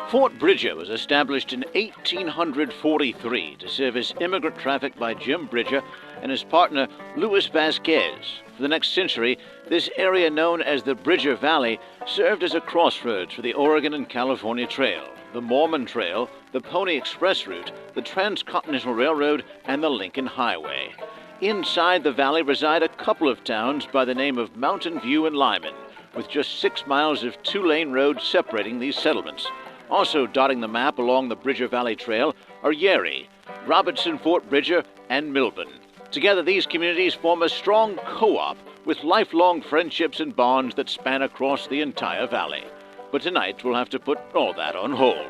Fort Bridger was established in 1843 to service immigrant traffic by Jim Bridger and his partner Louis Vasquez. For the next century, this area known as the Bridger Valley served as a crossroads for the Oregon and California Trail, the Mormon Trail, the Pony Express route, the Transcontinental Railroad, and the Lincoln Highway. Inside the valley reside a couple of towns by the name of Mountain View and Lyman, with just 6 miles of two-lane road separating these settlements. Also dotting the map along the Bridger Valley Trail are Yeri, Robertson, Fort Bridger, and Milburn. Together, these communities form a strong co-op with lifelong friendships and bonds that span across the entire valley. But tonight, we'll have to put all that on hold.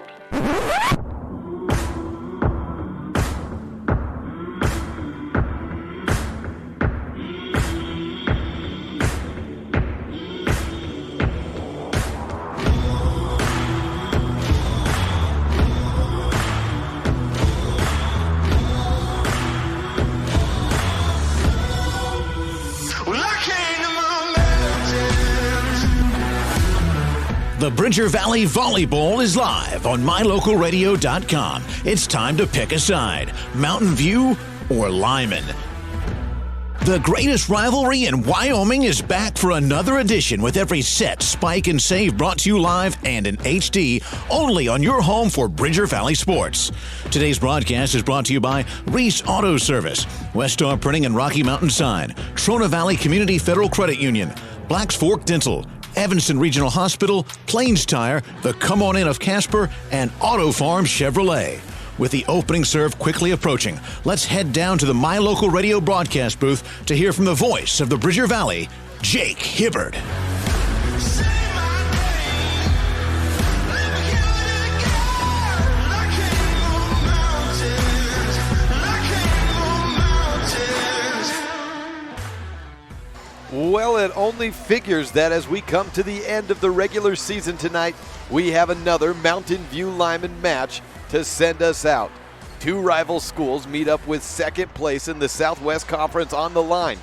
The Bridger Valley Volleyball is live on mylocalradio.com. It's time to pick a side, Mountain View or Lyman. The greatest rivalry in Wyoming is back for another edition with every set, spike, and save brought to you live and in HD, only on your home for Bridger Valley Sports. Today's broadcast is brought to you by Reese Auto Service, West Star Printing and Rocky Mountain Sign, Trona Valley Community Federal Credit Union, Blacks Fork Dental, Evanston Regional Hospital, Plains Tire, the Come On In of Casper, and Auto Farm Chevrolet. With the opening serve quickly approaching, let's head down to the My Local Radio broadcast booth to hear from the voice of the Bridger Valley, Jake Hibbard. Well, it only figures that as we come to the end of the regular season tonight, we have another Mountain View Lyman match to send us out. Two rival schools meet up with second place in the Southwest Conference on the line.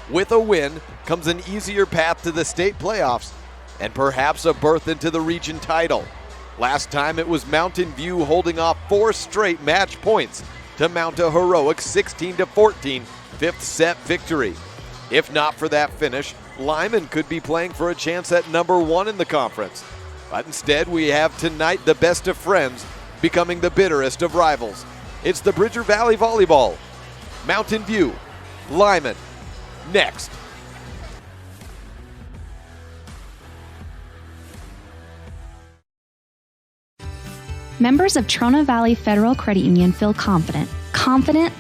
With a win comes an easier path to the state playoffs and perhaps a berth into the region title. Last time it was Mountain View holding off 4 straight match points to mount a heroic 16-14 fifth set victory. If not for that finish, Lyman could be playing for a chance at number 1 in the conference. But instead, we have tonight the best of friends becoming the bitterest of rivals. It's the Bridger Valley Volleyball. Mountain View, Lyman, next. Members of Trona Valley Federal Credit Union feel confident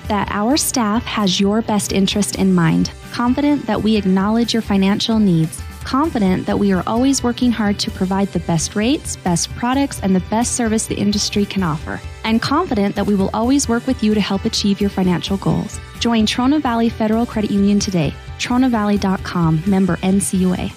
that our staff has your best interest in mind, confident that we acknowledge your financial needs, confident that we are always working hard to provide the best rates, best products, and the best service the industry can offer, and confident that we will always work with you to help achieve your financial goals. Join Trona Valley Federal Credit Union today. TronaValley.com, member NCUA.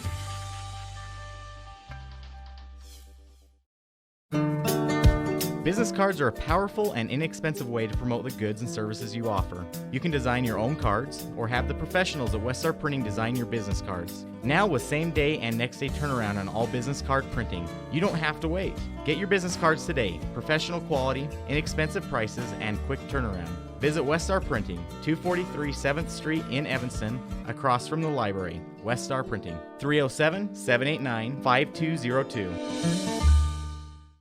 Business cards are a powerful and inexpensive way to promote the goods and services you offer. You can design your own cards or have the professionals at West Star Printing design your business cards. Now with same-day and next-day turnaround on all business card printing, you don't have to wait. Get your business cards today. Professional quality, inexpensive prices, and quick turnaround. Visit West Star Printing, 243 7th Street in Evanston, across from the library. West Star Printing, 307-789-5202.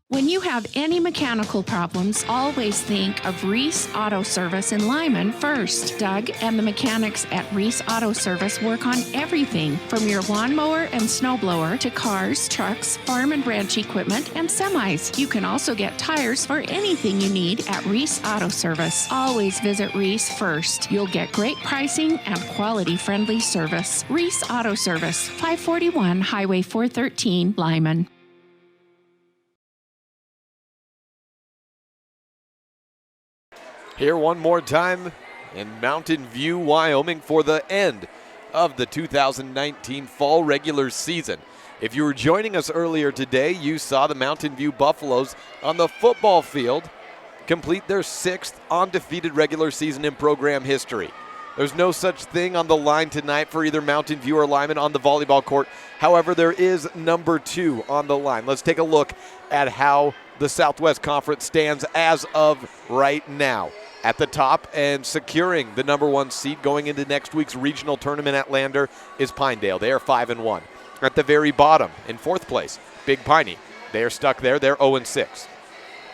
When you have any mechanical problems, always think of Reese Auto Service in Lyman first. Doug and the mechanics at Reese Auto Service work on everything from your lawnmower and snowblower to cars, trucks, farm and ranch equipment, and semis. You can also get tires for anything you need at Reese Auto Service. Always visit Reese first. You'll get great pricing and quality-friendly service. Reese Auto Service, 541 Highway 413, Lyman. Here one more time in Mountain View, Wyoming for the end of the 2019 fall regular season. If you were joining us earlier today, you saw the Mountain View Buffaloes on the football field complete their 6th undefeated regular season in program history. There's no such thing on the line tonight for either Mountain View or Lyman on the volleyball court. However, there is number 2 on the line. Let's take a look at how the Southwest Conference stands as of right now. At the top and securing the number 1 seed going into next week's regional tournament at Lander is Pinedale. They are 5-1. At the very bottom, in 4th place, Big Piney. They are stuck there. They're 0-6.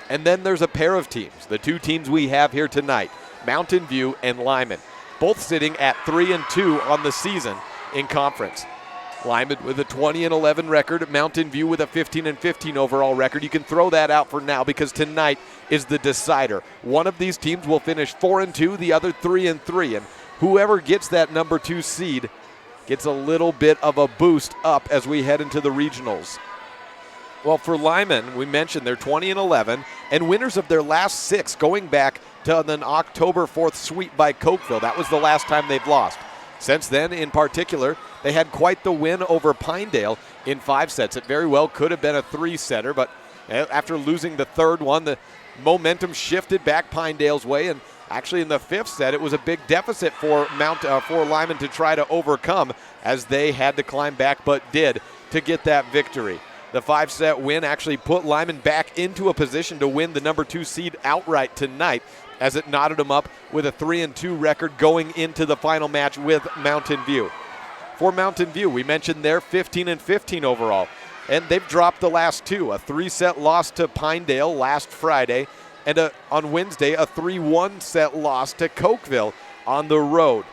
And then there's a pair of teams, the 2 teams we have here tonight, Mountain View and Lyman, both sitting at 3-2 on the season in conference. Lyman with a 20-11 record, Mountain View with a 15-15 overall record. You can throw that out for now because tonight is the decider. One of these teams will finish 4-2, the other 3-3, and whoever gets that number 2 seed gets a little bit of a boost up as we head into the regionals. Well, for Lyman, we mentioned they're 20-11 and winners of their last 6 going back to an October 4th sweep by Cokeville. That was the last time they've lost. Since then, in particular, they had quite the win over Pinedale in 5 sets. It very well could have been a 3-setter, but after losing the 3rd one, the momentum shifted back Pinedale's way, and actually in the 5th set, it was a big deficit for Lyman to try to overcome as they had to climb back, but did to get that victory. The 5-set win actually put Lyman back into a position to win the number 2 seed outright tonight, as it knotted them up with a 3-2 record going into the final match with Mountain View. For Mountain View, we mentioned they're 15-15 overall, and they've dropped the last 2. A 3-set loss to Pinedale last Friday, and on Wednesday, a 3-1 set loss to Cokeville on the road.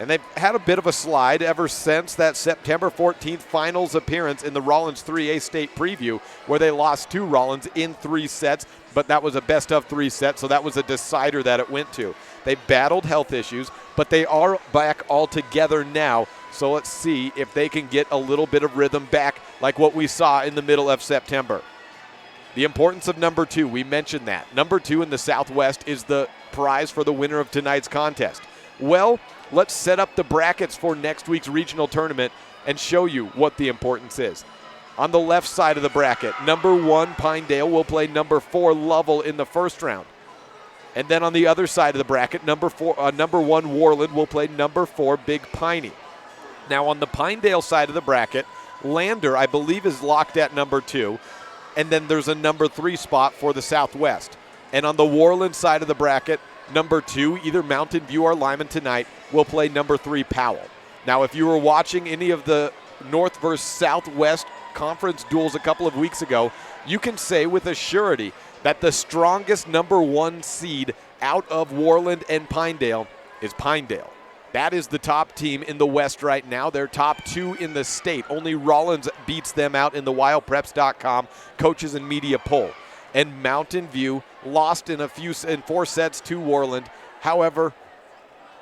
And they've had a bit of a slide ever since that September 14th finals appearance in the Rollins 3A state preview, where they lost to Rollins in 3 sets, but that was a best of 3 set, so that was a decider that it went to. They battled health issues, but they are back all together now, so let's see if they can get a little bit of rhythm back like what we saw in the middle of September. The importance of number 2, we mentioned that. Number 2 in the Southwest is the prize for the winner of tonight's contest. Well, let's set up the brackets for next week's regional tournament and show you what the importance is. On the left side of the bracket, number 1 Pinedale will play number 4 Lovell in the first round. And then on the other side of the bracket, number 1 Worland will play number 4 Big Piney. Now on the Pinedale side of the bracket, Lander, I believe, is locked at number 2. And then there's a number 3 spot for the Southwest. And on the Worland side of the bracket, number 2, either Mountain View or Lyman tonight, will play number 3 Powell. Now, if you were watching any of the North versus Southwest conference duels a couple of weeks ago, you can say with a surety that the strongest number 1 seed out of Worland and Pinedale is Pinedale. That is the top team in the West right now. They're top 2 in the state. Only Rollins beats them out in the wildpreps.com coaches and media poll. And Mountain View lost in 4 sets to Worland. However,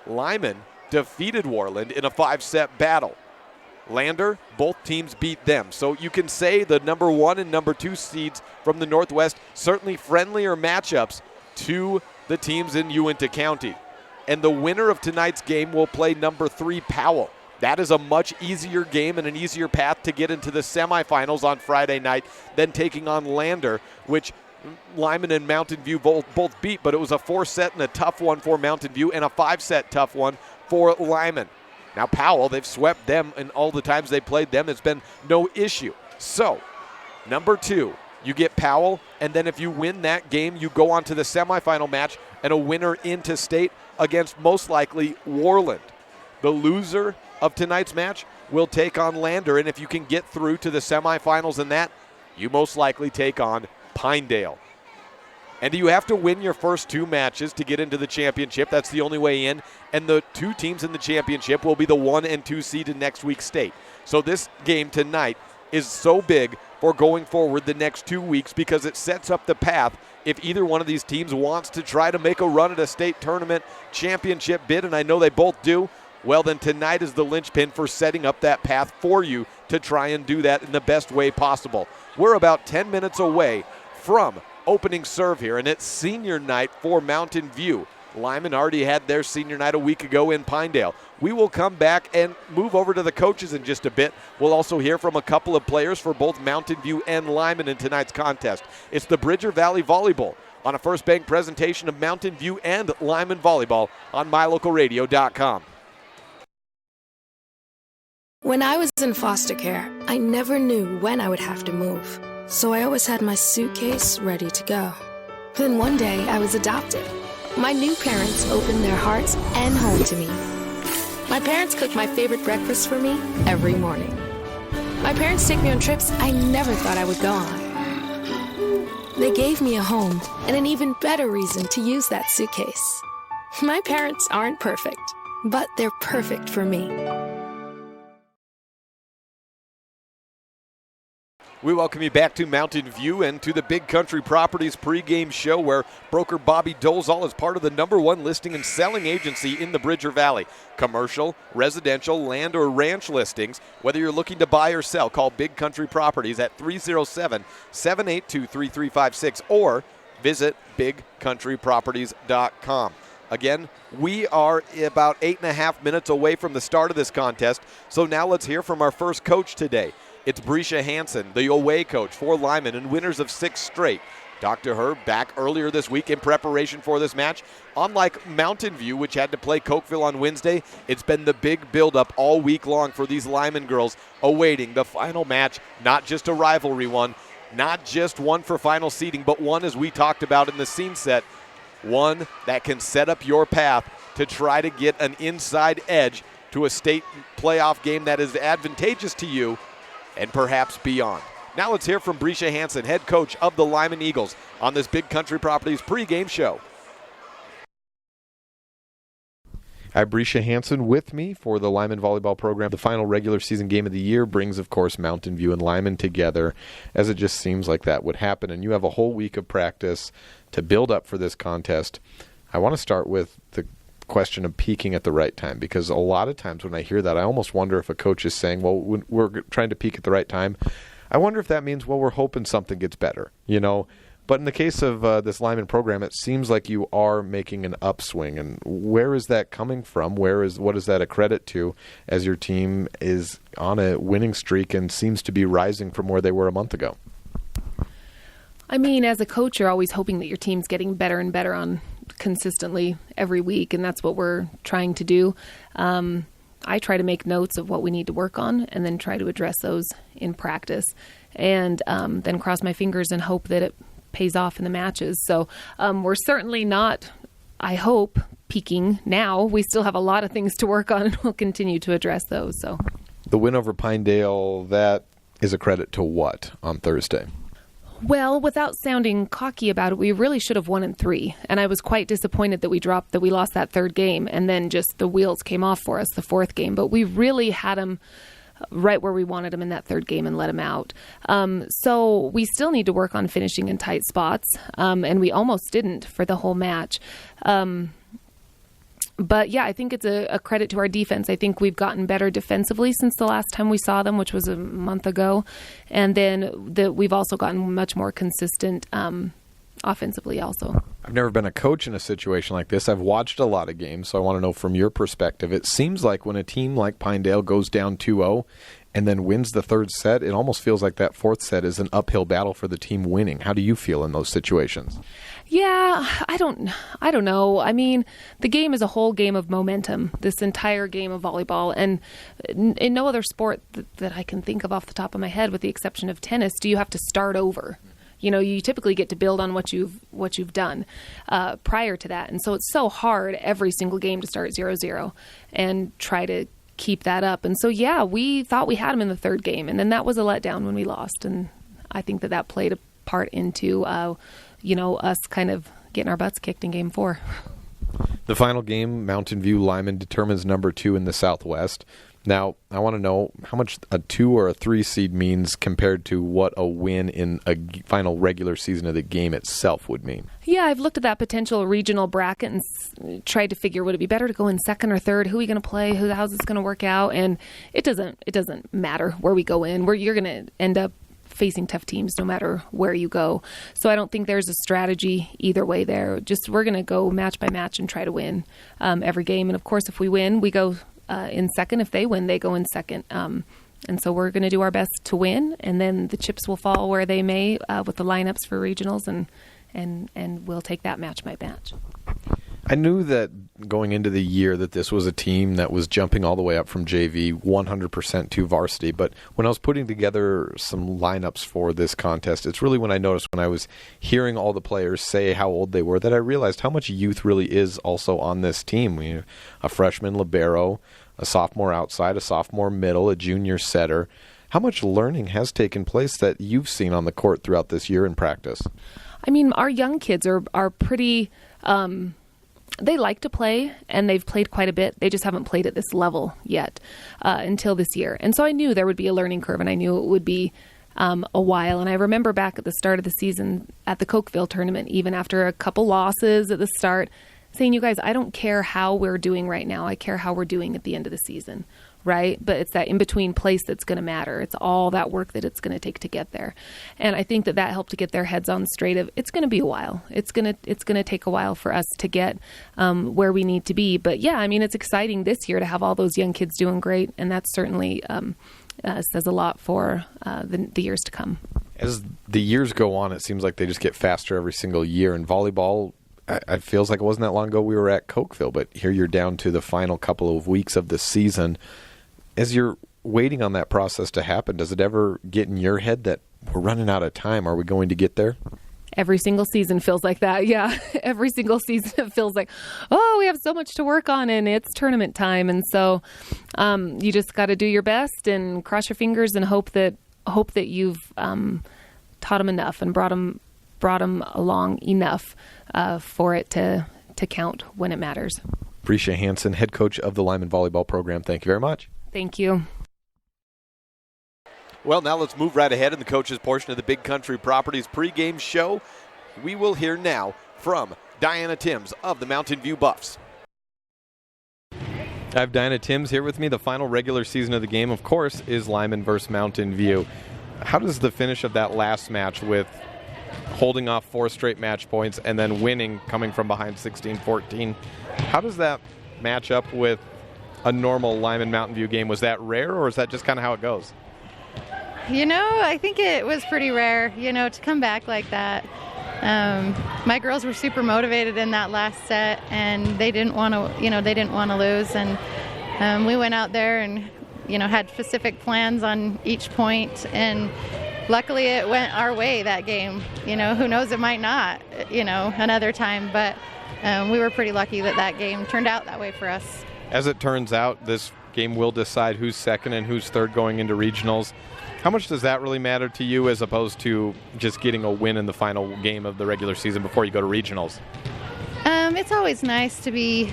Lyman defeated Worland in a 5-set battle. Lander, both teams beat them. So you can say the number 1 and number 2 seeds from the Northwest, certainly friendlier matchups to the teams in Uinta County. And the winner of tonight's game will play number 3 Powell. That is a much easier game and an easier path to get into the semifinals on Friday night than taking on Lander, which Lyman and Mountain View both beat, but it was a 4-set and a tough one for Mountain View and a 5-set tough one for Lyman. Now Powell, they've swept them, and all the times they played them, it's been no issue. So, number 2, you get Powell, and then if you win that game, you go on to the semifinal match and a winner into state against most likely Worland. The loser of tonight's match will take on Lander, and if you can get through to the semifinals in that, you most likely take on Pinedale. And you have to win your first 2 matches to get into the championship. That's the only way in. And the 2 teams in the championship will be the 1 and 2 seed in next week's state. So this game tonight is so big for going forward the next 2 weeks because it sets up the path if either one of these teams wants to try to make a run at a state tournament championship bid, and I know they both do. Well, then tonight is the linchpin for setting up that path for you to try and do that in the best way possible. We're about 10 minutes away from opening serve here, and it's senior night for Mountain View. Lyman already had their senior night a week ago in Pinedale. We will come back and move over to the coaches in just a bit. We'll also hear from a couple of players for both Mountain View and Lyman in tonight's contest. It's the Bridger Valley Volleyball on a First Bank presentation of Mountain View and Lyman Volleyball on MyLocalRadio.com. When I was in foster care, I never knew when I would have to move. So I always had my suitcase ready to go. Then one day I was adopted. My new parents opened their hearts and home to me. My parents cook my favorite breakfast for me every morning. My parents take me on trips I never thought I would go on. They gave me a home and an even better reason to use that suitcase. My parents aren't perfect, but they're perfect for me. We welcome you back to Mountain View and to the Big Country Properties pregame show, where broker Bobby Dolezal is part of the #1 listing and selling agency in the Bridger Valley. Commercial, residential, land, or ranch listings. Whether you're looking to buy or sell, call Big Country Properties at 307-782-3356 or visit bigcountryproperties.com. Again, we are about 8.5 minutes away from the start of this contest, so now let's hear from our first coach today. It's Brescia Hansen, the away coach for Lyman and winners of 6 straight. Talked to her back earlier this week in preparation for this match. Unlike Mountain View, which had to play Cokeville on Wednesday, it's been the big build-up all week long for these Lyman girls, awaiting the final match, not just a rivalry one, not just one for final seeding, but one, as we talked about in the scene set, one that can set up your path to try to get an inside edge to a state playoff game that is advantageous to you and perhaps beyond. Now let's hear from Brescia Hansen, head coach of the Lyman Eagles, on this Big Country Properties pregame show. Hi, Brescia Hansen with me for the Lyman Volleyball program. The final regular season game of the year brings, of course, Mountain View and Lyman together, as it just seems like that would happen. And you have a whole week of practice to build up for this contest. I want to start with the question of peaking at the right time, because a lot of times when I hear that, I almost wonder if a coach is saying, well, when we're trying to peak at the right time, I wonder if that means, well, we're hoping something gets better, you know. But in the case of this Lyman program, it seems like you are making an upswing. And where is that coming from? What is that a credit to, as your team is on a winning streak and seems to be rising from where they were a month ago? I mean, as a coach, you're always hoping that your team's getting better and better on consistently every week, and that's what we're trying to do. I try to make notes of what we need to work on and then try to address those in practice, and then cross my fingers and hope that it pays off in the matches. So we're certainly not, I hope, peaking now. We still have a lot of things to work on, and we'll continue to address those. So the win over Pinedale, that is a credit to what on Thursday? Well, without sounding cocky about it, we really should have won in 3. And I was quite disappointed that we lost that third game, and then just the wheels came off for us the fourth game. But we really had them right where we wanted them in that third game and let them out. So we still need to work on finishing in tight spots, and we almost didn't for the whole match. But yeah, I think it's a credit to our defense. I think we've gotten better defensively since the last time we saw them, which was a month ago. And then we've also gotten much more consistent offensively also. I've never been a coach in a situation like this. I've watched a lot of games, so I want to know from your perspective. It seems like when a team like Pinedale goes down 2-0 and then wins the third set, it almost feels like that fourth set is an uphill battle for the team winning. How do you feel in those situations? Yeah, I don't know. I mean, the game is a whole game of momentum, this entire game of volleyball. And in no other sport that I can think of off the top of my head, with the exception of tennis, do you have to start over. You know, you typically get to build on what you've done prior to that. And so it's so hard every single game to start 0-0 and try to keep that up. And so, yeah, we thought we had them in the third game, and then that was a letdown when we lost. And I think that played a part into us kind of getting our butts kicked in Game 4. The final game, Mountain View Lyman, determines number 2 in the Southwest. Now, I want to know how much a 2 or a 3 seed means compared to what a win in a final regular season of the game itself would mean. Yeah, I've looked at that potential regional bracket and tried to figure, would it be better to go in second or third? Who are we going to play? How's this going to work out? And it doesn't matter where we go in. You're going to end up facing tough teams no matter where you go. So I don't think there's a strategy either way there. Just we're going to go match by match and try to win every game. And of course, if we win, we go in second. If they win, they go in second. And so we're going to do our best to win, and then the chips will fall where they may with the lineups for regionals, and we'll take that match by match. I knew that going into the year that this was a team that was jumping all the way up from JV 100% to varsity, but when I was putting together some lineups for this contest, it's really when I noticed when I was hearing all the players say how old they were that I realized how much youth really is also on this team. We have a freshman libero, a sophomore outside, a sophomore middle, a junior setter. How much learning has taken place that you've seen on the court throughout this year in practice? I mean, our young kids are pretty... they like to play, and they've played quite a bit. They just haven't played at this level yet until this year. And so I knew there would be a learning curve, and I knew it would be a while. And I remember back at the start of the season at the Cokeville tournament, even after a couple losses at the start, saying, you guys, I don't care how we're doing right now. I care how we're doing at the end of the season, right? But it's that in-between place that's going to matter. It's all that work that it's going to take to get there. And I think that helped to get their heads on straight of it's going to be a while. It's going to take a while for us to get where we need to be. But yeah, I mean, it's exciting this year to have all those young kids doing great, and that certainly says a lot for the years to come. As the years go on, it seems like they just get faster every single year. In volleyball, it feels like it wasn't that long ago we were at Cokeville, but here you're down to the final couple of weeks of the season. As you're waiting on that process to happen, does it ever get in your head that we're running out of time? Are we going to get there? Every single season feels like that, yeah. Every single season it feels like, oh, we have so much to work on, and it's tournament time. And so you just got to do your best and cross your fingers and hope that you've taught them enough and brought them along enough for it to count when it matters. Brescia Hansen, head coach of the Lyman volleyball program. Thank you very much. Thank you. Well, now let's move right ahead in the coaches portion of the Big Country Properties pregame show. We will hear now from Diana Timms of the Mountain View Buffs. I have Diana Timms here with me. The final regular season of the game, of course, is Lyman versus Mountain View. How does the finish of that last match with holding off 4 straight match points and then winning, coming from behind 16-14, how does that match up with a normal Lyman Mountain View game? Was that rare, or is that just kind of how it goes? I think it was pretty rare, to come back like that. My girls were super motivated in that last set, and they didn't want to lose. And we went out there and, had specific plans on each point, and luckily it went our way that game. Who knows, it might not, another time, but we were pretty lucky that game turned out that way for us. As it turns out, this game will decide who's second and who's third going into regionals. How much does that really matter to you as opposed to just getting a win in the final game of the regular season before you go to regionals? It's always nice to be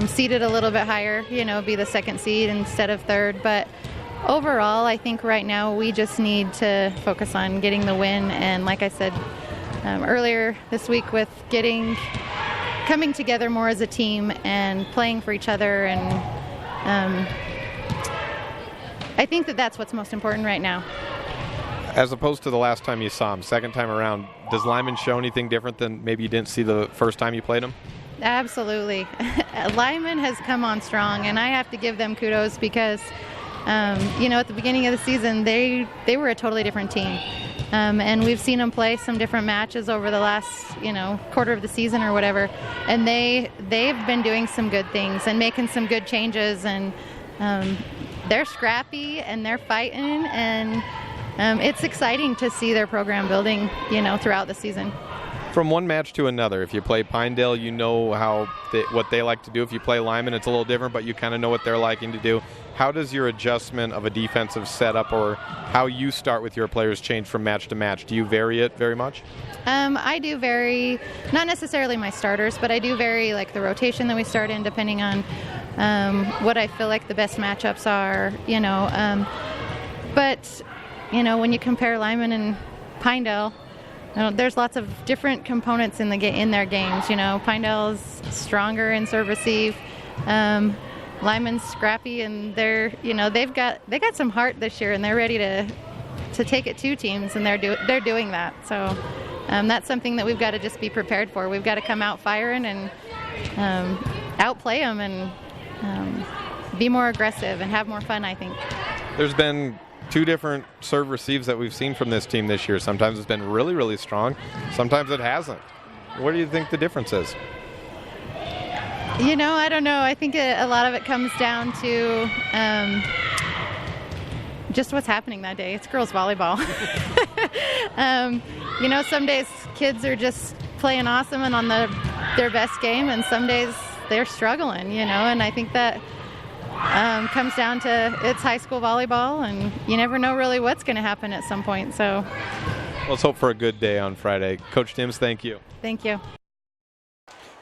seated a little bit higher, be the second seed instead of third. But overall, I think right now we just need to focus on getting the win. And like I said earlier this week, with coming together more as a team and playing for each other, and I think that's what's most important right now. As opposed to the last time you saw him, second time around, does Lyman show anything different than maybe you didn't see the first time you played him? Absolutely. Lyman has come on strong, and I have to give them kudos because, at the beginning of the season, they were a totally different team. And we've seen them play some different matches over the last, quarter of the season or whatever. And they've been doing some good things and making some good changes. And they're scrappy and they're fighting. And it's exciting to see their program building, throughout the season. From one match to another, if you play Pinedale, you know what they like to do. If you play Lyman, it's a little different, but you kind of know what they're liking to do. How does your adjustment of a defensive setup or how you start with your players change from match to match? Do you vary it very much? I do vary, not necessarily my starters, but I do vary like the rotation that we start in depending on what I feel like the best matchups are, But, when you compare Lyman and Pinedale, there's lots of different components in their games. Pinedale's stronger in serve receive. Lyman's scrappy, and they got some heart this year, and they're ready to take it to teams, and they're doing that. So that's something that we've got to just be prepared for. We've got to come out firing and outplay them and be more aggressive and have more fun, I think. There's been 2 different serve receives that we've seen from this team this year. Sometimes it's been really, really strong. Sometimes it hasn't. What do you think the difference is? I don't know. I think a lot of it comes down to just what's happening that day. It's girls volleyball. Some days kids are just playing awesome and on their best game, and some days they're struggling, and I think that comes down to it's high school volleyball, and you never know really what's going to happen at some point. So let's hope for a good day on Friday. Coach Timms, thank you. Thank you.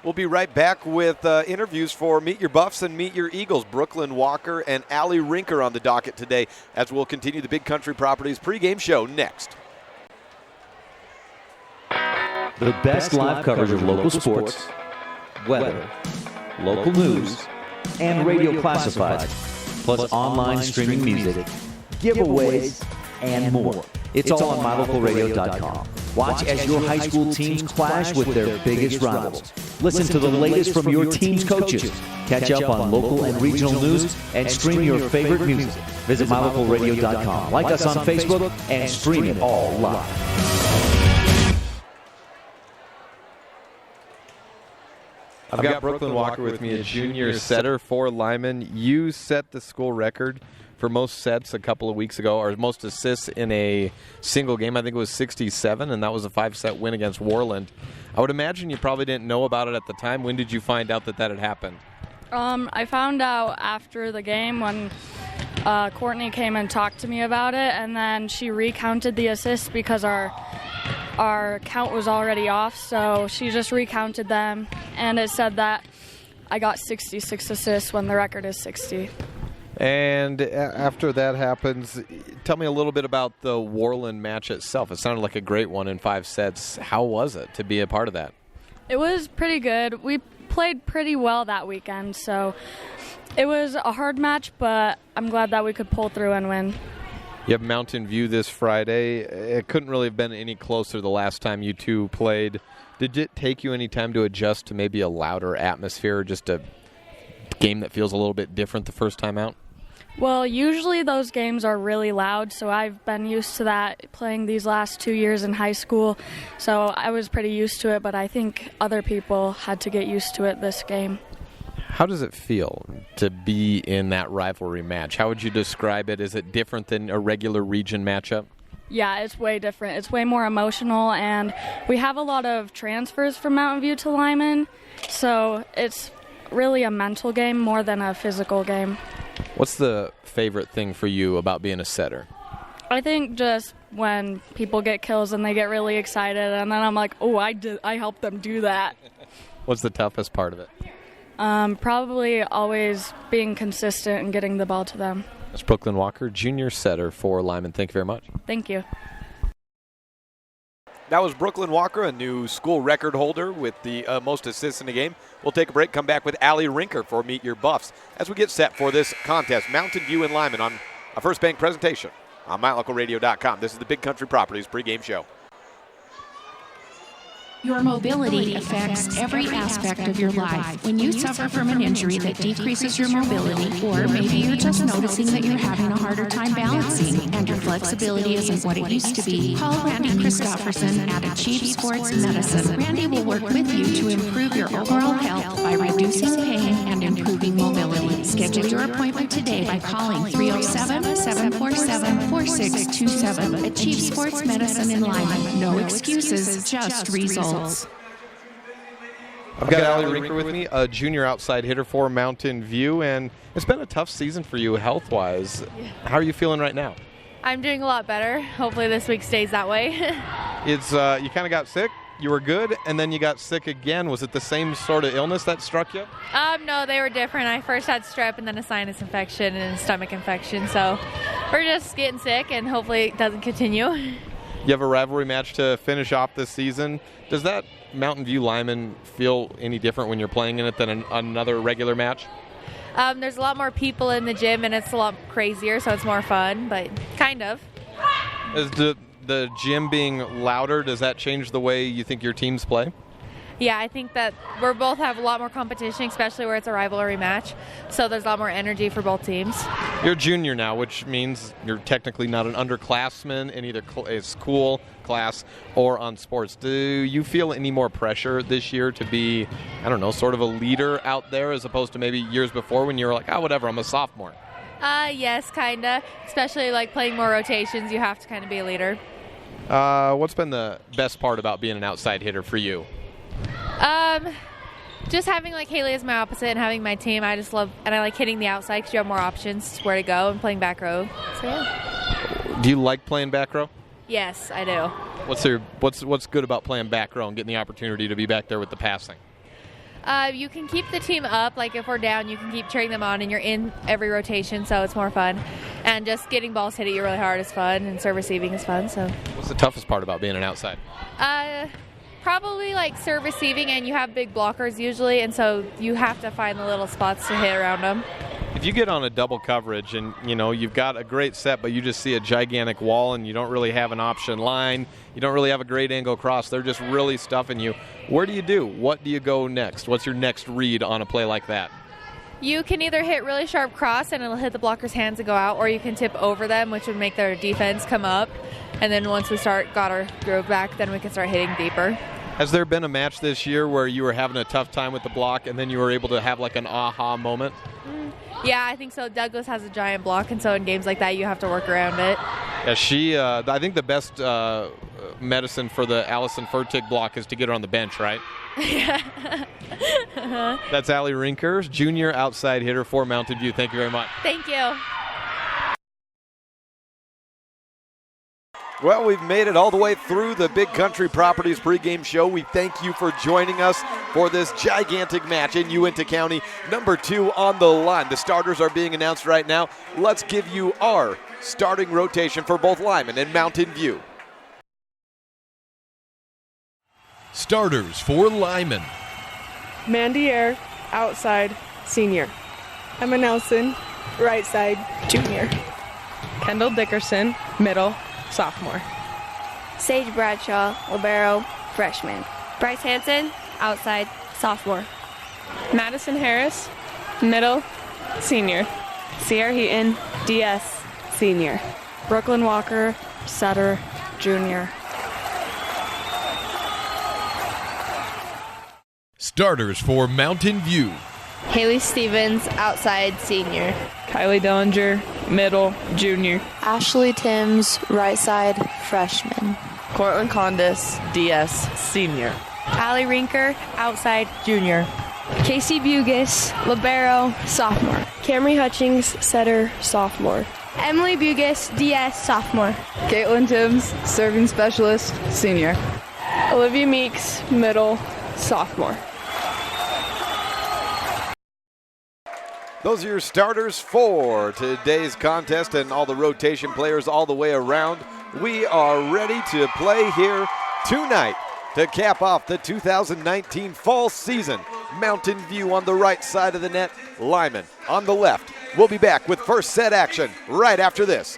We'll be right back with interviews for Meet Your Buffs and Meet Your Eagles. Brooklyn Walker and Allie Rinker on the docket today, as we'll continue the Big Country Properties pregame show next. The best live coverage of local sports, weather, local news, and radio classifieds, plus online streaming music, giveaways, and more. It's all on mylocalradio.com. Watch as your high school teams clash with their biggest rivals. Listen to the latest from your team's coaches. Catch up on local and regional news and stream your favorite music. Visit mylocalradio.com. Like us on Facebook and stream it all live. I've got Brooklyn Walker with me, a junior setter for Lyman. You set the school record for most sets a couple of weeks ago, or most assists in a single game. I think it was 67, and that was a 5-set win against Warland. I would imagine you probably didn't know about it at the time. When did you find out that had happened? I found out after the game when Courtney came and talked to me about it, and then she recounted the assists because our count was already off, so she just recounted them, and it said that I got 66 assists when the record is 60. And after that happens, tell me a little bit about the Warland match itself. It sounded like a great one in 5 sets. How was it to be a part of that? It was pretty good. We played pretty well that weekend, so it was a hard match, but I'm glad that we could pull through and win. You have Mountain View this Friday. It couldn't really have been any closer the last time you two played. Did it take you any time to adjust to maybe a louder atmosphere, just a game that feels a little bit different the first time out? Well, usually those games are really loud, so I've been used to that playing these last 2 years in high school, so I was pretty used to it, but I think other people had to get used to it this game. How does it feel to be in that rivalry match? How would you describe it? Is it different than a regular region matchup? Yeah, it's way different. It's way more emotional, and we have a lot of transfers from Mountain View to Lyman, so it's really a mental game more than a physical game. What's the favorite thing for you about being a setter? I think just when people get kills and they get really excited, and then I'm like, oh, I helped them do that. What's the toughest part of it? Probably always being consistent and getting the ball to them. That's Brooklyn Walker, junior setter for Lyman. Thank you very much. Thank you. That was Brooklyn Walker, a new school record holder with the most assists in the game. We'll take a break, come back with Allie Rinker for Meet Your Buffs as we get set for this contest. Mountain View and Lyman on a First Bank presentation on mylocalradio.com. This is the Big Country Properties pregame show. Your mobility affects every aspect of your life. When you suffer from an injury that decreases your mobility, or maybe you're just noticing that you're having a harder time balancing and your flexibility isn't what it used to be, call Randy Christofferson at Achieve Sports Medicine. Randy will work with you to improve your overall health by reducing pain and improving mobility. Schedule your appointment today by calling 307-747-4627. Achieve Sports Medicine in Lyman. No excuses, just results. I've got Allie Rinker with me, a junior outside hitter for Mountain View, and it's been a tough season for you health-wise. Yeah. How are you feeling right now? I'm doing a lot better. Hopefully this week stays that way. It's you kind of got sick, you were good, and then you got sick again. Was it the same sort of illness that struck you? No, they were different. I first had strep and then a sinus infection and a stomach infection, so we're just getting sick, and hopefully it doesn't continue. You have a rivalry match to finish off this season. Does that Mountain View Lyman feel any different when you're playing in it than another regular match? There's a lot more people in the gym, and it's a lot crazier, so it's more fun, but kind of. Is the gym being louder, does that change the way you think your teams play? Yeah, I think that we both have a lot more competition, especially where it's a rivalry match. So there's a lot more energy for both teams. You're a junior now, which means you're technically not an underclassman in either school, class, or on sports. Do you feel any more pressure this year to be, I don't know, sort of a leader out there as opposed to maybe years before when you were like, oh, whatever, I'm a sophomore? Yes, kind of. Especially like playing more rotations, you have to kind of be a leader. What's been the best part about being an outside hitter for you? Just having like Haley as my opposite and having my team. I just love, and I like hitting the outside because you have more options where to go and playing back row. So yeah. Do you like playing back row? Yes, I do. What's good about playing back row and getting the opportunity to be back there with the passing? You can keep the team up. Like if we're down, you can keep cheering them on, and you're in every rotation, so it's more fun. And just getting balls hit at you really hard is fun, and serve receiving is fun. So. What's the toughest part about being an outside? Probably like serve receiving, and you have big blockers usually, and so you have to find the little spots to hit around them. If you get on a double coverage and, you know, you've got a great set, but you just see a gigantic wall and you don't really have an option line, you don't really have a great angle cross, they're just really stuffing you. Where do you do? What do you go next? What's your next read on a play like that? You can either hit really sharp cross and it'll hit the blocker's hands and go out, or you can tip over them, which would make their defense come up. And then once we got our groove back, then we can start hitting deeper. Has there been a match this year where you were having a tough time with the block and then you were able to have like an aha moment? Yeah, I think so. Douglas has a giant block, and so in games like that, you have to work around it. Yeah, I think the best medicine for the Allison Furtick block is to get her on the bench, right? Yeah. That's Allie Rinker, junior outside hitter for Mountain View. Thank you very much. Thank you. Well, we've made it all the way through the Big Country Properties pregame show. We thank you for joining us for this gigantic match in Uintah County. Number 2 on the line. The starters are being announced right now. Let's give you our starting rotation for both Lyman and Mountain View. Starters for Lyman. Mandy Air, outside, senior. Emma Nelson, right side, junior. Kendall Dickerson, middle, sophomore. Sage Bradshaw, libero, freshman. Bryce Hansen, outside, sophomore. Madison Harris, middle, senior. Sierra Heaton, DS, senior. Brooklyn Walker, setter, junior. Starters for Mountain View. Haley Stevens, outside, senior. Kylie Dillinger, middle, junior. Ashley Timms, right side, freshman. Cortland Condis, DS, senior. Allie Rinker, outside, junior. Casey Bugis, libero, sophomore. Camry Hutchings, setter, sophomore. Emily Bugis, DS, sophomore. Caitlin Timms, serving specialist, senior. Olivia Meeks, middle, sophomore. Those are your starters for today's contest and all the rotation players all the way around. We are ready to play here tonight to cap off the 2019 fall season. Mountain View on the right side of the net, Lyman on the left. We'll be back with first set action right after this.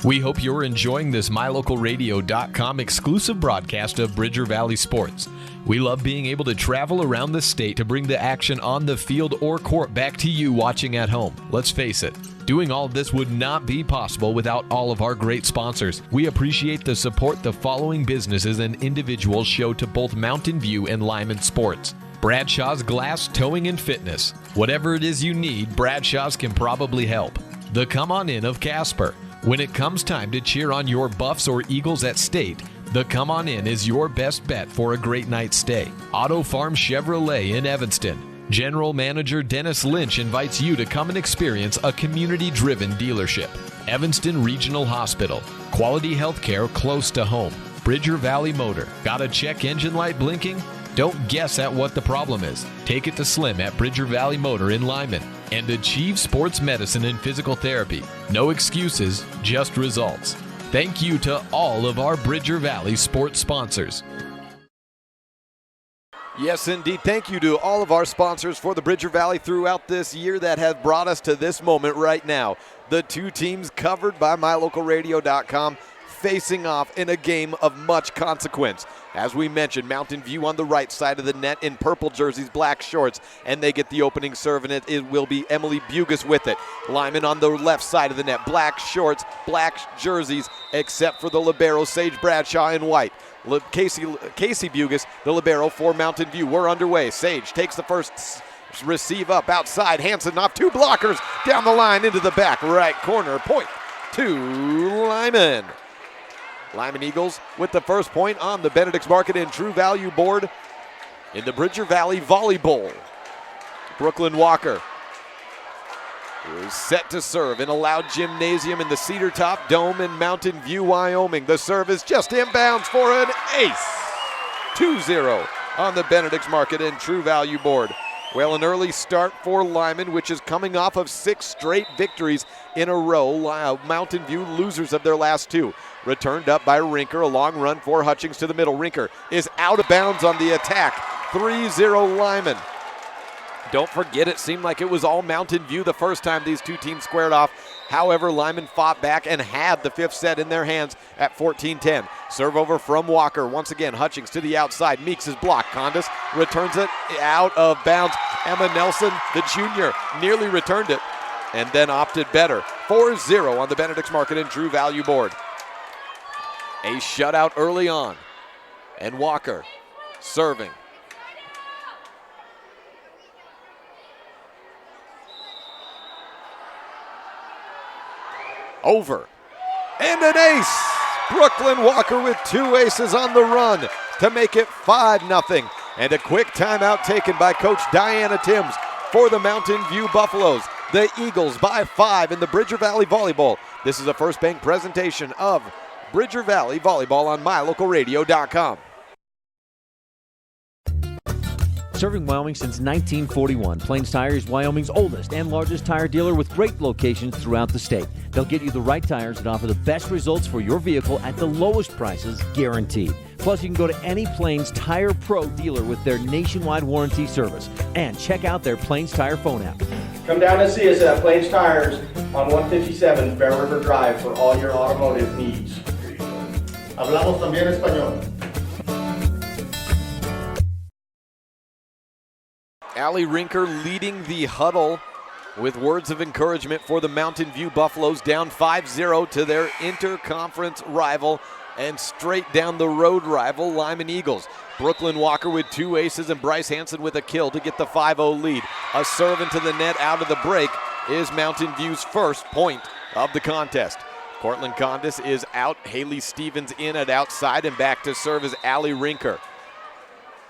We hope you're enjoying this MyLocalRadio.com exclusive broadcast of Bridger Valley Sports. We love being able to travel around the state to bring the action on the field or court back to you watching at home. Let's face it, doing all of this would not be possible without all of our great sponsors. We appreciate the support the following businesses and individuals show to both Mountain View and Lyman Sports. Bradshaw's Glass Towing and Fitness. Whatever it is you need, Bradshaw's can probably help. The Come On In of Casper. When it comes time to cheer on your Buffs or Eagles at state, the Come On In is your best bet for a great night's stay. Auto Farm Chevrolet in Evanston. General Manager Dennis Lynch invites you to come and experience a community-driven dealership. Evanston Regional Hospital. Quality health care close to home. Bridger Valley Motor. Got a check engine light blinking? Don't guess at what the problem is. Take it to Slim at Bridger Valley Motor in Lyman. And Achieve Sports Medicine and Physical Therapy. No excuses, just results. Thank you to all of our Bridger Valley sports sponsors. Yes, indeed. Thank you to all of our sponsors for the Bridger Valley throughout this year that have brought us to this moment right now. The two teams covered by MyLocalRadio.com facing off in a game of much consequence. As we mentioned, Mountain View on the right side of the net in purple jerseys, black shorts, and they get the opening serve, and it will be Emily Bugas with it. Lyman on the left side of the net, black shorts, black jerseys, except for the libero, Sage Bradshaw in white. Casey Bugas, the libero for Mountain View. We're underway. Sage takes the first receive up outside. Hansen off 2 blockers down the line into the back right corner. Point to Lyman. Lyman Eagles with the first point on the Benedict's Market and True Value board in the Bridger Valley Volleyball. Brooklyn Walker is set to serve in a loud gymnasium in the Cedar Top Dome in Mountain View, Wyoming. The serve is just inbounds for an ace. 2-0 on the Benedict's Market and True Value board. Well, an early start for Lyman, which is coming off of 6 straight victories in a row. Mountain View losers of their last 2. Returned up by Rinker. A long run for Hutchings to the middle. Rinker is out of bounds on the attack. 3-0 Lyman. Don't forget, it seemed like it was all Mountain View the first time these two teams squared off. However, Lyman fought back and had the 5th set in their hands at 14-10. Serve over from Walker. Once again, Hutchings to the outside. Meeks is blocked. Condis returns it out of bounds. Emma Nelson, the junior, nearly returned it and then opted better. 4-0 on the Benedict's Market and True Value board. A shutout early on. And Walker serving. Over. And an ace. Brooklyn Walker with 2 aces on the run to make it 5-0. And a quick timeout taken by Coach Diana Timms for the Mountain View Buffaloes. The Eagles by 5 in the Bridger Valley Volleyball. This is a First Bank presentation of Bridger Valley Volleyball on MyLocalRadio.com. Serving Wyoming since 1941, Plains Tire is Wyoming's oldest and largest tire dealer with great locations throughout the state. They'll get you the right tires that offer the best results for your vehicle at the lowest prices, guaranteed. Plus, you can go to any Plains Tire Pro dealer with their nationwide warranty service. And check out their Plains Tire phone app. Come down and see us at Plains Tires on 157 Bear River Drive for all your automotive needs. Hablamos también español. Allie Rinker leading the huddle with words of encouragement for the Mountain View Buffaloes, down 5-0 to their interconference rival and straight down the road rival, Lyman Eagles. Brooklyn Walker with 2 aces and Bryce Hansen with a kill to get the 5-0 lead. A serve into the net out of the break is Mountain View's first point of the contest. Cortland Condis is out. Haley Stevens in at outside, and back to serve is Allie Rinker.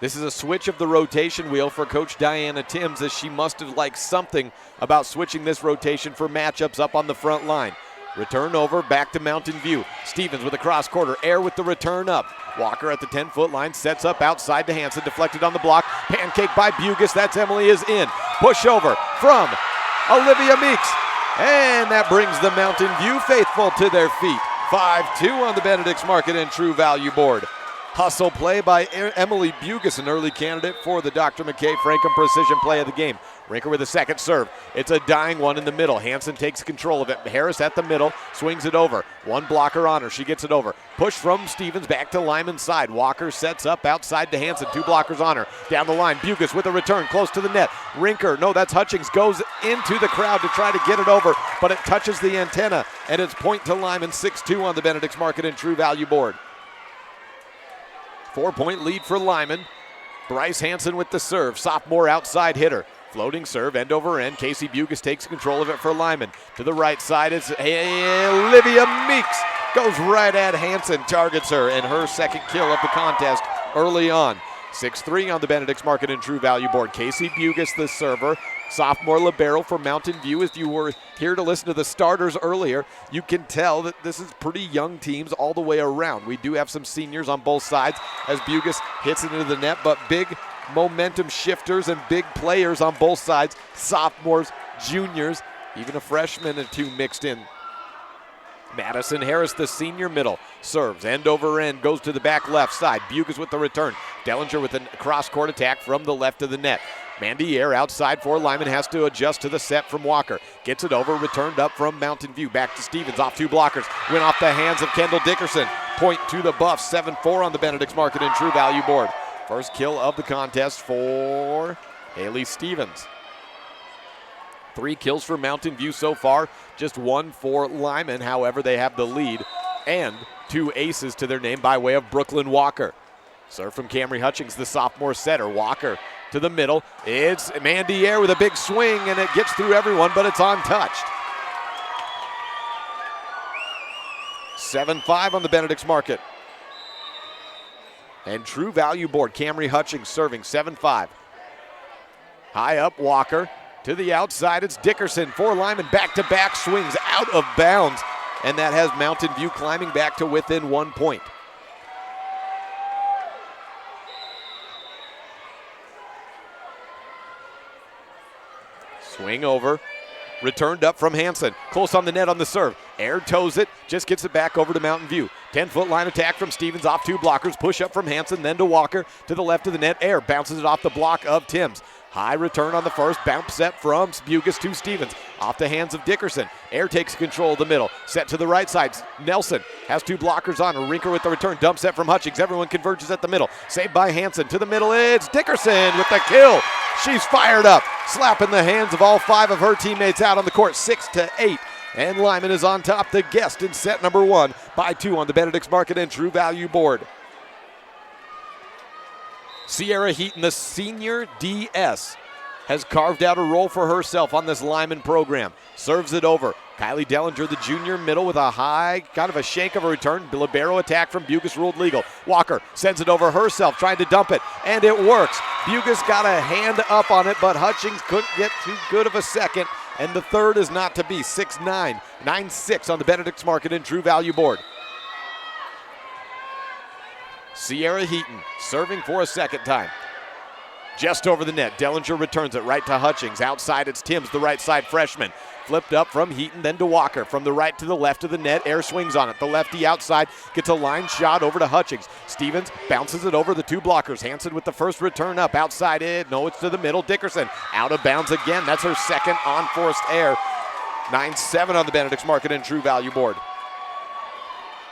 This is a switch of the rotation wheel for Coach Diana Timms, as she must have liked something about switching this rotation for matchups up on the front line. Return over, back to Mountain View. Stevens with a cross quarter, air with the return up. Walker at the 10-foot line, sets up outside to Hansen, deflected on the block. Pancake by Bugas, that's Emily is in. Push over from Olivia Meeks. And that brings the Mountain View faithful to their feet. 5-2 on the Benedict's Market and True Value board. Hustle play by Emily Bugas, an early candidate for the Dr. McKay Frankham Precision Play of the game. Rinker with a second serve. It's a dying one in the middle. Hansen takes control of it. Harris at the middle, swings it over. One blocker on her. She gets it over. Push from Stevens back to Lyman's side. Walker sets up outside to Hansen. 2 blockers on her. Down the line, Bugas with a return close to the net. Rinker, no, that's Hutchings, goes into the crowd to try to get it over, but it touches the antenna, and it's point to Lyman. 6-2 on the Benedict's Market and True Value board. 4-point lead for Lyman. Bryce Hansen with the serve. Sophomore outside hitter. Floating serve, end over end. Casey Bugas takes control of it for Lyman. To the right side is Olivia Meeks. Goes right at Hansen, targets her, and her second kill of the contest early on. 6-3 on the Benedict's Market and True Value board. Casey Bugas, the server. Sophomore libero for Mountain View. If you were here to listen to the starters earlier, you can tell that this is pretty young teams all the way around. We do have some seniors on both sides as Bugas hits it into the net, but big momentum shifters and big players on both sides. Sophomores, juniors, even a freshman and 2 mixed in. Madison Harris, the senior middle, serves end over end, goes to the back left side. Bugas with the return. Dellinger with a cross-court attack from the left of the net. Mandier outside for Lyman, has to adjust to the set from Walker. Gets it over, returned up from Mountain View. Back to Stevens, off 2 blockers. Went off the hands of Kendall Dickerson. Point to the Buffs, 7-4 on the Benedict's Market and True Value board. First kill of the contest for Haley Stevens. 3 kills for Mountain View so far, just 1 for Lyman. However, they have the lead and 2 aces to their name by way of Brooklyn Walker. Serve from Camry Hutchings, the sophomore setter. Walker to the middle. It's Mandier with a big swing, and it gets through everyone, but it's untouched. 7-5 on the Benedict's Market. And True Value board, Camry Hutchings serving 7-5. High up, Walker. To the outside, it's Dickerson for Lyman. Back-to-back swings out of bounds, and that has Mountain View climbing back to within 1 point. Swing over, returned up from Hansen. Close on the net on the serve. Air toes it, just gets it back over to Mountain View. 10-foot line attack from Stevens off 2 blockers. Push up from Hansen, then to Walker. To the left of the net, Air bounces it off the block of Timms. High return on the first, bounce set from Bugas to Stevens. Off the hands of Dickerson. Air takes control of the middle. Set to the right side. Nelson has 2 blockers on. Rinker with the return. Dump set from Hutchings. Everyone converges at the middle. Saved by Hansen. To the middle, it's Dickerson with the kill. She's fired up. Slapping the hands of all 5 of her teammates out on the court, 6-8. And Lyman is on top, the guest in set number 1 by 2 on the Benedict's Market and True Value board. Sierra Heaton, the senior DS, has carved out a role for herself on this Lyman program. Serves it over. Kylie Dellinger, the junior middle, with a high, kind of a shank of a return. Libero attack from Bugas, ruled legal. Walker sends it over herself, trying to dump it, and it works. Bugas got a hand up on it, but Hutchings couldn't get too good of a second, and the third is not to be. 6-9, 9-6 on the Benedict's Market and True Value board. Sierra Heaton serving for a second time. Just over the net, Dellinger returns it right to Hutchings. Outside, it's Timms, the right side freshman. Flipped up from Heaton, then to Walker. From the right to the left of the net, Air swings on it. The lefty outside gets a line shot over to Hutchings. Stevens bounces it over the 2 blockers. Hansen with the first return up. Outside it, no, it's to the middle. Dickerson out of bounds again. That's her second on forced air. 9-7 on the Benedict's Market and True Value board.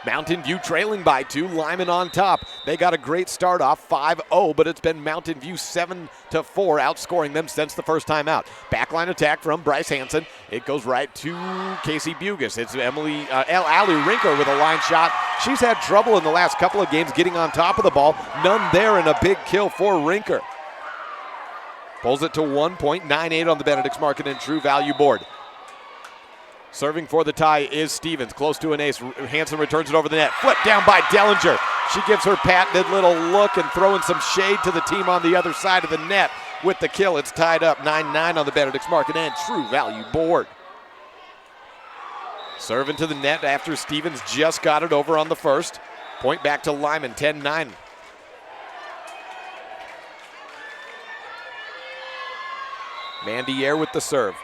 Mountain View trailing by 2, Lyman on top. They got a great start off, 5-0, but it's been Mountain View 7-4, outscoring them since the first time out. Backline attack from Bryce Hansen. It goes right to Casey Bugas. It's Allie Rinker with a line shot. She's had trouble in the last couple of games getting on top of the ball. None there, and a big kill for Rinker. Pulls it to 1 point, 9-8 on the Benedict's Market and True Value board. Serving for the tie is Stevens, close to an ace. Hansen returns it over the net. Flip down by Dellinger. She gives her patented little look and throwing some shade to the team on the other side of the net with the kill. It's tied up 9-9 on the Benedict's Market and True Value board. Serving to the net after Stevens just got it over on the first. Point back to Lyman, 10-9. Mandier with the serve.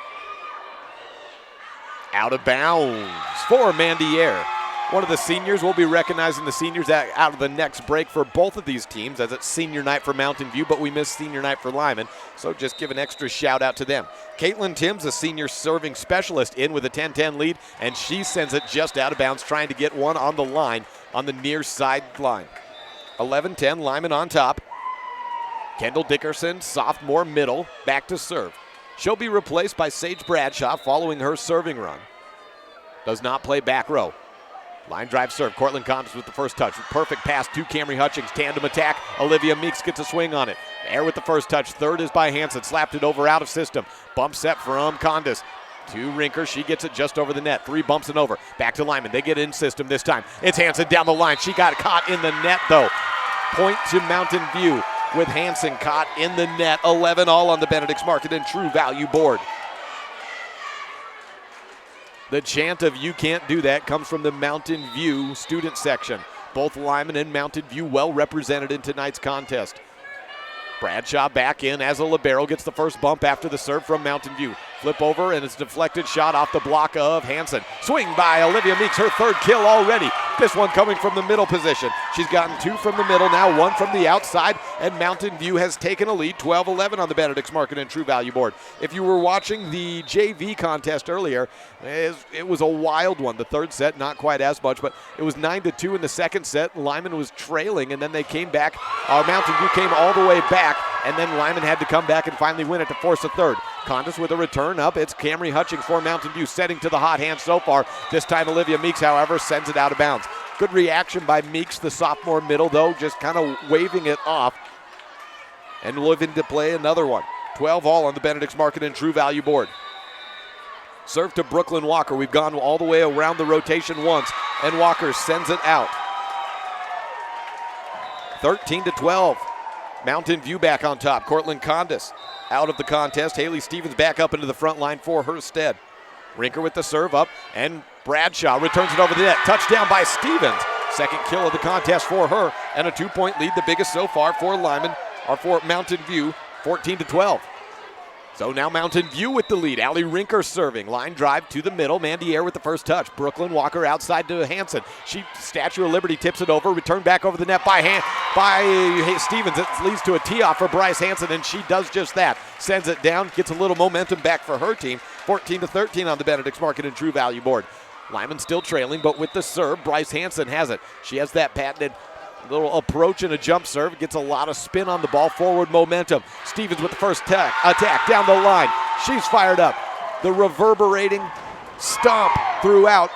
Out of bounds for Mandier. One of the seniors, will be recognizing the seniors out of the next break for both of these teams, as it's senior night for Mountain View, but we missed senior night for Lyman, so just give an extra shout out to them. Caitlin Timms, a senior serving specialist, in with a 10-10 lead, and she sends it just out of bounds, trying to get one on the line on the near sideline. 11-10, Lyman on top. Kendall Dickerson, sophomore middle, back to serve. She'll be replaced by Sage Bradshaw following her serving run. Does not play back row. Line drive serve. Cortland Condis with the first touch. Perfect pass to Camry Hutchings. Tandem attack. Olivia Meeks gets a swing on it. Air with the first touch. Third is by Hansen. Slapped it over out of system. Bump set from Condis. To Rinker. She gets it just over the net. 3 bumps and over. Back to Lyman. They get in system this time. It's Hansen down the line. She got caught in the net though. Point to Mountain View, with Hansen caught in the net. 11 all on the Benedict's Market and True Value board. The chant of "you can't do that" comes from the Mountain View student section. Both Lyman and Mountain View well represented in tonight's contest. Bradshaw back in as a libero, gets the first bump after the serve from Mountain View. Flip over, and it's a deflected shot off the block of Hansen. Swing by Olivia Meeks, her third kill already. This one coming from the middle position. She's gotten 2 from the middle, now 1 from the outside, and Mountain View has taken a lead, 12-11 on the Benedict's Market and True Value board. If you were watching the JV contest earlier, it was a wild one. The third set, not quite as much, but it was 9-2 in the second set. Lyman was trailing, and then they came back. Mountain View came all the way back, and then Lyman had to come back and finally win it to force a third. Condis with a return up. It's Camry Hutchings for Mountain View, setting to the hot hand so far. This time Olivia Meeks, however, sends it out of bounds. Good reaction by Meeks, the sophomore middle, though, just kind of waving it off. And looking to play another one. 12 all on the Benedict's Market and True Value board. Serve to Brooklyn Walker. We've gone all the way around the rotation once, and Walker sends it out. 13-12. Mountain View back on top. Cortland Condis out of the contest. Haley Stevens back up into the front line for her stead. Rinker with the serve up, and Bradshaw returns it over the net. Touchdown by Stevens. Second kill of the contest for her, and a 2-point lead, the biggest so far for Lyman, or for Mountain View, 14-12. So now Mountain View with the lead. Allie Rinker serving. Line drive to the middle. Mandy Air with the first touch. Brooklyn Walker outside to Hansen. She, Statue of Liberty, tips it over. Return back over the net by Stevens. It leads to a tee-off for Bryce Hansen, and she does just that. Sends it down, gets a little momentum back for her team. 14-13 on the Benedict's Market and True Value board. Lyman still trailing, but with the serve, Bryce Hansen has it. She has that patented little approach and a jump serve. Gets a lot of spin on the ball, forward momentum. Stevens with the first attack down the line. She's fired up. The reverberating stomp throughout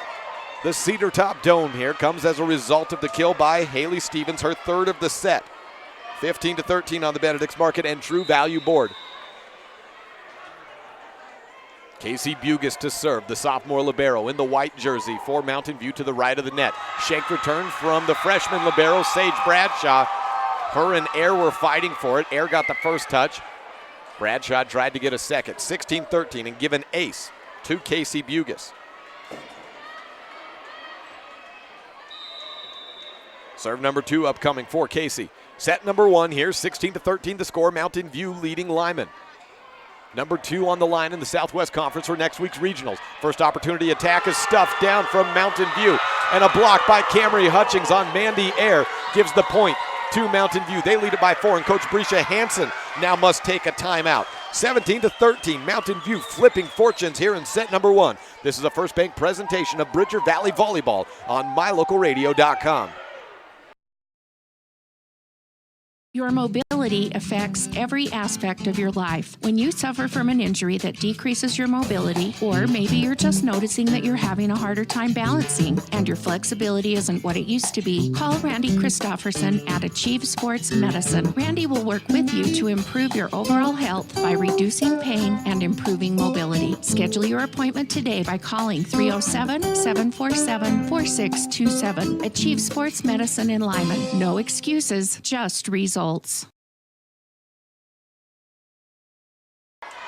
the Cedar Top Dome here comes as a result of the kill by Haley Stevens, her third of the set. 15-13 on the Benedict's Market and True Value board. Casey Bugis to serve, the sophomore libero in the white jersey for Mountain View to the right of the net. Shank return from the freshman libero, Sage Bradshaw. Her and Air were fighting for it. Air got the first touch. Bradshaw tried to get a second. 16-13 and give an ace to Casey Bugis. Serve number 2 upcoming for Casey. Set number 1 here, 16-13 to score. Mountain View leading Lyman. Number 2 on the line in the Southwest Conference for next week's regionals. First opportunity attack is stuffed down from Mountain View. And a block by Camry Hutchings on Mandy Air gives the point to Mountain View. They lead it by 4, and Coach Brescia Hansen now must take a timeout. 17-13, Mountain View flipping fortunes here in set number 1. This is a First Bank presentation of Bridger Valley Volleyball on MyLocalRadio.com. Your mobility affects every aspect of your life. When you suffer from an injury that decreases your mobility, or maybe you're just noticing that you're having a harder time balancing and your flexibility isn't what it used to be, call Randy Christofferson at Achieve Sports Medicine. Randy will work with you to improve your overall health by reducing pain and improving mobility. Schedule your appointment today by calling 307-747-4627. Achieve Sports Medicine in Lyman. No excuses, just results.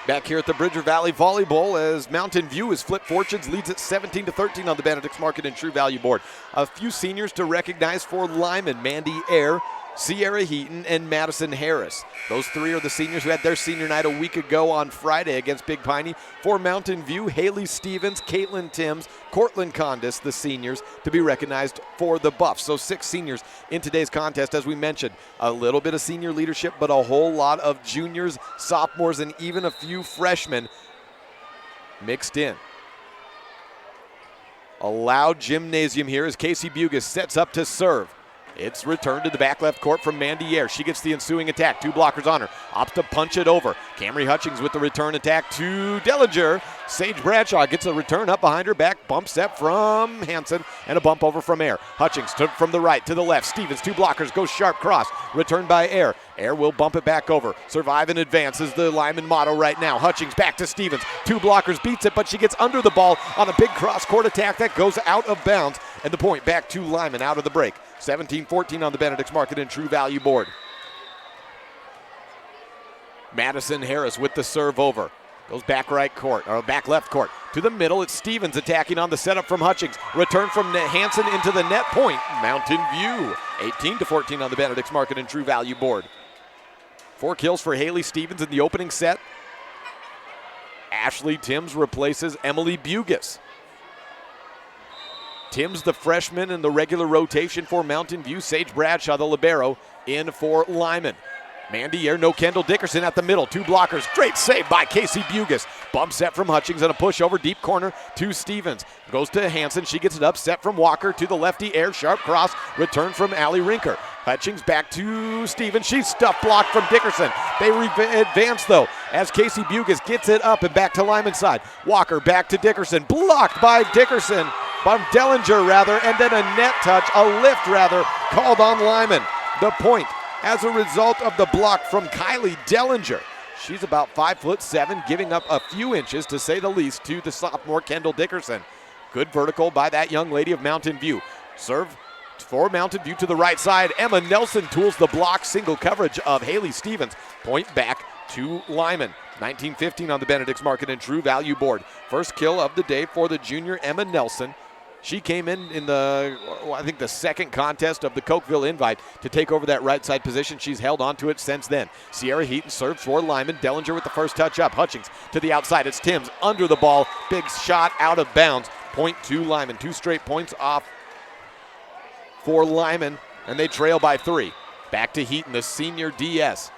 Back here at the Bridger Valley Volleyball as Mountain View is flipped fortunes, leads at 17-13 on the Benedict's Market and True Value board. A few seniors to recognize for Lyman: Mandy Air, Sierra Heaton, and Madison Harris. Those 3 are the seniors who had their senior night a week ago on Friday against Big Piney. For Mountain View, Haley Stevens, Caitlin Timms, Cortland Condis, the seniors, to be recognized for the Buffs. So 6 seniors in today's contest, as we mentioned. A little bit of senior leadership, but a whole lot of juniors, sophomores, and even a few freshmen mixed in. A loud gymnasium here as Casey Bugis sets up to serve. It's returned to the back left court from Mandy Air. She gets the ensuing attack. 2 blockers on her. Opts to punch it over. Camry Hutchings with the return attack to Dellinger. Sage Bradshaw gets a return up behind her back. Bump set from Hansen and a bump over from Air. Hutchings from the right to the left. Stevens, 2 blockers, goes sharp cross. Returned by Air. Air will bump it back over. Survive and advance is the Lyman motto right now. Hutchings back to Stevens. 2 blockers, beats it, but she gets under the ball on a big cross-court attack that goes out of bounds. And the point back to Lyman out of the break. 17-14 on the Benedict's Market and True Value board. Madison Harris with the serve over. Goes back right court, or back left court. To the middle, it's Stevens attacking on the setup from Hutchings. Return from Hansen into the net point. Mountain View. 18-14 on the Benedict's Market and True Value board. 4 kills for Haley Stevens in the opening set. Ashley Timms replaces Emily Bugis. Timms, the freshman in the regular rotation for Mountain View. Sage Bradshaw, the libero, in for Lyman. Mandy Air, no Kendall Dickerson at the middle. 2 blockers. Great save by Casey Bugis. Bump set from Hutchings and a push over deep corner to Stevens. Goes to Hansen. She gets it up. Set from Walker to the lefty air. Sharp cross. Return from Allie Rinker. Hutchings back to Stevens. She's stuffed blocked from Dickerson. They advance though as Casey Bugis gets it up and back to Lyman's side. Walker back to Dickerson. Blocked by Dickerson. By Dellinger rather. And then a net touch. A lift rather. Called on Lyman. The point as a result of the block from Kylie Dellinger. She's about 5'7", giving up a few inches, to say the least, to the sophomore Kendall Dickerson. Good vertical by that young lady of Mountain View. Serve for Mountain View to the right side. Emma Nelson tools the block, single coverage of Haley Stevens. Point back to Lyman. 19-15 on the Benedict's Market and True Value board. First kill of the day for the junior Emma Nelson. She came in the, I think, the second contest of the Cokeville invite to take over that right side position. She's held on to it since then. Sierra Heaton serves for Lyman. Dellinger with the first touch up. Hutchings to the outside. It's Timms under the ball. Big shot out of bounds. Point to Lyman. 2 straight points off for Lyman, and they trail by 3. Back to Heaton, the senior DS.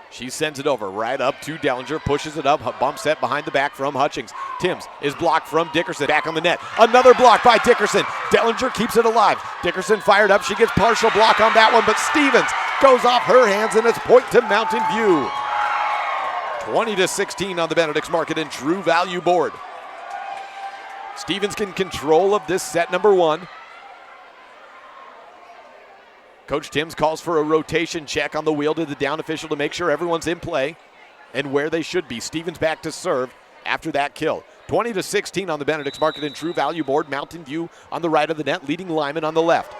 She sends it over right up to Dellinger, pushes it up, bump set behind the back from Hutchings. Timms is blocked from Dickerson, back on the net. Another block by Dickerson. Dellinger keeps it alive. Dickerson fired up, she gets partial block on that one, but Stevens goes off her hands, and it's point to Mountain View. 20-16 on the Benedict's Market and True Value board. Stevens in control of this set number 1. Coach Timms calls for a rotation check on the wheel to the down official to make sure everyone's in play and where they should be. Stevens back to serve after that kill. 20-16 on the Benedict's Market and True Value board. Mountain View on the right of the net, leading Lyman on the left.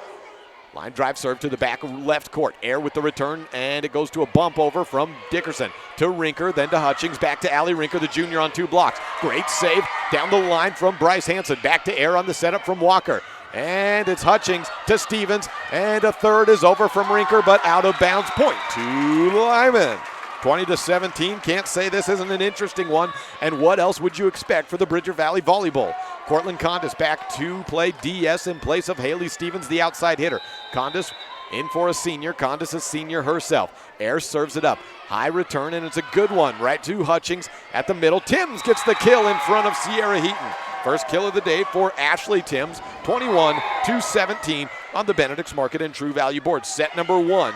Line drive serve to the back left court. Air with the return, and it goes to a bump over from Dickerson to Rinker, then to Hutchings, back to Allie Rinker, the junior, on 2 blocks. Great save down the line from Bryce Hansen. Back to Air on the setup from Walker. And it's Hutchings to Stevens, and a third is over from Rinker, but out of bounds. Point to Lyman. 20-17. Can't say this isn't an interesting one. And what else would you expect for the Bridger Valley Volleyball? Cortland Condis back to play DS in place of Haley Stevens, the outside hitter. Condis in for a senior. Condis a senior herself. Air serves it up. High return, and it's a good one right to Hutchings at the middle. Timms gets the kill in front of Sierra Heaton. First kill of the day for Ashley Timms, 21-17 on the Benedict's Market and True Value board. Set number 1,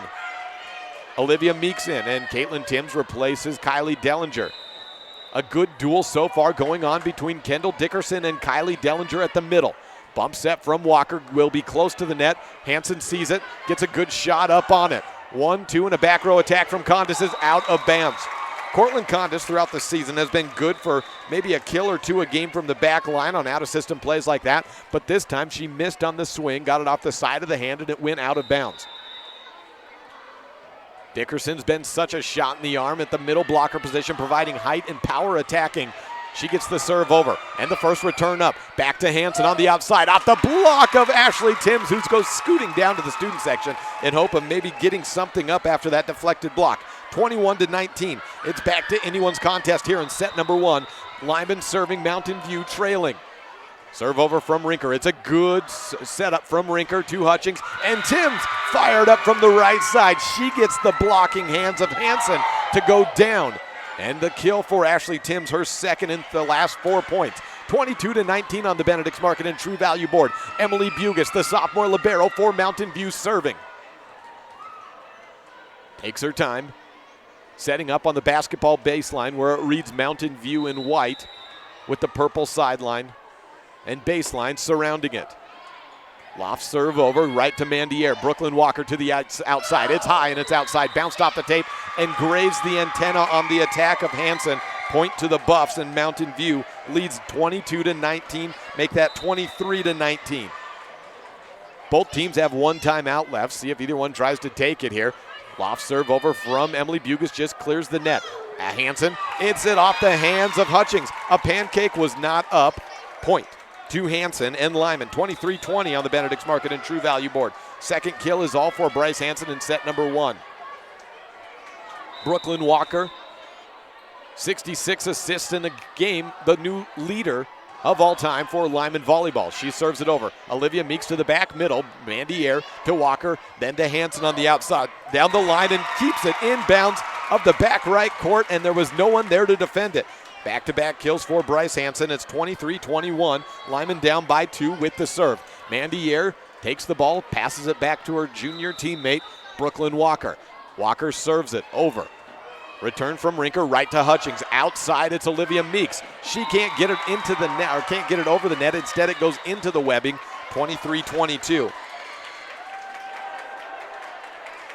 Olivia Meeks in, and Caitlin Timms replaces Kylie Dellinger. A good duel so far going on between Kendall Dickerson and Kylie Dellinger at the middle. Bump set from Walker will be close to the net. Hansen sees it, gets a good shot up on it. 1-2, and a back row attack from Condis is out of bounds. Cortland Condis throughout the season has been good for maybe a kill or 2 a game from the back line on out-of-system plays like that, but this time she missed on the swing, got it off the side of the hand, and it went out of bounds. Dickerson's been such a shot in the arm at the middle blocker position, providing height and power attacking. She gets the serve over, and the first return up. Back to Hansen on the outside, off the block of Ashley Timms, who goes scooting down to the student section in hope of maybe getting something up after that deflected block. 21-19. It's back to anyone's contest here in set number 1. Lyman serving, Mountain View trailing. Serve over from Rinker. It's a good setup from Rinker to Hutchings, and Timms fired up from the right side. She gets the blocking hands of Hansen to go down. And the kill for Ashley Timms, her second in the last 4 points. 22-19 on the Benedict's Market and True Value board. Emily Bugis, the sophomore libero for Mountain View, serving. Takes her time. Setting up on the basketball baseline where it reads Mountain View in white with the purple sideline and baseline surrounding it. Loft serve over right to Mandier. Brooklyn Walker to the outside. It's high and it's outside. Bounced off the tape and grazed the antenna on the attack of Hansen. Point to the Buffs, and Mountain View leads 22-19. Make that 23-19. Both teams have 1 timeout left. See if either one tries to take it here. Loft serve over from Emily Bugis, just clears the net. Hansen hits it off the hands of Hutchings. A pancake was not up. Point to Hansen and Lyman. 23-20 on the Benedict's Market and True Value board. Second kill is all for Bryce Hansen in set number 1. Brooklyn Walker, 66 assists in the game, the new leader of all time for Lyman Volleyball. She serves it over. Olivia Meeks to the back middle. Mandy Air to Walker, then to Hansen on the outside. Down the line and keeps it inbounds of the back right court, and there was no one there to defend it. Back-to-back kills for Bryce Hansen. It's 23-21. Lyman down by 2 with the serve. Mandy Air takes the ball, passes it back to her junior teammate, Brooklyn Walker. Walker serves it over. Return from Rinker right to Hutchings. Outside, it's Olivia Meeks. She can't get it into the net, or can't get it over the net. Instead, it goes into the webbing. 23-22.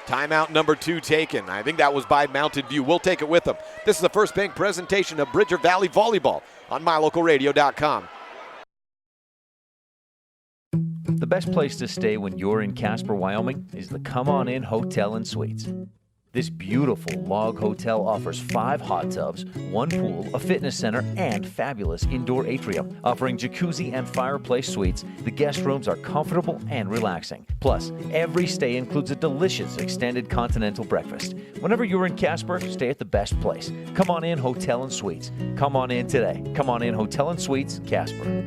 Timeout number 2 taken. I think that was by Mountain View. We'll take it with them. This is the First Bank presentation of Bridger Valley Volleyball on MyLocalRadio.com. The best place to stay when you're in Casper, Wyoming is the Come On In Hotel and Suites. This beautiful log hotel offers 5 hot tubs, 1 pool, a fitness center, and fabulous indoor atrium. Offering jacuzzi and fireplace suites, the guest rooms are comfortable and relaxing. Plus, every stay includes a delicious extended continental breakfast. Whenever you're in Casper, stay at the best place. Come On In Hotel and Suites. Come on in today. Come On In Hotel and Suites, Casper.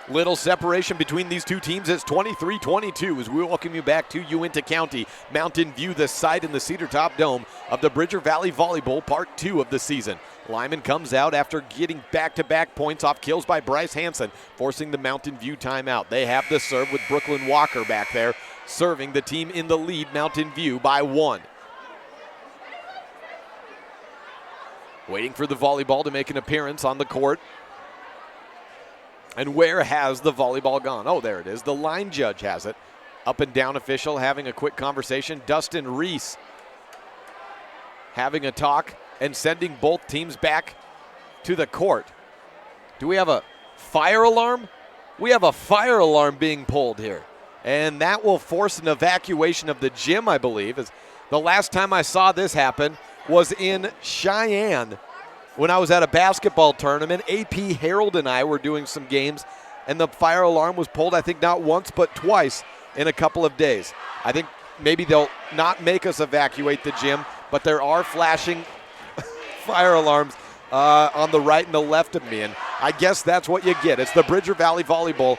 Little separation between these two teams. It's 23-22 as we welcome you back to Uinta County. Mountain View, the site in the Cedar Top Dome of the Bridger Valley Volleyball Part 2 of the season. Lyman comes out after getting back-to-back points off kills by Bryce Hansen, forcing the Mountain View timeout. They have the serve with Brooklyn Walker back there, serving the team in the lead, Mountain View, by 1. Waiting for the volleyball to make an appearance on the court. And where has the volleyball gone? Oh, there it is. The line judge has it. Up and down official having a quick conversation. Dustin Reese having a talk and sending both teams back to the court. Do we have a fire alarm? We have a fire alarm being pulled here. And that will force an evacuation of the gym, I believe. As the last time I saw this happen was in Cheyenne. When I was at a basketball tournament, AP Harold and I were doing some games, and the fire alarm was pulled, I think not once, but twice in a couple of days. I think maybe they'll not make us evacuate the gym, but there are flashing fire alarms on the right and the left of me, and I guess that's what you get. It's the Bridger Valley Volleyball,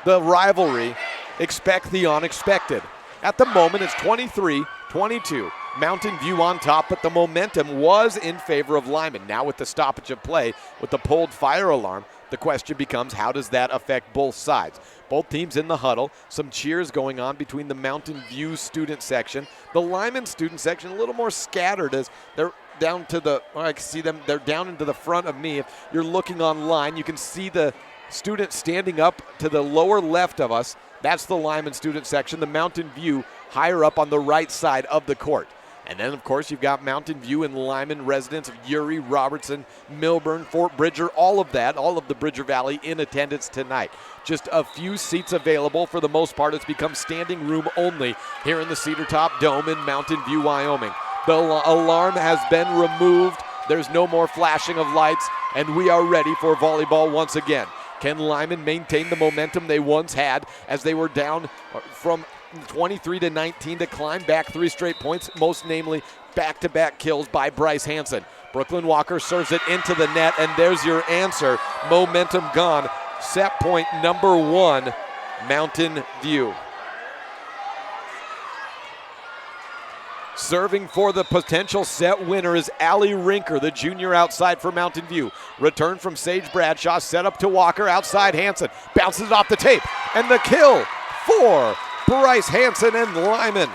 the rivalry. Expect the unexpected. At the moment, it's 23-22. Mountain View on top, but the momentum was in favor of Lyman. Now with the stoppage of play, with the pulled fire alarm, the question becomes, how does that affect both sides? Both teams in the huddle, some cheers going on between the Mountain View student section. The Lyman student section a little more scattered as they're down to the, I can see them, they're down into the front of me. If you're looking online, you can see the students standing up to the lower left of us. That's the Lyman student section. The Mountain View higher up on the right side of the court. And then, of course, you've got Mountain View and Lyman residents of Uri, Robertson, Milburn, Fort Bridger, all of that, all of the Bridger Valley in attendance tonight. Just a few seats available. For the most part, it's become standing room only here in the Cedar Top Dome in Mountain View, Wyoming. The alarm has been removed. There's no more flashing of lights, and we are ready for volleyball once again. Can Lyman maintain the momentum they once had as they were down from 23-19 to climb back 3 straight points, most namely back-to-back kills by Bryce Hansen? Brooklyn Walker serves it into the net, and there's your answer. Momentum gone. Set point number 1, Mountain View. Serving for the potential set winner is Allie Rinker, the junior outside for Mountain View. Return from Sage Bradshaw, set up to Walker, outside Hansen. Bounces it off the tape, and the kill for Bryce Hansen and Lyman.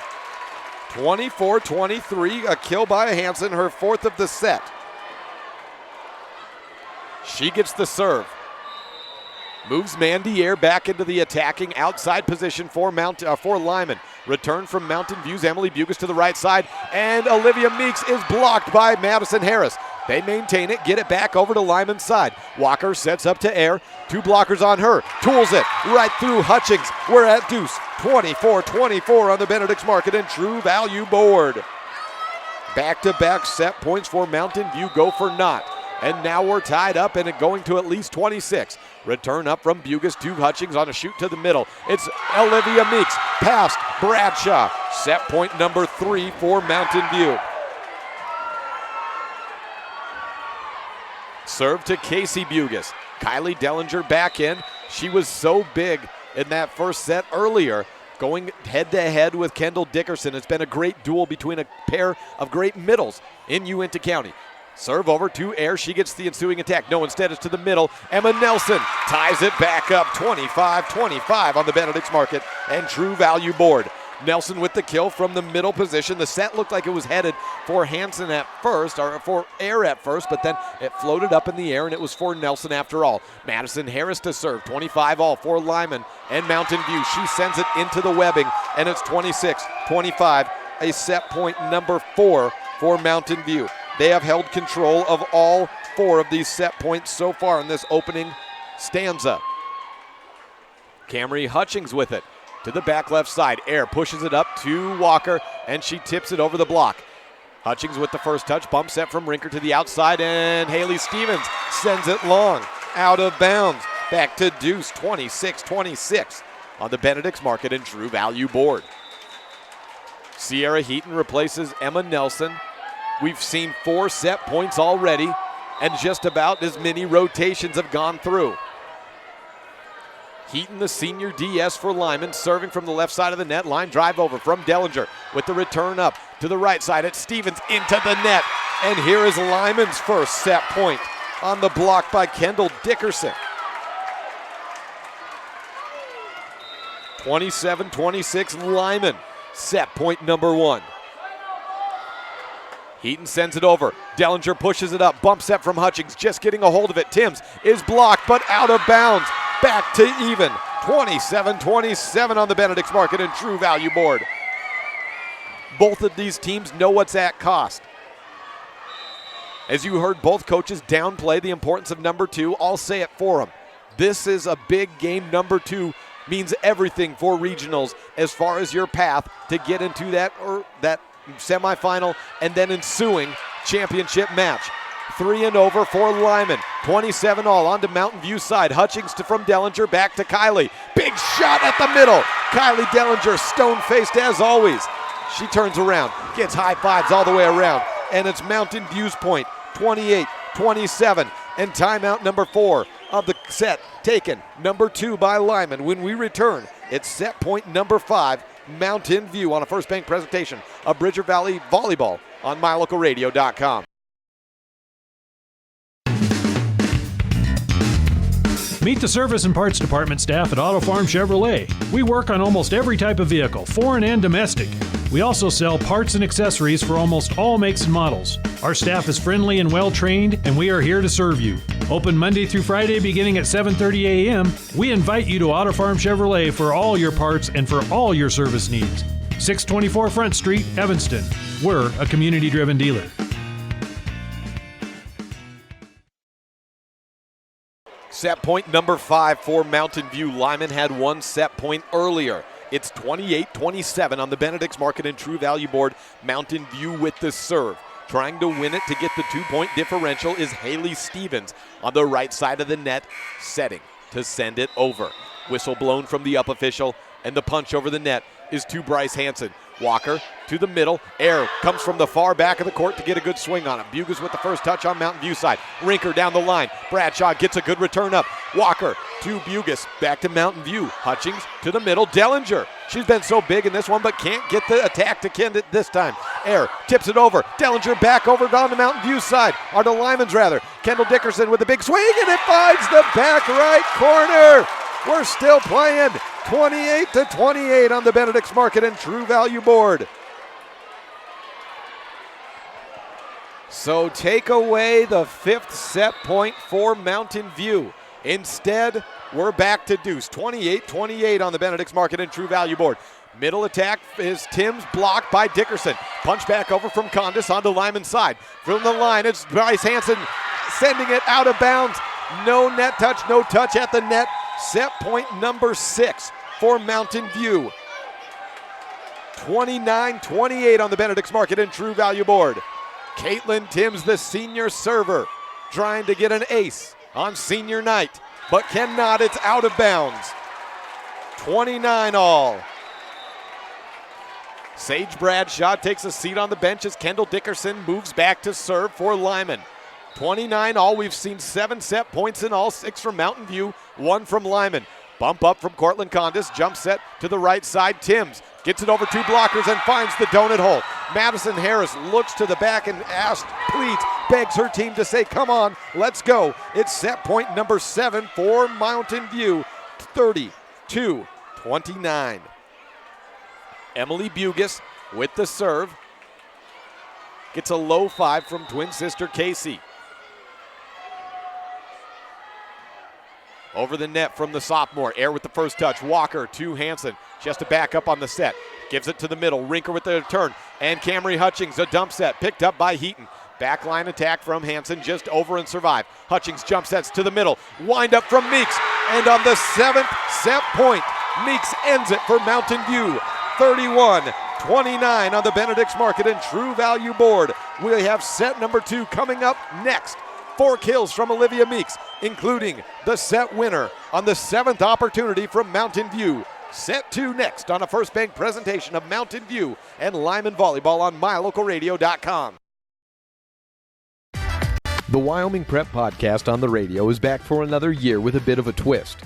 24-23, a kill by Hansen, her 4th of the set. She gets the serve. Moves Mandy Air back into the attacking outside position for Lyman. Return from Mountain View's Emily Bugas to the right side, and Olivia Meeks is blocked by Madison Harris. They maintain it, get it back over to Lyman's side. Walker sets up to Air, 2 blockers on her, tools it right through Hutchings. We're at deuce, 24-24 on the Benedict's Market and True Value board. Back-to-back set points for Mountain View go for naught. And now we're tied up and it going to at least 26. Return up from Bugis to Hutchings on a shoot to the middle. It's Olivia Meeks past Bradshaw. Set point number 3 for Mountain View. Serve to Casey Bugis. Kylie Dellinger back in. She was so big in that first set earlier, going head-to-head with Kendall Dickerson. It's been a great duel between a pair of great middles in Uintah County. Serve over to Air. She gets the ensuing attack. No, instead it's to the middle. Emma Nelson ties it back up. 25-25 on the Benedict's Market and True Value board. Nelson with the kill from the middle position. The set looked like it was headed for Hansen at first, or for Air at first, but then it floated up in the air and it was for Nelson after all. Madison Harris to serve. 25-all for Lyman and Mountain View. She sends it into the webbing and it's 26-25, a set point number 4 for Mountain View. They have held control of all 4 of these set points so far in this opening stanza. Camry Hutchings with it to the back left side. Air pushes it up to Walker, and she tips it over the block. Hutchings with the first touch, bump set from Rinker to the outside, and Haley Stevens sends it long, out of bounds. Back to Deuce, 26-26 on the Benedict's Market and True Value board. Sierra Heaton replaces Emma Nelson. We've seen 4 set points already, and just about as many rotations have gone through. Heaton, the senior DS for Lyman, serving from the left side of the net. Line drive over from Dellinger with the return up to the right side. It's Stevens into the net. And here is Lyman's first set point on the block by Kendall Dickerson. 27-26 Lyman, set point number 1. Heaton sends it over. Dellinger pushes it up. Bump set from Hutchings, just getting a hold of it. Timms is blocked, but out of bounds. Back to even. 27-27 on the Benedict's Market and True Value board. Both of these teams know what's at cost. As you heard both coaches downplay the importance of number 2, I'll say it for them. This is a big game. Number 2 means everything for regionals as far as your path to get into that semifinal and then ensuing championship match. 3 and over for Lyman. 27-all onto Mountain View side. Hutchings from Dellinger back to Kylie. Big shot at the middle. Kylie Dellinger, stone-faced as always. She turns around, gets high fives all the way around, and it's Mountain View's point. 28-27, and timeout number 4 of the set taken. Number 2 by Lyman. When we return, it's set point number 5, Mountain View, on a First Bank presentation of Bridger Valley Volleyball on MyLocalRadio.com. Meet the service and parts department staff at Auto Farm Chevrolet. We work on almost every type of vehicle, foreign and domestic. We also sell parts and accessories for almost all makes and models. Our staff is friendly and well trained, and we are here to serve you. Open Monday through Friday beginning at 7:30 a.m. We invite you to Auto Farm Chevrolet for all your parts and for all your service needs. 624 Front Street, Evanston. We're a community-driven dealer. Set point number 5 for Mountain View. Lyman had 1 set point earlier. It's 28-27 on the Benedict's Market and True Value board. Mountain View with the serve. Trying to win it to get the 2-point differential is Haley Stevens on the right side of the net, setting to send it over. Whistle blown from the up official, and the punch over the net is to Bryce Hansen. Walker to the middle. Air comes from the far back of the court to get a good swing on it. Bugis with the first touch on Mountain View side. Rinker down the line. Bradshaw gets a good return up. Walker to Bugis. Back to Mountain View. Hutchings to the middle. Dellinger. She's been so big in this one, but can't get the attack to Kend this time. Air tips it over. Dellinger back over down to Mountain View side. Or to Lyman's rather. Kendall Dickerson with a big swing, and it finds the back right corner. We're still playing. 28-28 on the Benedict's Market and True Value board. So take away the 5th set point for Mountain View. Instead, we're back to deuce. 28-28 on the Benedict's Market and True Value board. Middle attack is Timms, blocked by Dickerson. Punch back over from Condis onto Lyman's side. From the line, it's Bryce Hansen sending it out of bounds. No net touch, no touch at the net. Set point number 6 for Mountain View. 29-28 on the Benedict's Market and True Value board. Caitlin Timms, the senior server, trying to get an ace on senior night, but cannot. It's out of bounds. 29 all. Sage Bradshaw takes a seat on the bench as Kendall Dickerson moves back to serve for Lyman. 29 all. We've seen 7 set points in all, 6 from Mountain View, 1 from Lyman. Bump up from Cortland Condis, jump set to the right side. Timms gets it over 2 blockers and finds the donut hole. Madison Harris looks to the back and pleads, begs her team to say, come on, let's go. It's set point number 7 for Mountain View, 32-29. Emily Bugis with the serve. Gets a low 5 from twin sister Casey. Over the net from the sophomore. Air with the first touch. Walker to Hansen. She has to back up on the set. Gives it to the middle. Rinker with the return. And Camry Hutchings, a dump set. Picked up by Heaton. Backline attack from Hansen. Just over and survive. Hutchings jump sets to the middle. Wind up from Meeks. And on the 7th set point, Meeks ends it for Mountain View. 31-29 on the Benedict's Market and True Value board. We have set number 2 coming up next. 4 kills from Olivia Meeks, including the set winner on the 7th opportunity from Mountain View. Set 2 next on a First Bank presentation of Mountain View and Lyman Volleyball on mylocalradio.com. The Wyoming Prep Podcast on the radio is back for another year with a bit of a twist.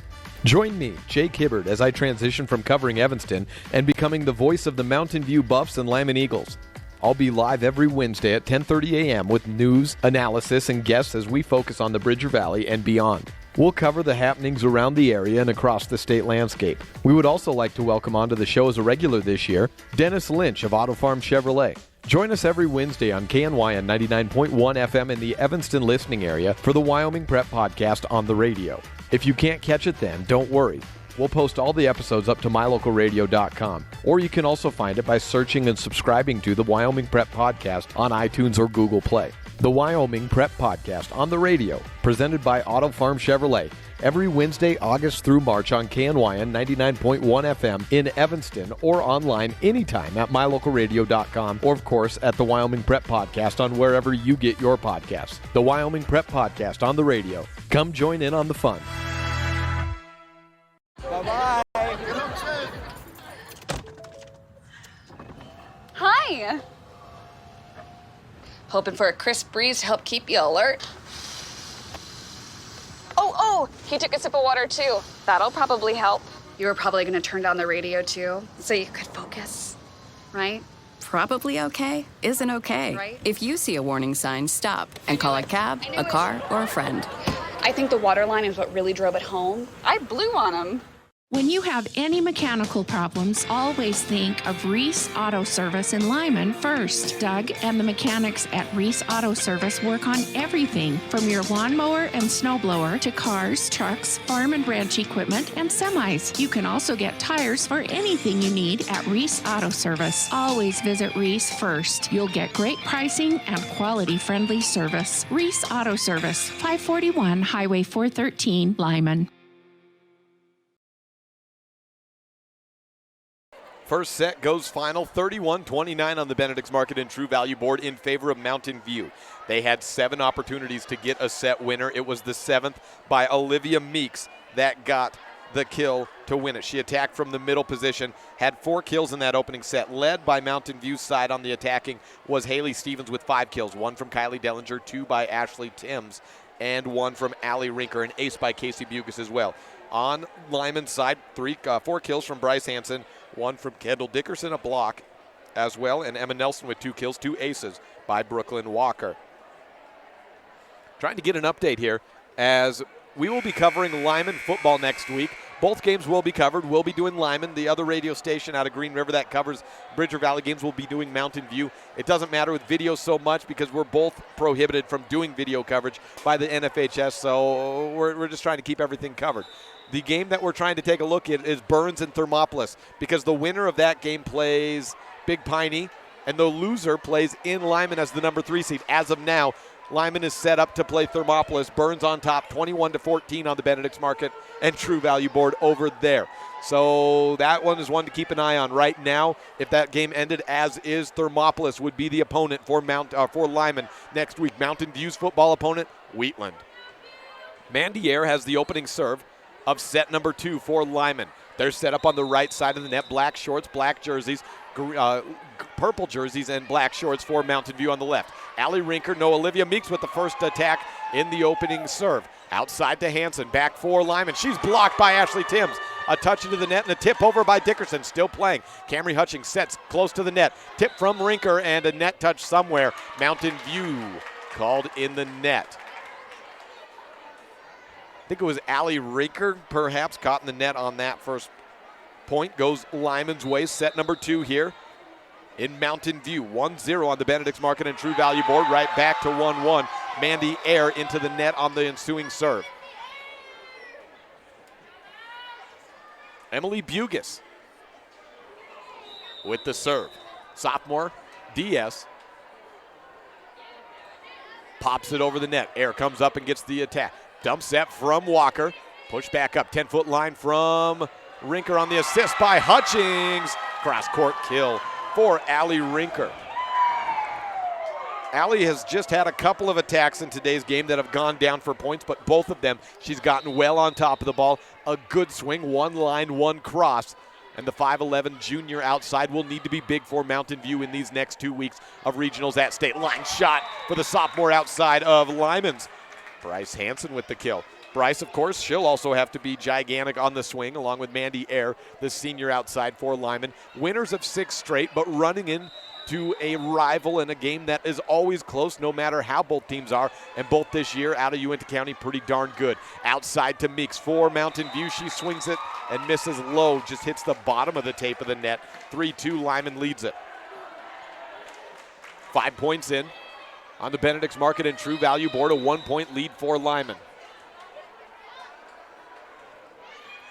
Join me, Jake Hibbard, as I transition from covering Evanston and becoming the voice of the Mountain View Buffs and Lyman Eagles. I'll be live every Wednesday at 10:30 a.m. with news, analysis, and guests as we focus on the Bridger Valley and beyond. We'll cover the happenings around the area and across the state landscape. We would also like to welcome onto the show as a regular this year, Dennis Lynch of Auto Farm Chevrolet. Join us every Wednesday on KNY on 99.1 FM in the Evanston listening area for the Wyoming Prep Podcast on the radio. If you can't catch it then, don't worry. We'll post all the episodes up to mylocalradio.com, or you can also find it by searching and subscribing to the Wyoming Prep Podcast on iTunes or Google Play. The Wyoming Prep Podcast on the radio, presented by Auto Farm Chevrolet, every Wednesday, August through March on KNY 99.1 FM in Evanston, or online anytime at mylocalradio.com, or of course at the Wyoming Prep Podcast on wherever you get your podcasts. The Wyoming Prep Podcast on the radio. Come join in on the fun. Bye-bye. Hi. Hoping for a crisp breeze to help keep you alert. Oh, he took a sip of water too. That'll probably help. You were probably gonna turn down the radio too, so you could focus, right? Probably okay isn't okay. Right. If you see a warning sign, stop and call a cab, a car, or a friend. I think the water line is what really drove it home. I blew on him. When you have any mechanical problems, always think of Reese Auto Service in Lyman first. Doug and the mechanics at Reese Auto Service work on everything from your lawnmower and snowblower to cars, trucks, farm and ranch equipment, and semis. You can also get tires for anything you need at Reese Auto Service. Always visit Reese first. You'll get great pricing and quality-friendly service. Reese Auto Service, 541 Highway 413, Lyman. First set goes final, 31-29 on the Benedict's Market and True Value board in favor of Mountain View. They had 7 opportunities to get a set winner. It was the 7th by Olivia Meeks that got the kill to win it. She attacked from the middle position, had 4 kills in that opening set. Led by Mountain View's side on the attacking was Haley Stevens with 5 kills, 1 from Kylie Dellinger, 2 by Ashley Timms, and 1 from Allie Rinker, an ace by Casey Bugis as well. On Lyman's side, 4 kills from Bryce Hansen, 1 from Kendall Dickerson, a block as well, and Emma Nelson with 2 kills, 2 aces by Brooklyn Walker. Trying to get an update here as we will be covering Lyman football next week. Both games will be covered. We'll be doing Lyman. The other radio station out of Green River that covers Bridger Valley games will be doing Mountain View. It doesn't matter with video so much because we're both prohibited from doing video coverage by the NFHS, so we're just trying to keep everything covered. The game that we're trying to take a look at is Burns and Thermopolis because the winner of that game plays Big Piney and the loser plays in Lyman as the number 3 seed. As of now, Lyman is set up to play Thermopolis. Burns on top, 21-14 on the Benedict's Market and True Value board over there. So that one is one to keep an eye on right now. If that game ended as is, Thermopolis would be the opponent for Lyman next week. Mountain View's football opponent, Wheatland. Mandy Air has the opening serve of set number 2 for Lyman. They're set up on the right side of the net. Black shorts, black jerseys, purple jerseys, and black shorts for Mountain View on the left. Allie Rinker, no Olivia Meeks with the first attack in the opening serve. Outside to Hansen, back for Lyman. She's blocked by Ashley Timms. A touch into the net and a tip over by Dickerson, still playing. Camry Hutchings sets close to the net. Tip from Rinker and a net touch somewhere. Mountain View called in the net. I think it was Allie Rinker perhaps caught in the net on that first point. Goes Lyman's way, set number 2 here in Mountain View. 1-0 on the Benedict's Market and True Value board. Right back to 1-1. Mandy Air into the net on the ensuing serve. Emily Bugis with the serve. Sophomore DS pops it over the net. Air comes up and gets the attack. Dump set from Walker. Push back up. 10-foot line from Rinker on the assist by Hutchings. Cross-court kill for Allie Rinker. Allie has just had a couple of attacks in today's game that have gone down for points, but both of them she's gotten well on top of the ball. A good swing, one line, one cross. And the 5'11 junior outside will need to be big for Mountain View in these next 2 weeks of regionals at state. Line shot for the sophomore outside of Lyman's. Bryce Hansen with the kill. Bryce, of course, she'll also have to be gigantic on the swing, along with Mandy Air, the senior outside for Lyman. Winners of 6 straight, but running in to a rival in a game that is always close, no matter how both teams are. And both this year out of Uinta County, pretty darn good. Outside to Meeks for Mountain View. She swings it and misses low, just hits the bottom of the tape of the net. 3-2, Lyman leads it. 5 points in on the Benedict's Market and True Value board, a 1-point lead for Lyman.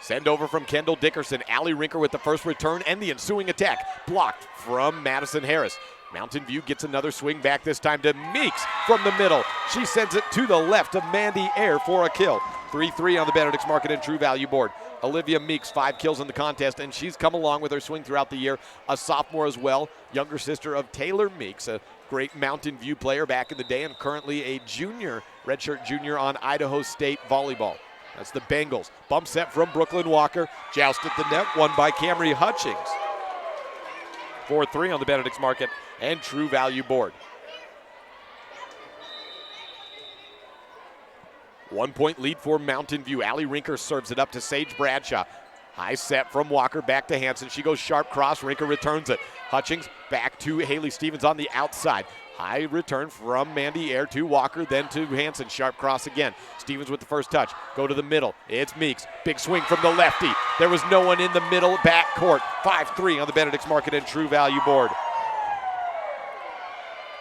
Send over from Kendall Dickerson. Allie Rinker with the first return and the ensuing attack. Blocked from Madison Harris. Mountain View gets another swing back, this time to Meeks from the middle. She sends it to the left of Mandy Air for a kill. 3-3 on the Benedict's Market and True Value board. Olivia Meeks, 5 kills in the contest, and she's come along with her swing throughout the year. A sophomore as well, younger sister of Taylor Meeks, a great Mountain View player back in the day and currently a junior, redshirt junior on Idaho State volleyball. That's the Bengals. Bump set from Brooklyn Walker. Joust at the net, won by Camry Hutchings. 4-3 on the Benedict's Market and True Value board. 1-point lead for Mountain View. Allie Rinker serves it up to Sage Bradshaw. High set from Walker back to Hansen. She goes sharp cross. Rinker returns it. Hutchings back to Haley Stevens on the outside. High return from Mandy Air to Walker, then to Hansen. Sharp cross again. Stevens with the first touch. Go to the middle. It's Meeks. Big swing from the lefty. There was no one in the middle back court. 5-3 on the Benedict's Market and True Value board.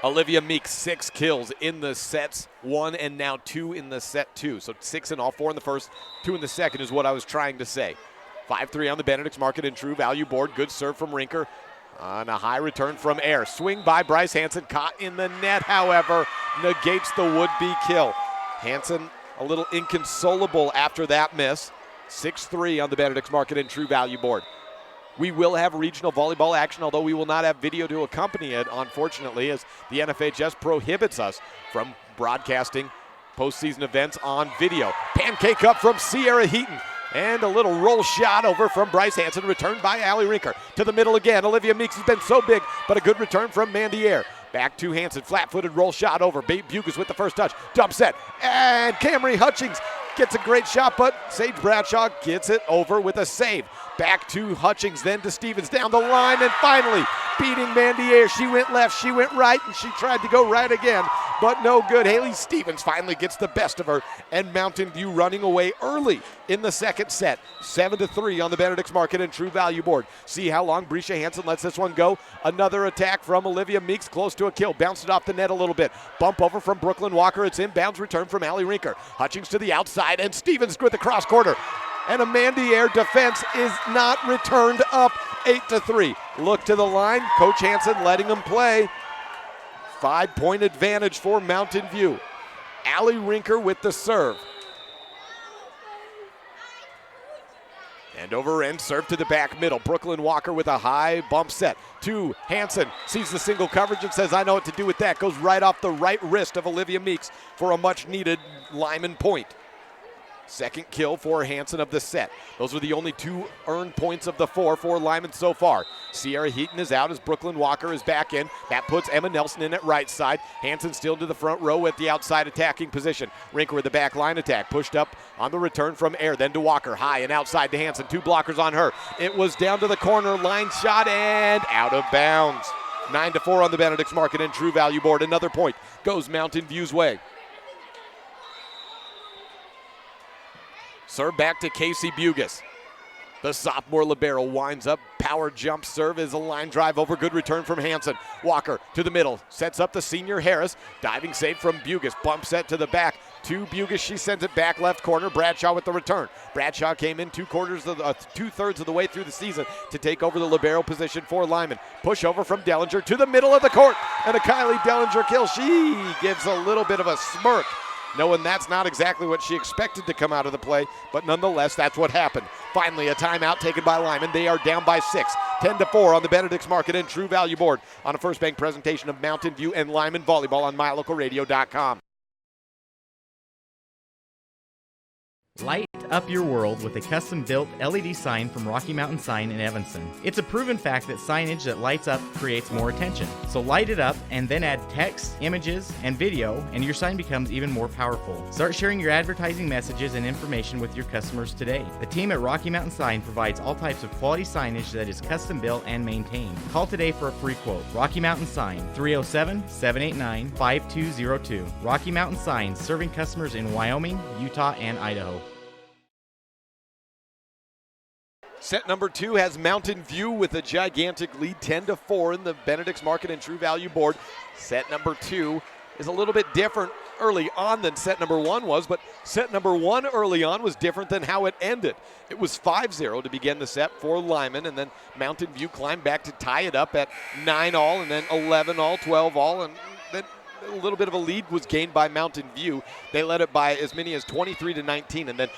Olivia Meeks, 6 kills in the sets 1 and now 2 in the set 2. So 6 in all, 4 in the first, 2 in the second is what I was trying to say. 5-3 on the Benedict's Market and True Value board. Good serve from Rinker. On a high return from Air. Swing by Bryce Hansen. Caught in the net, however, negates the would-be kill. Hansen a little inconsolable after that miss. 6-3 on the Benedict's Market and True Value board. We will have regional volleyball action, although we will not have video to accompany it, unfortunately, as the NFHS prohibits us from broadcasting postseason events on video. Pancake up from Sierra Heaton. And a little roll shot over from Bryce Hansen, returned by Allie Rinker. To the middle again. Olivia Meeks has been so big, but a good return from Mandy Air. Back to Hansen, flat-footed roll shot over. Bugis with the first touch. Dump set. And Camry Hutchings gets a great shot, but Sage Bradshaw gets it over with a save. Back to Hutchings, then to Stevens down the line, and finally beating Mandy Air. She went left, she went right, and she tried to go right again, but no good. Haley Stevens finally gets the best of her, and Mountain View running away early in the second set. 7-3 on the Benedict's Market and True Value board. See how long Brescia Hansen lets this one go. Another attack from Olivia Meeks, close to a kill. Bounced it off the net a little bit. Bump over from Brooklyn Walker. It's inbounds return from Allie Rinker. Hutchings to the outside, and Stevens with the cross quarter. And a Mandy Air defense is not returned up. 8-3. Look to the line. Coach Hansen letting them play. 5-point advantage for Mountain View. Allie Rinker with the serve. And over end, serve to the back middle. Brooklyn Walker with a high bump set to Hansen. Sees the single coverage and says, I know what to do with that. Goes right off the right wrist of Olivia Meeks for a much-needed Lyman point. Second kill for Hansen of the set. Those are the only 2 earned points of the 4 for Lyman so far. Sierra Heaton is out as Brooklyn Walker is back in. That puts Emma Nelson in at right side. Hansen still to the front row at the outside attacking position. Rinker with the back line attack. Pushed up on the return from Air. Then to Walker. High and outside to Hansen. 2 blockers on her. It was down to the corner. Line shot and out of bounds. 9-4 on the Benedict's Market and True Value board. Another point goes Mountain View's way. Serve back to Casey Bugis. The sophomore libero winds up. Power jump serve is a line drive over. Good return from Hansen. Walker to the middle. Sets up the senior Harris. Diving save from Bugis. Bump set to the back to Bugis. She sends it back left corner. Bradshaw with the return. Bradshaw came in 2/3 of the way through the season to take over the libero position for Lyman. Push over from Dellinger to the middle of the court. And a Kylie Dellinger kill. She gives a little bit of a smirk, knowing that's not exactly what she expected to come out of the play, but nonetheless, that's what happened. Finally, a timeout taken by Lyman. They are down by 6, 10-4 on the Benedict's Market and True Value board on a First Bank presentation of Mountain View and Lyman Volleyball on MyLocalRadio.com. Light up your world with a custom-built LED sign from Rocky Mountain Sign in Evanston. It's a proven fact that signage that lights up creates more attention. So light it up and then add text, images, and video, and your sign becomes even more powerful. Start sharing your advertising messages and information with your customers today. The team at Rocky Mountain Sign provides all types of quality signage that is custom-built and maintained. Call today for a free quote. Rocky Mountain Sign, 307-789-5202. Rocky Mountain Sign, serving customers in Wyoming, Utah, and Idaho. Set number 2 has Mountain View with a gigantic lead, 10-4 in the Benedict's Market and True Value board. Set number 2 is a little bit different early on than set number 1 was, but set number 1 early on was different than how it ended. It was 5-0 to begin the set for Lyman, and then Mountain View climbed back to tie it up at 9-all, and then 11-all, 12-all, and then a little bit of a lead was gained by Mountain View. They led it by as many as 23-19, and then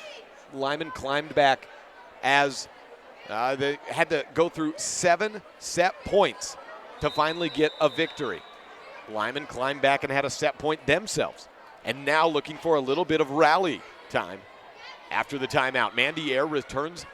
Lyman climbed back as they had to go through 7 set points to finally get a victory. Lyman climbed back and had a set point themselves, and now looking for a little bit of rally time after the timeout. Mandy Air returns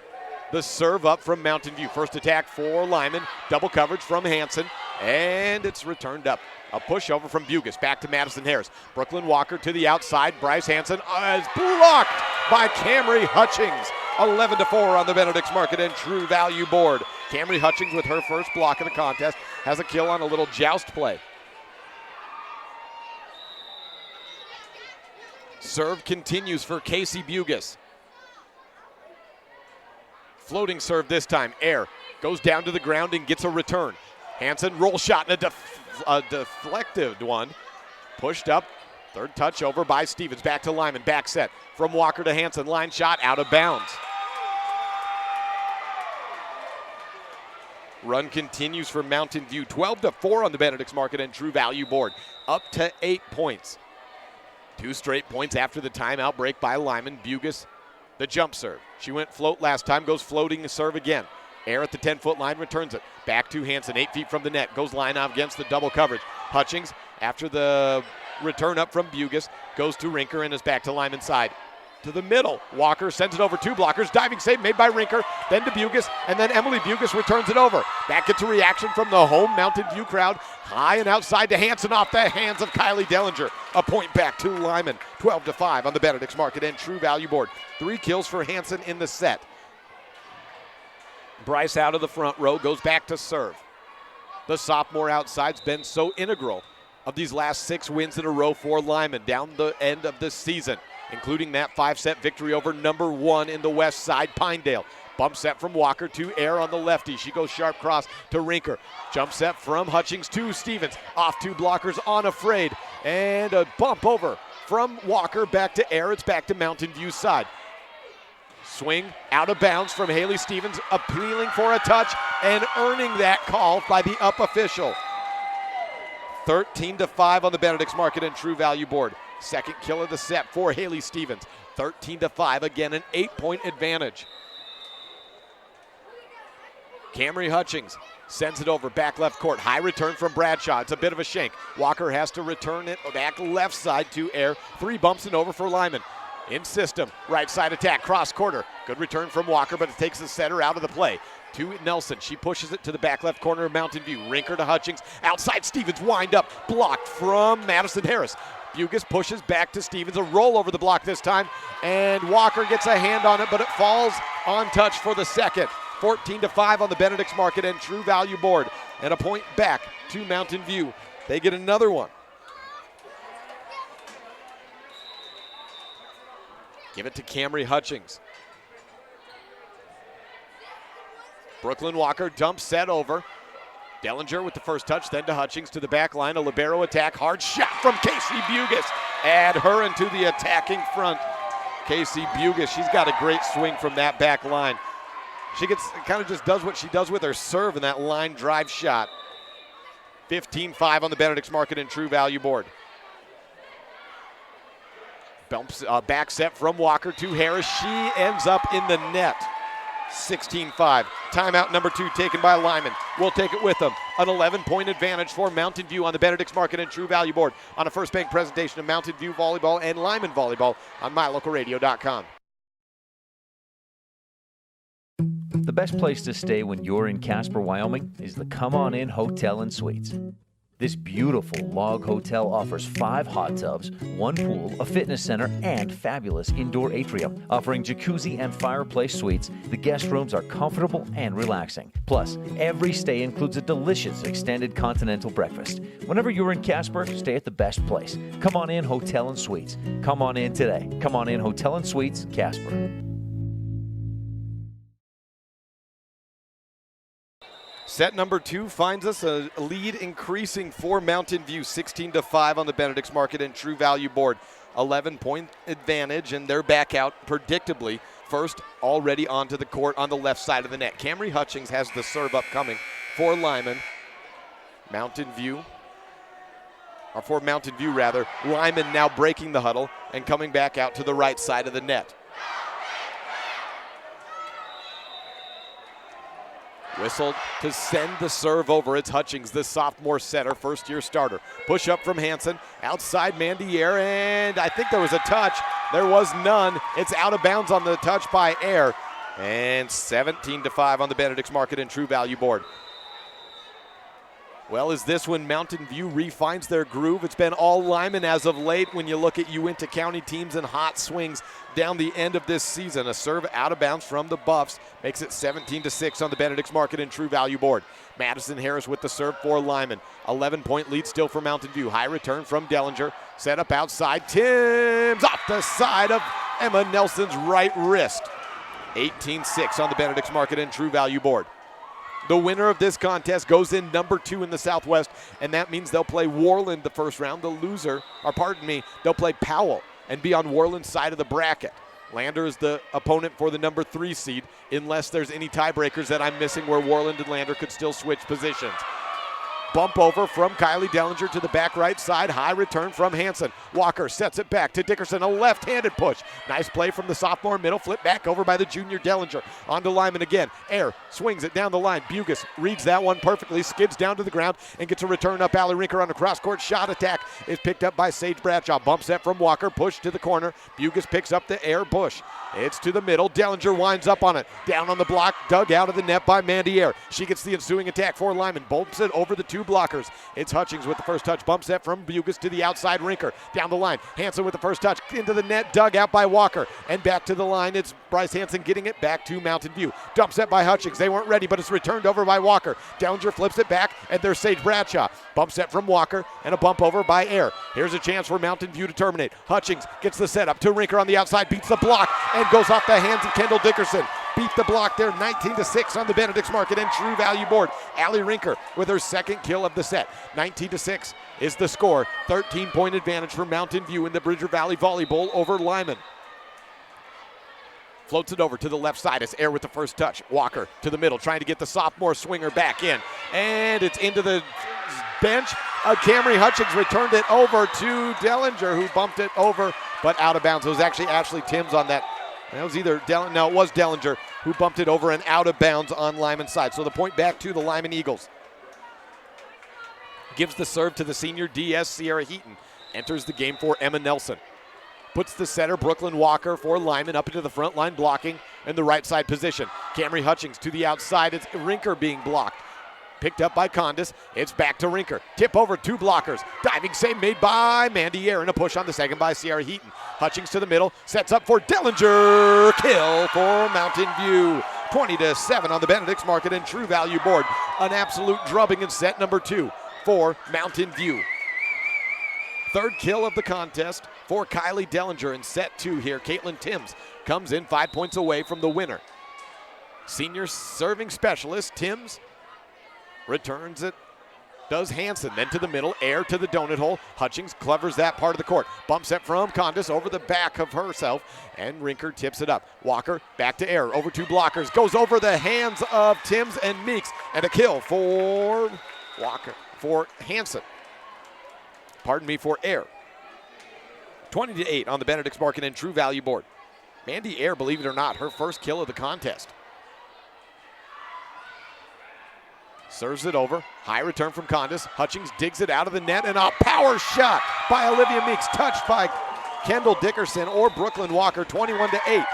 the serve up from Mountain View. First attack for Lyman, double coverage from Hansen, and it's returned up. A pushover from Bugis, back to Madison Harris. Brooklyn Walker to the outside. Bryce Hansen is blocked by Camry Hutchings. 11-4 on the Benedict's Market and True Value board. Camry Hutchings with her first block of the contest has a kill on a little joust play. Serve continues for Casey Bugis. Floating serve this time. Air goes down to the ground and gets a return. Hansen roll shot and a deflected one. Pushed up. Third touch over by Stevens. Back to Lyman. Back set from Walker to Hansen. Line shot out of bounds. Run continues for Mountain View. 12-4 on the Benedict's Market and True Value board. Up to 8 points. 2 straight points after the timeout break by Lyman. Bugis, the jump serve. She went float last time, goes floating serve again. Air at the 10-foot line, returns it. Back to Hansen, 8 feet from the net. Goes line out against the double coverage. Hutchings, after the return up from Bugis, goes to Rinker and is back to Lyman side. To the middle. Walker sends it over 2 blockers. Diving save made by Rinker, then to Bugis, and then Emily Bugis returns it over. That gets a reaction from the home Mountain View crowd. High and outside to Hansen off the hands of Kylie Dellinger. A point back to Lyman. 12-5 on the Benedict's Market and True Value board. 3 kills for Hansen in the set. Bryce out of the front row, goes back to serve. The sophomore outside's been so integral of these last 6 wins in a row for Lyman down the end of this season, including that 5-set victory over number 1 in the west side, Pinedale. Bump set from Walker to Air on the lefty. She goes sharp cross to Rinker. Jump set from Hutchings to Stevens. Off 2 blockers on Afraid. And a bump over from Walker back to Air. It's back to Mountain View's side. Swing out of bounds from Haley Stevens, appealing for a touch and earning that call by the up official. 13-5 on the Benedict's Market and True Value board. Second kill of the set for Haley Stevens. 13-5, again an 8-point advantage. Camry Hutchings sends it over back left court. High return from Bradshaw. It's a bit of a shank. Walker has to return it back left side to Air. 3 bumps and over for Lyman. In system, right side attack, cross quarter. Good return from Walker, but it takes the setter out of the play. To Nelson, she pushes it to the back left corner of Mountain View. Rinker to Hutchings, outside Stevens, wind up, blocked from Madison Harris. Bugis pushes back to Stevens, a roll over the block this time, and Walker gets a hand on it, but it falls untouched for the second. 14-5 on the Benedict's Market and True Value board, and a point back to Mountain View. They get another one. Give it to Camry Hutchings. Brooklyn Walker dumps set over. Dellinger with the first touch, then to Hutchings to the back line. A libero attack, hard shot from Casey Bugis. Add her into the attacking front. Casey Bugis, she's got a great swing from that back line. She kind of just does what she does with her serve in that line drive shot. 15-5 on the Benedict's Market and True Value board. Bumps back set from Walker to Harris. She ends up in the net. 16-5. Timeout number 2 taken by Lyman. We'll take it with them. An 11-point advantage for Mountain View on the Benedict's Market and True Value board on a First Bank presentation of Mountain View Volleyball and Lyman Volleyball on mylocalradio.com. The best place to stay when you're in Casper, Wyoming is the Come On In Hotel and Suites. This beautiful log hotel offers 5 hot tubs, 1 pool, a fitness center, and fabulous indoor atrium. Offering jacuzzi and fireplace suites, the guest rooms are comfortable and relaxing. Plus, every stay includes a delicious extended continental breakfast. Whenever you're in Casper, stay at the best place. Come On In Hotel and Suites. Come on in today. Come On In Hotel and Suites, Casper. Set number 2 finds us a lead increasing for Mountain View, 16-5 on the Benedict's Market and True Value board. 11-point advantage, and they're back out predictably. First, already onto the court on the left side of the net. Camry Hutchings has the serve upcoming for Lyman. Mountain View Lyman now breaking the huddle and coming back out to the right side of the net. Whistled to send the serve over. It's Hutchings, the sophomore setter, first-year starter. Push up from Hanson, outside Mandier, and I think there was a touch. There was none. It's out of bounds on the touch by Air, and 17-5 on the Benedict's Market and True Value board. Well, is this when Mountain View refines their groove? It's been all Lyman as of late when you look at Uinta County teams and hot swings down the end of this season. A serve out of bounds from the Buffs makes it 17-6 on the Benedict's Market and True Value board. Madison Harris with the serve for Lyman. 11-point lead still for Mountain View. High return from Dellinger. Set up outside. Timms off the side of Emma Nelson's right wrist. 18-6 on the Benedict's Market and True Value board. The winner of this contest goes in number 2 in the Southwest, and that means they'll play Worland the first round. The loser, they'll play Powell and be on Worland's side of the bracket. Lander is the opponent for the number 3 seed, unless there's any tiebreakers that I'm missing where Worland and Lander could still switch positions. Bump over from Kylie Dellinger to the back right side. High return from Hanson. Walker sets it back to Dickerson. A left-handed push. Nice play from the sophomore. Middle flip back over by the junior Dellinger. On to Lyman again. Air swings it down the line. Bugis reads that one perfectly. Skids down to the ground and gets a return up. Allie Rinker on a cross-court shot attack. Is picked up by Sage Bradshaw. Bump set from Walker. Push to the corner. Bugis picks up the Air push. It's to the middle. Dellinger winds up on it. Down on the block. Dug out of the net by Mandier. She gets the ensuing attack for Lyman. Bumps it over the 2 blockers. It's Hutchings with the first touch. Bump set from Bugis to the outside. Rinker down the line. Hanson with the first touch. Into the net. Dug out by Walker. And back to the line. It's Bryce Hanson getting it back to Mountain View. Dump set by Hutchings. They weren't ready, but it's returned over by Walker. Dellinger flips it back, and there's Sage Bradshaw. Bump set from Walker, and a bump over by Air. Here's a chance for Mountain View to terminate. Hutchings gets the setup to Rinker on the outside. Beats the block, and goes off the hands of Kendall Dickerson. Beat the block there, 19-6 on the Benedict's Market and True Value board. Allie Rinker with her second kill of the set. 19-6 is the score. 13-point advantage for Mountain View in the Bridger Valley Volleyball over Lyman. Floats it over to the left side. It's Air with the first touch. Walker to the middle, trying to get the sophomore swinger back in. And it's into the bench. Camry Hutchings returned it over to Dellinger, who bumped it over, but out of bounds. It was actually Ashley Timms on that That was either no, it was Dellinger who bumped it over and out of bounds on Lyman's side. So the point back to the Lyman Eagles. Gives the serve to the senior DS, Sierra Heaton. Enters the game for Emma Nelson. Puts the setter, Brooklyn Walker, for Lyman up into the front line, blocking in the right side position. Camry Hutchings to the outside. It's Rinker being blocked. Picked up by Condis. It's back to Rinker. Tip over, 2 blockers. Diving save made by Mandy Air, and a push on the second by Sierra Heaton. Hutchings to the middle, sets up for Dellinger. Kill for Mountain View. 20-7 on the Benedict's Market and True Value board. An absolute drubbing in set number 2 for Mountain View. Third kill of the contest for Kylie Dellinger in set 2 here. Caitlin Timms comes in 5 points away from the winner. Senior serving specialist Timms returns it, does Hansen, then to the middle, Air to the donut hole. Hutchings covers that part of the court. Bumps it from Condis over the back of herself, and Rinker tips it up. Walker back to Air, over 2 blockers, goes over the hands of Timms and Meeks, and a kill for Walker, for Hansen. Pardon me, for Air. 20-8 on the Benedict's Market and True Value board. Mandy Air, believe it or not, her first kill of the contest. Serves it over. High return from Condis. Hutchings digs it out of the net, and a power shot by Olivia Meeks, touched by Kendall Dickerson or Brooklyn Walker. 21-8.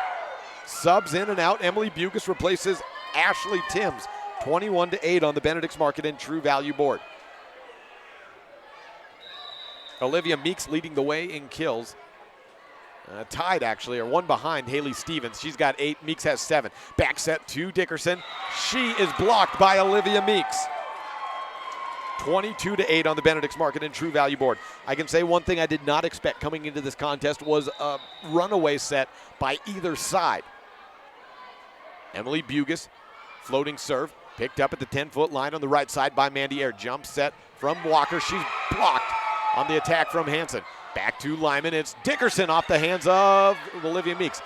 Subs in and out. Emily Bugis replaces Ashley Timms. 21-8 on the Benedict's Market and True Value board. Olivia Meeks leading the way in kills. Tied, actually, or one behind Haley Stevens. She's got 8. Meeks has 7. Back set to Dickerson. She is blocked by Olivia Meeks. 22-8 on the Benedict's Market and True Value board. I can say one thing I did not expect coming into this contest was a runaway set by either side. Emily Bugis, floating serve, picked up at the 10-foot line on the right side by Mandy Air. Jump set from Walker. She's blocked on the attack from Hansen. Back to Lyman. It's Dickerson off the hands of Olivia Meeks.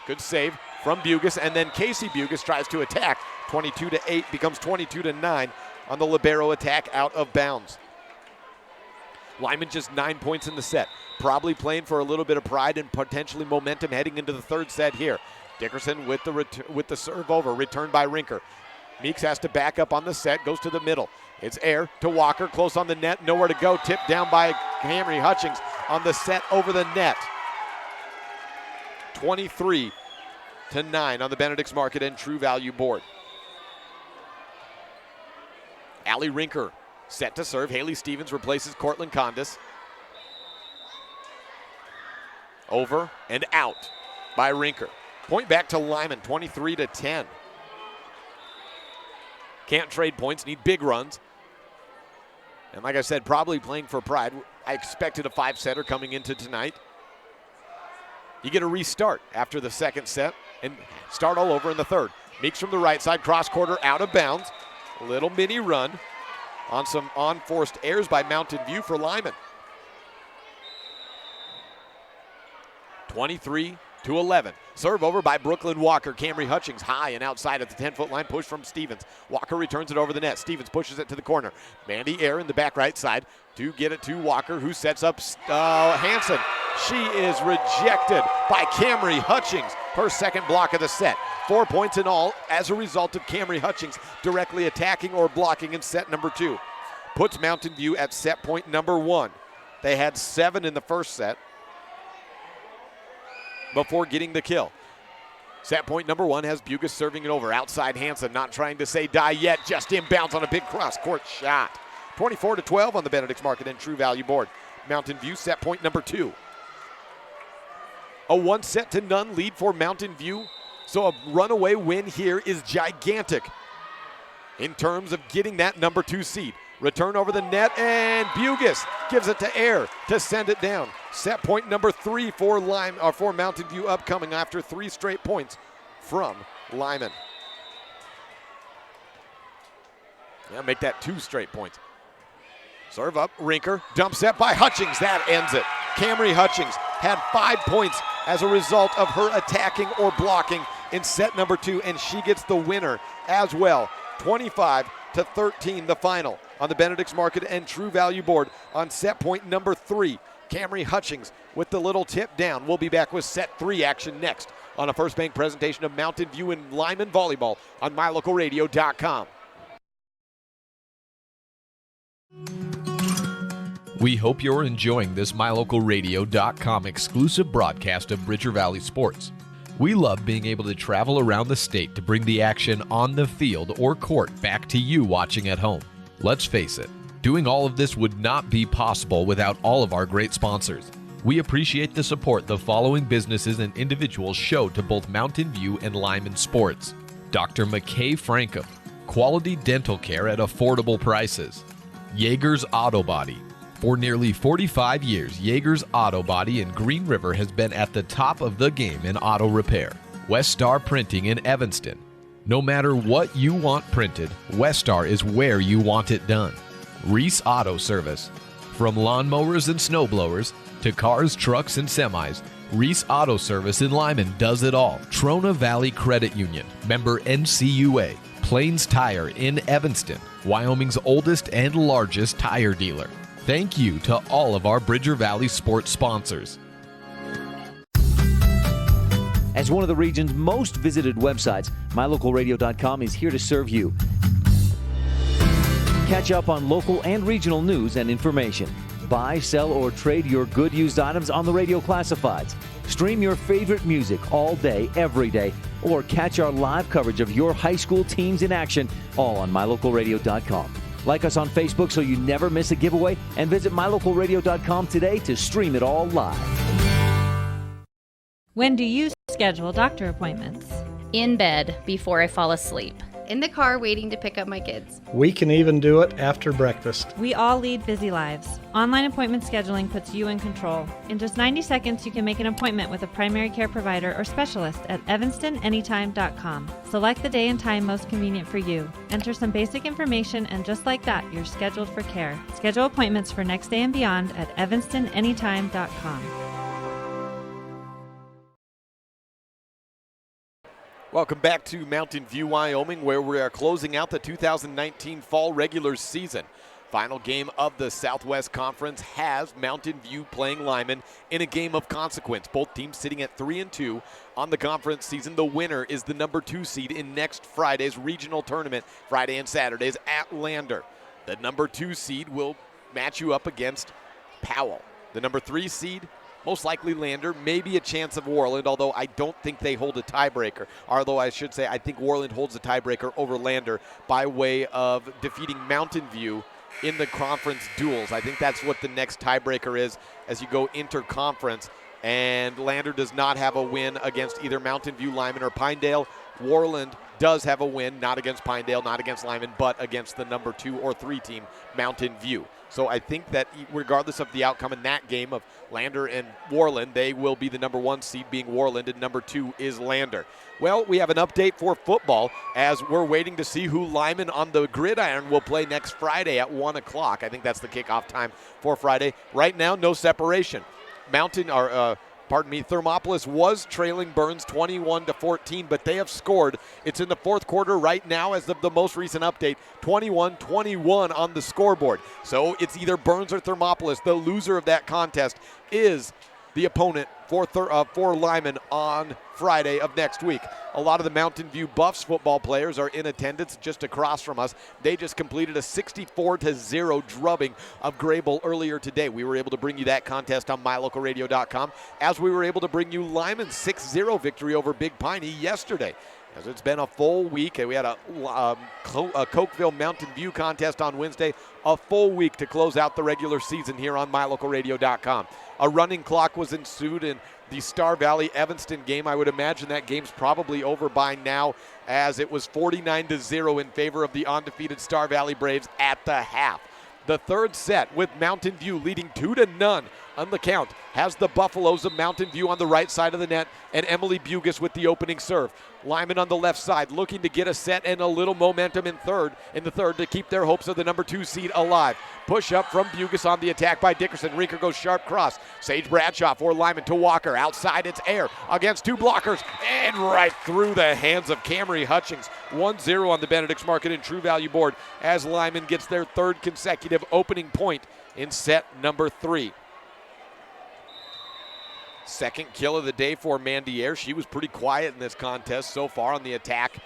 Good save from Bugis, and then Casey Bugis tries to attack. 22-8 becomes 22-9 on the libero attack out of bounds. Lyman just 9 points in the set. Probably playing for a little bit of pride and potentially momentum heading into the third set here. Dickerson with the serve over, returned by Rinker. Meeks has to back up on the set, goes to the middle. It's Air to Walker, close on the net, nowhere to go. Tipped down by Camry Hutchings on the set over the net. 23-9 on the Benedict's Market and True Value board. Allie Rinker set to serve. Haley Stevens replaces Cortland Condis. Over and out by Rinker. Point back to Lyman, 23-10. Can't trade points, need big runs. And like I said, probably playing for pride. I expected a 5-setter coming into tonight. You get a restart after the second set and start all over in the third. Meeks from the right side, cross quarter, out of bounds. A little mini run on some unforced errors by Mountain View for Lyman. 23-11. Serve over by Brooklyn Walker. Camry Hutchings high and outside at the 10-foot line. Push from Stevens. Walker returns it over the net. Stevens pushes it to the corner. Mandy Air in the back right side to get it to Walker, who sets up Hansen. She is rejected by Camry Hutchings. Her second block of the set. 4 points in all as a result of Camry Hutchings directly attacking or blocking in set number 2. Puts Mountain View at set point number 1. They had 7 in the first set before getting the kill. Set point number 1 has Bugis serving it over. Outside Hansen, not trying to say die yet, just inbounds on a big cross-court shot. 24-12 on the Benedict's Market and True Value board. Mountain View set point number 2. A 1-set-to-none lead for Mountain View, so a runaway win here is gigantic in terms of getting that number 2 seed. Return over the net, and Bugis gives it to Air to send it down. Set point number 3 for Mountain View upcoming after 3 straight points from Lyman. Yeah, make that 2 straight points. Serve up, Rinker, dump set by Hutchings, that ends it. Camry Hutchings had 5 points as a result of her attacking or blocking in set number 2, and she gets the winner as well. 25-13 the final on the Benedict's Market and True Value board on set point number 3. Camry Hutchings with the little tip down. We'll be back with set 3 action next on a First Bank presentation of Mountain View and Lyman Volleyball on MyLocalRadio.com. We hope you're enjoying this MyLocalRadio.com exclusive broadcast of Bridger Valley Sports. We love being able to travel around the state to bring the action on the field or court back to you watching at home. Let's face it, doing all of this would not be possible without all of our great sponsors. We appreciate the support the following businesses and individuals show to both Mountain View and Lyman Sports. Dr. McKay Frankham, quality dental care at affordable prices. Yeager's Auto Body. For nearly 45 years, Yeager's Auto Body in Green River has been at the top of the game in auto repair. West Star Printing in Evanston. No matter what you want printed, West Star is where you want it done. Reese Auto Service. From lawnmowers and snowblowers to cars, trucks, and semis, Reese Auto Service in Lyman does it all. Trona Valley Credit Union, member NCUA. Plains Tire in Evanston, Wyoming's oldest and largest tire dealer. Thank you to all of our Bridger Valley sports sponsors. As one of the region's most visited websites, MyLocalRadio.com is here to serve you. Catch up on local and regional news and information. Buy, sell, or trade your good used items on the radio classifieds. Stream your favorite music all day, every day, or catch our live coverage of your high school teams in action, all on MyLocalRadio.com. Like us on Facebook so you never miss a giveaway, and visit MyLocalRadio.com today to stream it all live. When do you schedule doctor appointments? In bed before I fall asleep. In the car waiting to pick up my kids. We can even do it after breakfast. We all lead busy lives. Online appointment scheduling puts you in control. In just 90 seconds, you can make an appointment with a primary care provider or specialist at evanstonanytime.com. Select the day and time most convenient for you. Enter some basic information, and just like that, you're scheduled for care. Schedule appointments for next day and beyond at evanstonanytime.com. Welcome back to Mountain View, Wyoming, where we are closing out the 2019 fall regular season. Final game of the Southwest Conference has Mountain View playing Lyman in a game of consequence. Both teams sitting at 3-2 on the conference season. The winner is the number 2 seed in next Friday's regional tournament, Friday and Saturdays at Lander. The number 2 seed will match you up against Powell. The number 3 seed, most likely Lander, maybe a chance of Worland, although I don't think they hold a tiebreaker. Although I should say I think Worland holds a tiebreaker over Lander by way of defeating Mountain View in the conference duels. I think that's what the next tiebreaker is as you go inter-conference. And Lander does not have a win against either Mountain View, Lyman, or Pinedale. Worland does have a win, not against Pinedale, not against Lyman, but against the number 2 or 3 team, Mountain View. So I think that regardless of the outcome in that game of Lander and Worland, they will be the number 1 seed being Worland, and number 2 is Lander. Well, we have an update for football as we're waiting to see who Lyman on the gridiron will play next Friday at 1 o'clock. I think that's the kickoff time for Friday. Right now, no separation. Thermopolis was trailing Burns 21-14, but they have scored. It's in the fourth quarter right now as of the most recent update, 21-21 on the scoreboard. So it's either Burns or Thermopolis. The loser of that contest is the opponent for Lyman on Friday of next week. A lot of the Mountain View Buffs football players are in attendance just across from us. They just completed a 64-0 drubbing of Grable earlier today. We were able to bring you that contest on MyLocalRadio.com, as we were able to bring you Lyman's 6-0 victory over Big Piney yesterday. As it's been a full week, and we had a Cokeville Mountain View contest on Wednesday, a full week to close out the regular season here on MyLocalRadio.com. A running clock was ensued in the Star Valley Evanston game. I would imagine that game's probably over by now, as it was 49-0 in favor of the undefeated Star Valley Braves at the half. The third set, with Mountain View leading 2-0 on the count, has the Buffaloes of Mountain View on the right side of the net, and Emily Bugis with the opening serve. Lyman on the left side looking to get a set and a little momentum in the third to keep their hopes of the number 2 seed alive. Push up from Bugis on the attack by Dickerson. Rinker goes sharp cross. Sage Bradshaw for Lyman to Walker. Outside it's air against 2 blockers and right through the hands of Camry Hutchings. 1-0 on the Benedict's Market and True Value board as Lyman gets their third consecutive opening point in set number 3. Second kill of the day for Mandier. She was pretty quiet in this contest so far on the attack.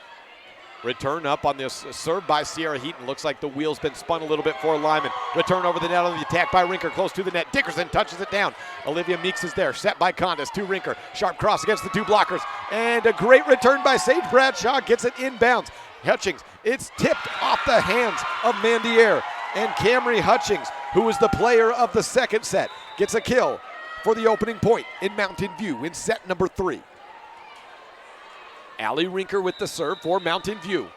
Return up on this serve by Sierra Heaton. Looks like the wheel's been spun a little bit for Lyman. Return over the net on the attack by Rinker, close to the net. Dickerson touches it down. Olivia Meeks is there, set by Condis to Rinker. Sharp cross against the two blockers. And a great return by Sage Bradshaw, gets it inbounds. Hutchings, it's tipped off the hands of Mandier. And Camry Hutchings, who is the player of the second set, gets a kill for the opening point in Mountain View in set number 3. Allie Rinker with the serve for Mountain View.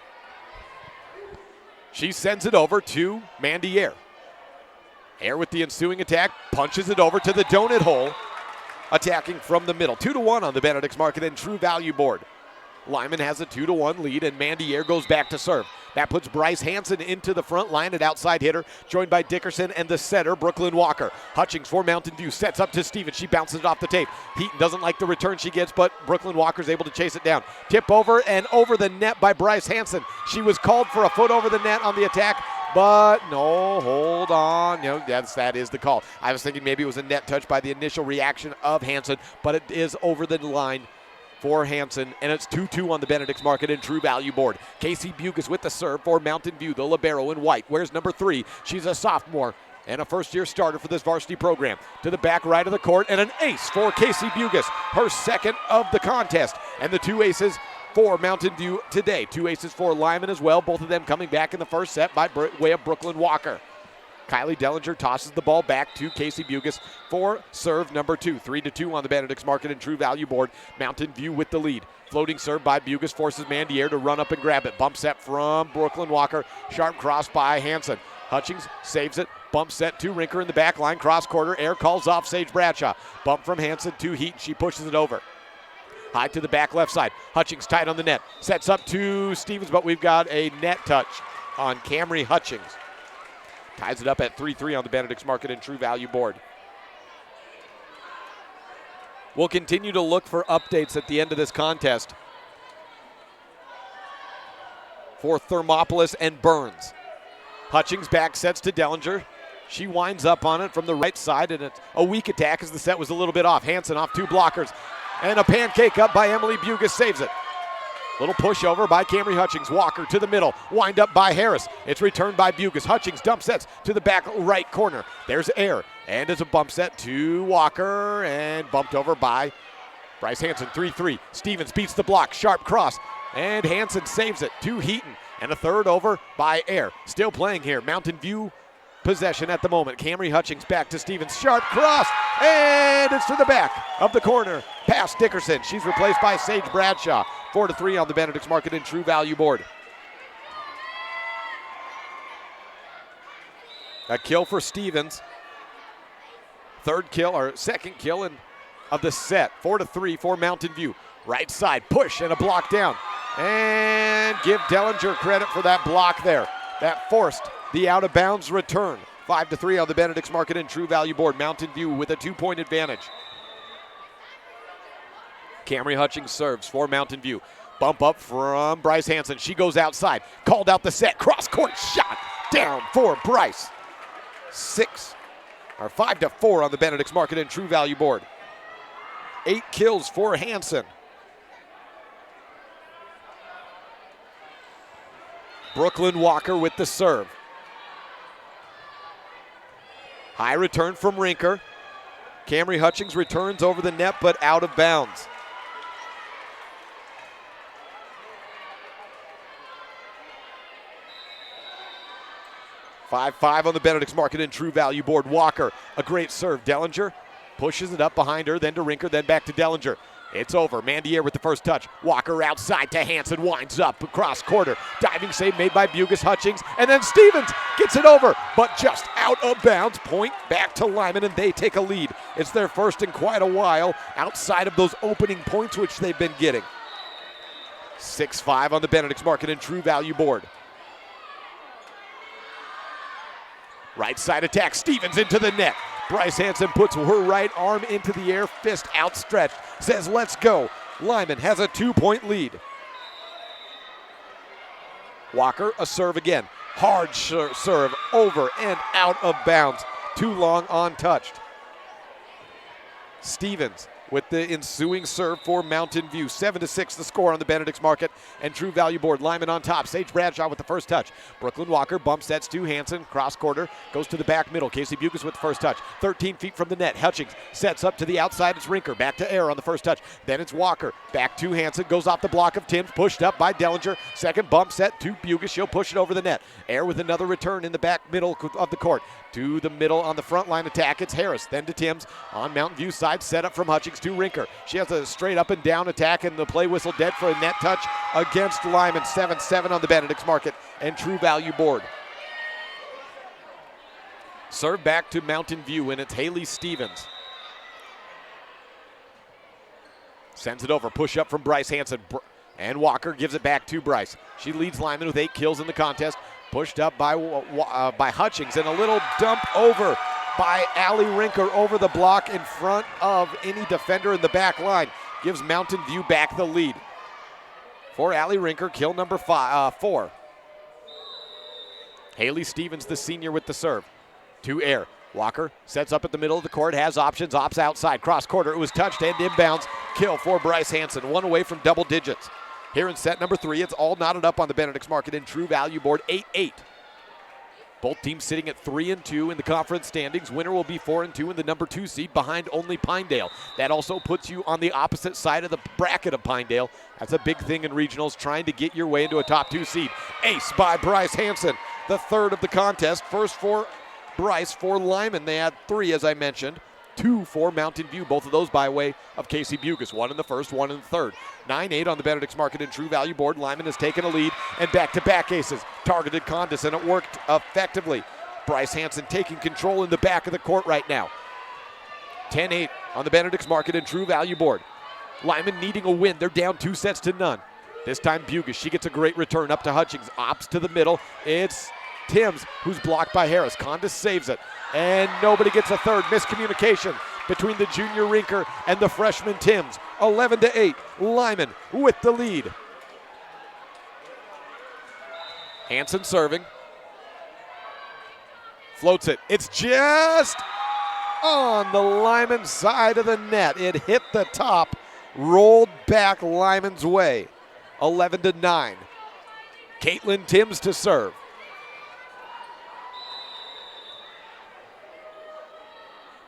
She sends it over to Mandier. Air with the ensuing attack, punches it over to the donut hole. Attacking from the middle. 2-1 on the Benedict's Market and True Value board. Lyman has a 2-1 lead, and Mandier goes back to serve. That puts Bryce Hansen into the front line at outside hitter, joined by Dickerson and the setter, Brooklyn Walker. Hutchings for Mountain View, sets up to Stevens. She bounces it off the tape. Heaton doesn't like the return she gets, but Brooklyn Walker's able to chase it down. Tip over and over the net by Bryce Hansen. She was called for a foot over the net on the attack, but no, hold on. No, that is the call. I was thinking maybe it was a net touch by the initial reaction of Hansen, but it is over the line for Hansen, and it's 2-2 on the Benedict's Market and True Value board. Casey Bucas with the serve for Mountain View, the libero in white. Where's number 3? She's a sophomore and a first-year starter for this varsity program. To the back right of the court, and an ace for Casey Bucas, her second of the contest. And the 2 aces for Mountain View today. 2 aces for Lyman as well, both of them coming back in the first set by way of Brooklyn Walker. Kylie Dellinger tosses the ball back to Casey Bucas for serve number 2. 3-2 on the Benedict's Market and True Value board. Mountain View with the lead. Floating serve by Bucas forces Mandier to run up and grab it. Bump set from Brooklyn Walker. Sharp cross by Hansen. Hutchings saves it. Bump set to Rinker in the back line. Cross quarter. Air calls off Sage Bradshaw. Bump from Hansen to Heaton. She pushes it over. High to the back left side. Hutchings tight on the net. Sets up to Stevens, but we've got a net touch on Camry Hutchings. Ties it up at 3-3 on the Benedict's Market and True Value board. We'll continue to look for updates at the end of this contest for Thermopolis and Burns. Hutchings back sets to Dellinger. She winds up on it from the right side, and it's a weak attack as the set was a little bit off. Hansen off 2 blockers, and a pancake up by Emily Bucas saves it. Little pushover by Camry Hutchings. Walker to the middle. Wind up by Harris. It's returned by Bucas. Hutchings dump sets to the back right corner. There's Air. And it's a bump set to Walker. And bumped over by Bryce Hansen. 3-3. Stevens beats the block. Sharp cross. And Hansen saves it to Heaton. And a third over by Air. Still playing here. Mountain View possession at the moment. Camry Hutchings back to Stevens. Sharp cross. And it's to the back of the corner. Past Dickerson. She's replaced by Sage Bradshaw. 4-3 on the Benedict's Market and True Value board. A kill for Stevens. Second kill of the set. 4-3 for Mountain View. Right side push and a block down. And give Dellinger credit for that block there. That forced the out of bounds return. 5-3 on the Benedict's Market and True Value board. Mountain View with a 2-point advantage. Camry Hutchings serves for Mountain View. Bump up from Bryce Hansen. She goes outside. Called out the set. Cross court shot. Down for Bryce. 5-4 on the Benedict's Market and True Value board. 8 kills for Hansen. Brooklyn Walker with the serve. High return from Rinker. Camry Hutchings returns over the net but out of bounds. Five on the Benedict's Market and True Value board. Walker, a great serve. Dellinger pushes it up behind her, then to Rinker, then back to Dellinger. It's over. Mandier with the first touch. Walker outside to Hansen, winds up across quarter. Diving save made by Bucas Hutchings, and then Stevens gets it over, but just out of bounds. Point back to Lyman, and they take a lead. It's their first in quite a while outside of those opening points which they've been getting. 6-5 on the Benedict's Market and True Value board. Right side attack, Stevens into the net. Bryce Hansen puts her right arm into the air, fist outstretched, says let's go. Lyman has a 2-point lead. Walker, a serve again. Hard serve over and out of bounds. Too long untouched. Stevens with the ensuing serve for Mountain View. 7-6 the score on the Benedict's Market and True Value board. Lyman on top. Sage Bradshaw with the first touch. Brooklyn Walker bump sets to Hanson. Cross quarter. Goes to the back middle. Casey Bucas with the first touch. 13 feet from the net. Hutchings sets up to the outside. It's Rinker. Back to Air on the first touch. Then it's Walker. Back to Hanson. Goes off the block of Timms. Pushed up by Dellinger. Second bump set to Bucas. She'll push it over the net. Air with another return in the back middle of the court. To the middle on the front line attack. It's Harris. Then to Timms on Mountain View side. Set up from Hutchings to Rinker. She has a straight up and down attack, and the play whistle dead for a net touch against Lyman. 7-7 on the Benedict's Market and True Value board. Serve back to Mountain View, and it's Haley Stevens. Sends it over, push up from Bryce Hanson. And Walker gives it back to Bryce. She leads Lyman with 8 kills in the contest. Pushed up by Hutchings, and a little dump over by Allie Rinker over the block in front of any defender in the back line. Gives Mountain View back the lead. For Allie Rinker, kill number 4. Haley Stevens, the senior, with the serve. To Air. Walker sets up at the middle of the court, has options, opts outside. Cross quarter, it was touched and inbounds. Kill for Bryce Hanson, 1 away from double digits. Here in set number 3, it's all knotted up on the Benedict's Market in True Value board, 8-8. Both teams sitting at 3-2 in the conference standings. Winner will be 4-2 in the number 2 seed behind only Pinedale. That also puts you on the opposite side of the bracket of Pinedale. That's a big thing in regionals, trying to get your way into a top 2 seed. Ace by Bryce Hanson, the third of the contest. First for Bryce. For Lyman, they had 3, as I mentioned. 2 for Mountain View, both of those by way of Casey Bucas. 1 in the first, 1 in the third. 9-8 on the Benedict's Market and True Value board. Lyman has taken a lead, and back-to-back aces. Targeted Condis, and it worked effectively. Bryce Hanson taking control in the back of the court right now. 10-8 on the Benedict's Market and True Value board. Lyman needing a win. They're down 2-0. This time Bucas, she gets a great return up to Hutchings. Ops to the middle. It's Timms, who's blocked by Harris. Condis saves it, and nobody gets a third. Miscommunication between the junior Rinker and the freshman Timms. 11-8, Lyman with the lead. Hanson serving. Floats it. It's just on the Lyman side of the net. It hit the top, rolled back Lyman's way. 11-9. Caitlin Timms to serve.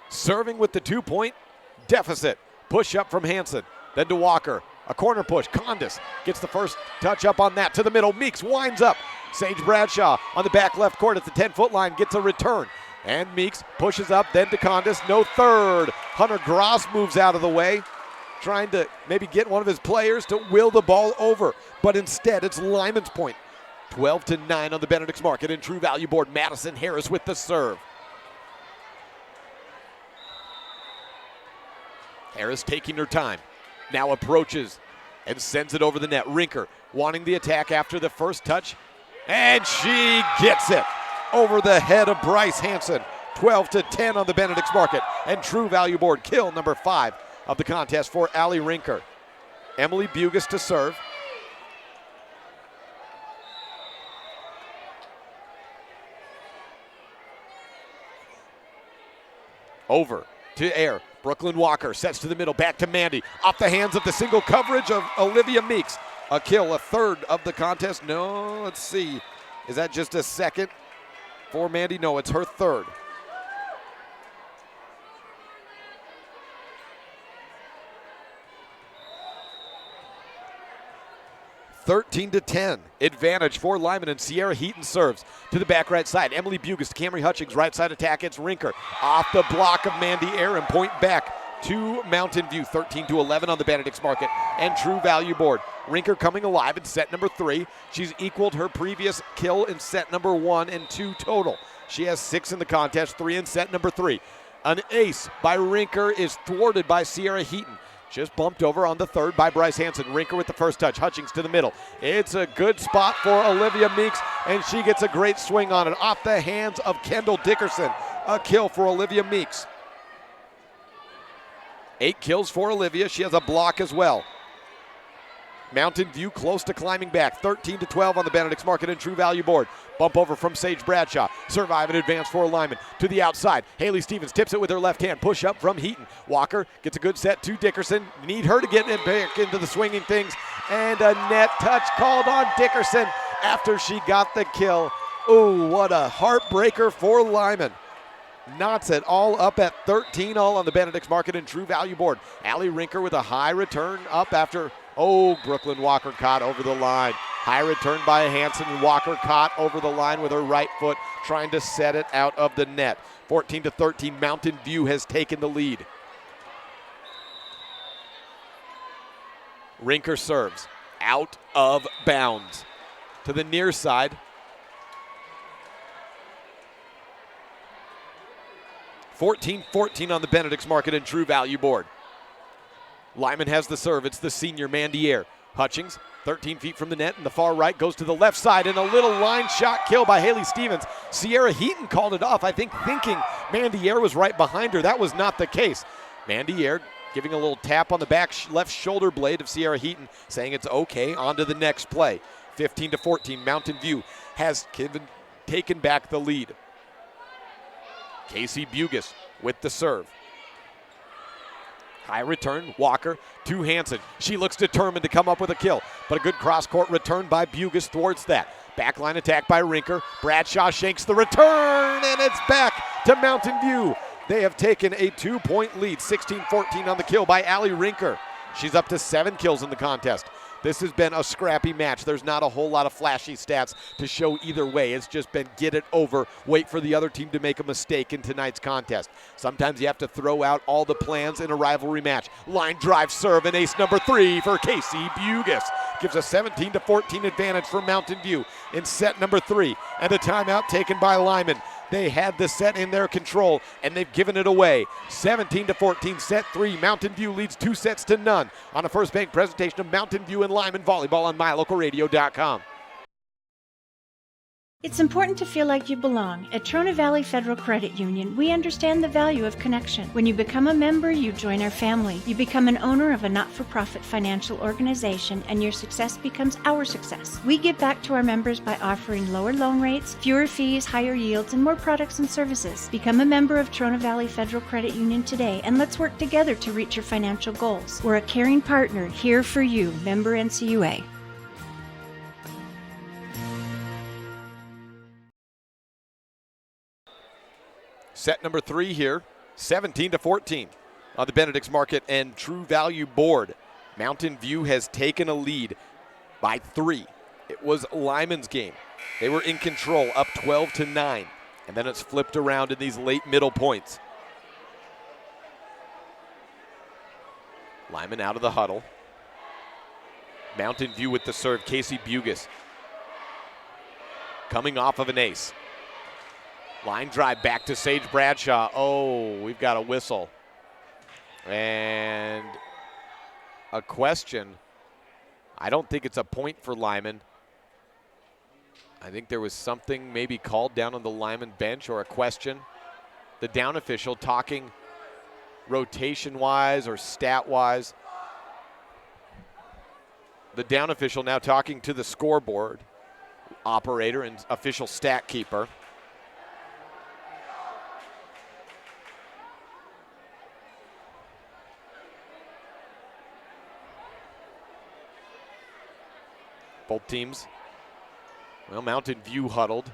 Serving with the 2-point deficit. Push up from Hanson. Then to Walker. A corner push. Condis gets the first touch up on that. To the middle. Meeks winds up. Sage Bradshaw on the back left court at the 10-foot line gets a return. And Meeks pushes up. Then to Condis. No third. Hunter Gross moves out of the way, trying to maybe get one of his players to will the ball over. But instead, it's Lyman's point. 12-9 on the Benedict's Market and True Value board. Madison Harris with the serve. Harris taking her time. Now approaches and sends it over the net. Rinker wanting the attack after the first touch. And she gets it over the head of Bryce Hanson. 12-10 on the Benedict's Market and True Value board. Kill number 5 of the contest for Allie Rinker. Emily Bugas to serve. Over to Air. Brooklyn Walker sets to the middle, back to Mandy. Off the hands of the single coverage of Olivia Meeks. A kill, a third of the contest. No, let's see. Is that just a second for Mandy? No, it's her third. (13-10) advantage for Lyman, and Sierra Heaton serves to the back right side. Emily Bugas to Camry Hutchings, right side attack. It's Rinker off the block of Mandy Aaron. Point back to Mountain View. 13-11 on the Benedict's Market and True Value board. Rinker coming alive in set number 3. She's equaled her previous kill in set number 1 and 2 total. She has 6 in the contest, 3 in set number 3. An ace by Rinker is thwarted by Sierra Heaton. Just bumped over on the third by Bryce Hanson. Rinker with the first touch. Hutchings to the middle. It's a good spot for Olivia Meeks, and she gets a great swing on it. Off the hands of Kendall Dickerson. A kill for Olivia Meeks. 8 kills for Olivia. She has a block as well. Mountain View close to climbing back. 13-12 on the Benedict's Market and True Value board. Bump over from Sage Bradshaw. Survive and advance for Lyman. To the outside. Haley Stevens tips it with her left hand. Push up from Heaton. Walker gets a good set to Dickerson. Need her to get back into the swinging things. And a net touch called on Dickerson after she got the kill. Ooh, what a heartbreaker for Lyman. Knots it all up at 13 all on the Benedict's Market and True Value board. Allie Rinker with a high return up after, Brooklyn Walker caught over the line. High return by Hanson. Walker caught over the line with her right foot, trying to set it out of the net. 14-13, Mountain View has taken the lead. Rinker serves out of bounds to the near side. 14-14 on the Benedict's Market and True Value board. Lyman has the serve. It's the senior Mandier. Hutchings, 13 feet from the net, and the far right goes to the left side, and a little line shot kill by Haley Stevens. Sierra Heaton called it off, I think thinking Mandier was right behind her. That was not the case. Mandier giving a little tap on the back left shoulder blade of Sierra Heaton, saying it's okay, on to the next play. 15-14, Mountain View has taken back the lead. Casey Bugis with the serve. High return, Walker to Hanson. She looks determined to come up with a kill, but a good cross-court return by Bugis thwarts that. Backline attack by Rinker. Bradshaw shanks the return, and it's back to Mountain View. They have taken a 2-point lead, 16-14 on the kill by Allie Rinker. She's up to 7 kills in the contest. This has been a scrappy match. There's not a whole lot of flashy stats to show either way. It's just been get it over, wait for the other team to make a mistake in tonight's contest. Sometimes you have to throw out all the plans in a rivalry match. Line drive serve and ace number 3 for Casey Bugis. Gives a 17-14 advantage for Mountain View in set number 3. And a timeout taken by Lyman. They had the set in their control, and they've given it away. 17-14, set 3. Mountain View leads 2-0 on a First Bank presentation of Mountain View and Lyman Volleyball on MyLocalRadio.com. It's important to feel like you belong. At Trona Valley Federal Credit Union, we understand the value of connection. When you become a member, you join our family. You become an owner of a not-for-profit financial organization, and your success becomes our success. We give back to our members by offering lower loan rates, fewer fees, higher yields, and more products and services. Become a member of Trona Valley Federal Credit Union today, and let's work together to reach your financial goals. We're a caring partner here for you. Member NCUA. Set number 3 here, 17-14 on the Benedict's Market and True Value board. Mountain View has taken a lead by 3. It was Lyman's game. They were in control, up 12-9, and then it's flipped around in these late middle points. Lyman out of the huddle. Mountain View with the serve, Casey Bugis. Coming off of an ace. Line drive back to Sage Bradshaw. Oh, we've got a whistle. And a question. I don't think it's a point for Lyman. I think there was something maybe called down on the Lyman bench or a question. The down official talking rotation-wise or stat-wise. The down official now talking to the scoreboard operator and official stat keeper. Both teams, well, Mountain View huddled.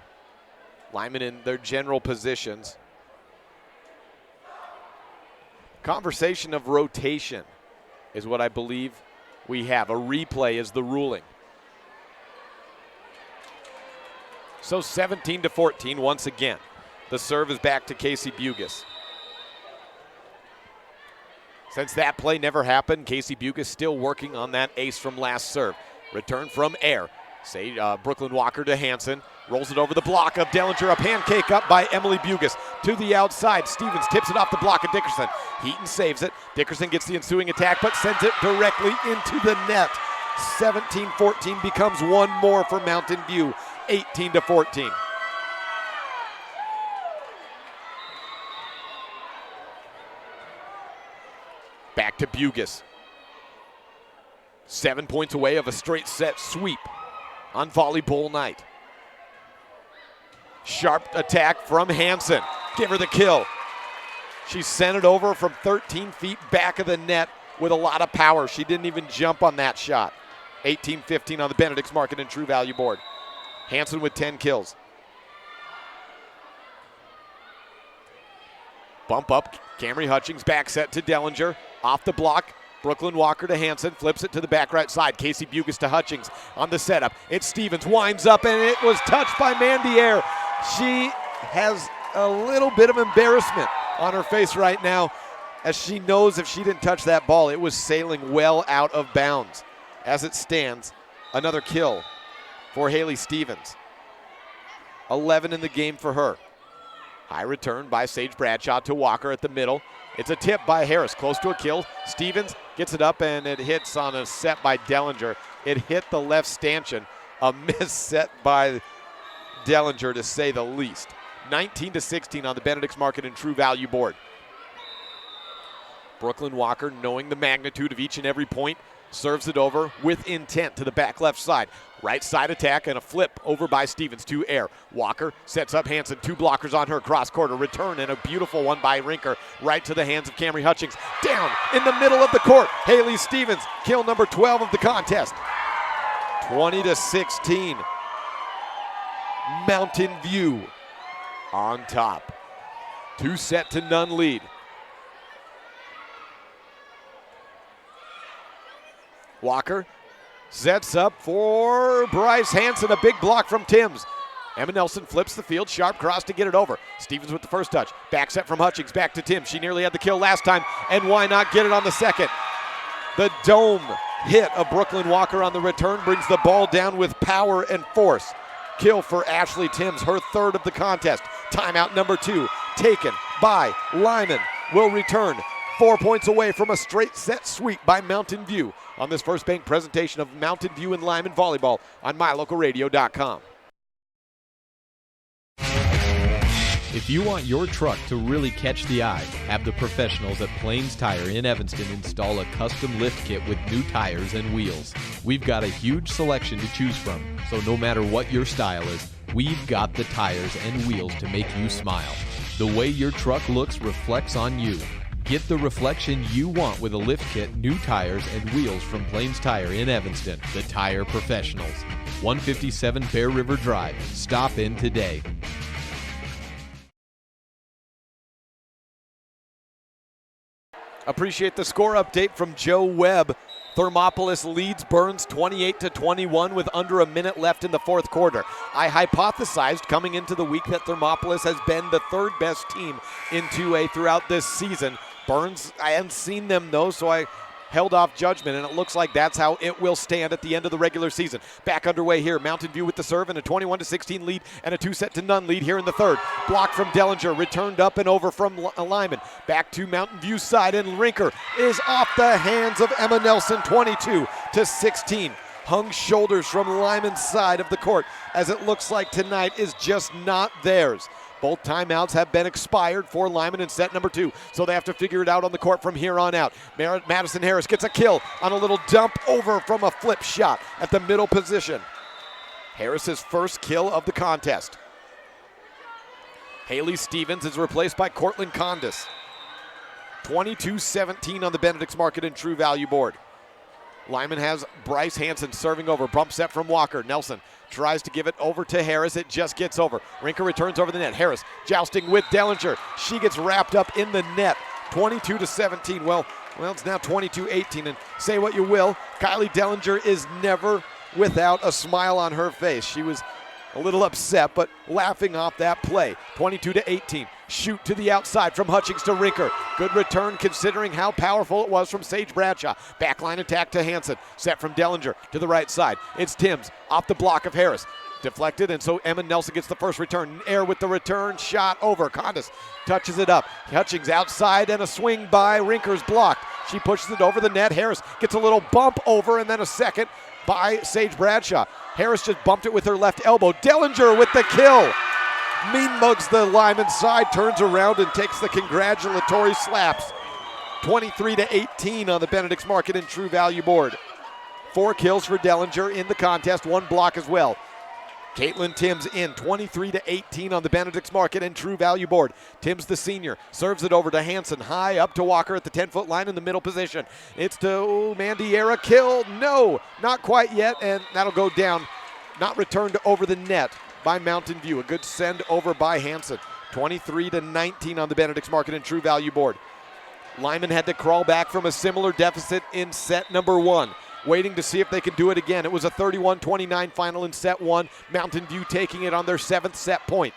Lyman in their general positions. Conversation of rotation is what I believe we have. A replay is the ruling. So 17-14 once again. The serve is back to Casey Bugis. Since that play never happened, Casey Bugis still working on that ace from last serve. Return from air. Brooklyn Walker to Hanson. Rolls it over the block of Dellinger. A pancake up by Emily Bugis. To the outside. Stevens tips it off the block of Dickerson. Heaton saves it. Dickerson gets the ensuing attack, but sends it directly into the net. 17-14 becomes one more for Mountain View. 18-14. Back to Bugis. 7 points away of a straight set sweep on volleyball night. Sharp attack from Hansen. Give her the kill. She sent it over from 13 feet back of the net with a lot of power. She didn't even jump on that shot. 18-15 on the Benedict's Market and True Value board. Hansen with 10 kills. Bump up, Camry Hutchings back set to Dellinger. Off the block, Brooklyn Walker to Hansen, flips it to the back right side. Casey Bugas to Hutchings on the setup. It's Stevens, winds up, and it was touched by Mandier. She has a little bit of embarrassment on her face right now, as she knows if she didn't touch that ball, it was sailing well out of bounds. As it stands, another kill for Haley Stevens. 11 in the game for her. High return by Sage Bradshaw to Walker at the middle. It's a tip by Harris, close to a kill. Stevens gets it up, and it hits on a set by Dellinger. It hit the left stanchion. A miss set by Dellinger, to say the least. 19-16 on the Benedict's Market and True Value board. Brooklyn Walker, knowing the magnitude of each and every point, serves it over with intent to the back left side. Right side attack and a flip over by Stevens to air. Walker sets up Hansen, 2 blockers on her, cross quarter return, and a beautiful one by Rinker right to the hands of Camry Hutchings. Down in the middle of the court, Haley Stevens, kill number 12 of the contest. 20-16. Mountain View on top. 2-0 lead. Walker sets up for Bryce Hansen, a big block from Timms. Emma Nelson flips the field, sharp cross to get it over. Stevens with the first touch. Back set from Hutchings, back to Timms. She nearly had the kill last time, and why not get it on the second? The dome hit of Brooklyn Walker on the return brings the ball down with power and force. Kill for Ashley Timms, her 3rd of the contest. Timeout number 2, taken by Lyman. Will return 4 points away from a straight set sweep by Mountain View on this First Bank presentation of Mountain View and Lyman Volleyball on MyLocalRadio.com. If you want your truck to really catch the eye, have the professionals at Plains Tire in Evanston install a custom lift kit with new tires and wheels. We've got a huge selection to choose from, so no matter what your style is, we've got the tires and wheels to make you smile. The way your truck looks reflects on you. Get the reflection you want with a lift kit, new tires, and wheels from Plains Tire in Evanston, the tire professionals. 157 Bear River Drive. Stop in today. Appreciate the score update from Joe Webb. Thermopolis leads Burns 28-21 with under a minute left in the 4th quarter. I hypothesized coming into the week that Thermopolis has been the 3rd best team in 2A throughout this season. Burns, I hadn't seen them though, so I held off judgment, and it looks like that's how it will stand at the end of the regular season. Back underway here, Mountain View with the serve and a 21-16 lead and a 2-0 lead here in the 3rd. Block from Dellinger, returned up and over from Lyman. Back to Mountain View's side, and Rinker is off the hands of Emma Nelson, 22-16. Hung shoulders from Lyman's side of the court, as it looks like tonight is just not theirs. Both timeouts have been expired for Lyman in set number 2, so they have to figure it out on the court from here on out. Madison Harris gets a kill on a little dump over from a flip shot at the middle position. Harris's first kill of the contest. Haley Stevens is replaced by Cortland Condis. 22-17 on the Benedict's Market and True Value board. Lyman has Bryce Hansen serving over. Bump set from Walker. Nelson tries to give it over to Harris. It just gets over. Rinker returns over the net. Harris jousting with Dellinger. She gets wrapped up in the net. 22-17. Well, it's now 22-18. And say what you will, Kylie Dellinger is never without a smile on her face. She was a little upset, but laughing off that play. 22-18. Shoot to the outside from Hutchings to Rinker. Good return considering how powerful it was from Sage Bradshaw. Backline attack to Hansen. Set from Dellinger to the right side. It's Timms off the block of Harris. Deflected, and so Emma Nelson gets the first return. Air with the return, shot over. Condis touches it up. Hutchings outside, and a swing by Rinker's blocked. She pushes it over the net. Harris gets a little bump over, and then a second by Sage Bradshaw. Harris just bumped it with her left elbow. Dellinger with the kill. Mean mugs the Lyman side, turns around and takes the congratulatory slaps. 23-18 on the Benedict's Market and True Value board. 4 kills for Dellinger in the contest, 1 block as well. Caitlin Timms in 23-18 on the Benedict's Market and True Value board. Timms, the senior, serves it over to Hanson, high up to Walker at the 10-foot line in the middle position. It's to Mandiera, kill, no, not quite yet, and that'll go down, not returned over the net by Mountain View. A good send over by Hanson. 23-19 on the Benedict's Market and True Value board. Lyman had to crawl back from a similar deficit in set number 1. Waiting to see if they can do it again. It was a 31-29 final in set 1. Mountain View taking it on their 7th set point.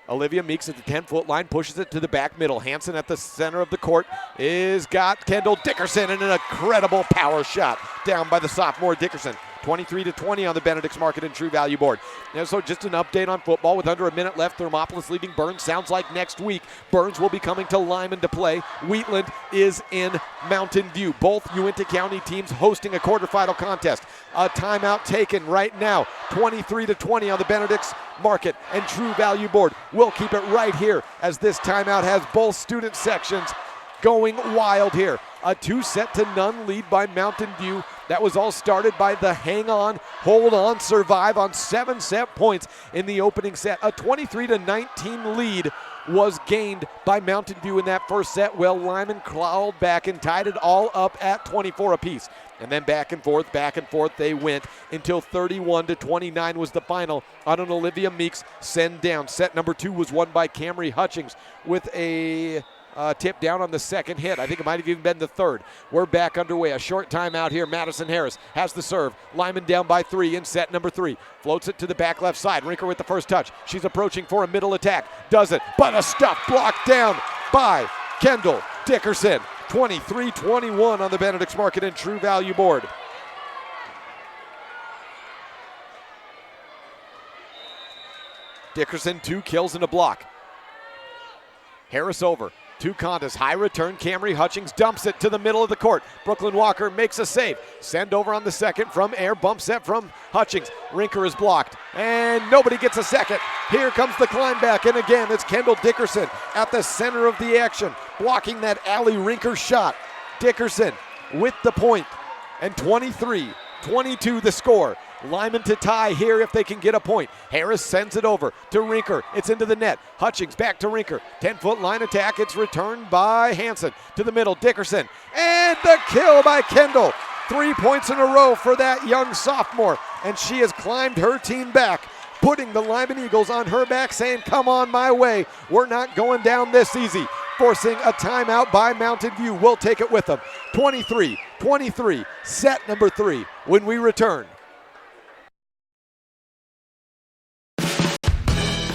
Olivia Meeks at the 10-foot line pushes it to the back middle. Hanson at the center of the court is got Kendall Dickerson, and an incredible power shot down by the sophomore Dickerson. 23-20 on the Benedict's Market and True Value board. And so just an update on football with under a minute left. Thermopolis leaving Burns. Sounds like next week Burns will be coming to Lyman to play. Wheatland is in Mountain View. Both Uinta County teams hosting a quarterfinal contest. A timeout taken right now. 23-20 on the Benedict's Market and True Value board. We'll keep it right here as this timeout has both student sections going wild here. A 2-0 lead by Mountain View. That was all started by the hang on, hold on, survive on 7 set points in the opening set. A 23-19 lead was gained by Mountain View in that first set. Well, Lyman clawed back and tied it all up at 24 apiece. And then back and forth they went until 31-29 was the final on an Olivia Meeks send down. Set number 2 was won by Camry Hutchings with a tip down on the second hit. I think it might have even been the third. We're back underway. A short timeout here. Madison Harris has the serve. Lyman down by 3 in set number 3. Floats it to the back left side. Rinker with the first touch. She's approaching for a middle attack. Does it, but a stuff blocked down by Kendall Dickerson. 23-21 on the Benedict's Market and True Value board. Dickerson, 2 kills and a block. Harris over. 2 contests, high return. Camry Hutchings dumps it to the middle of the court. Brooklyn Walker makes a save. Send over on the second from air. Bump set from Hutchings. Rinker is blocked, and nobody gets a second. Here comes the climb back, and again, it's Kendall Dickerson at the center of the action, blocking that Allie Rinker shot. Dickerson with the point, and 23-22 the score. Lyman to tie here if they can get a point. Harris sends it over to Rinker. It's into the net. Hutchings back to Rinker. 10-foot line attack. It's returned by Hanson to the middle. Dickerson. And the kill by Kendall. 3 points in a row for that young sophomore. And she has climbed her team back, putting the Lyman Eagles on her back, saying, come on my way. We're not going down this easy. Forcing a timeout by Mountain View. We'll take it with them. 23-23, set number 3 when we return.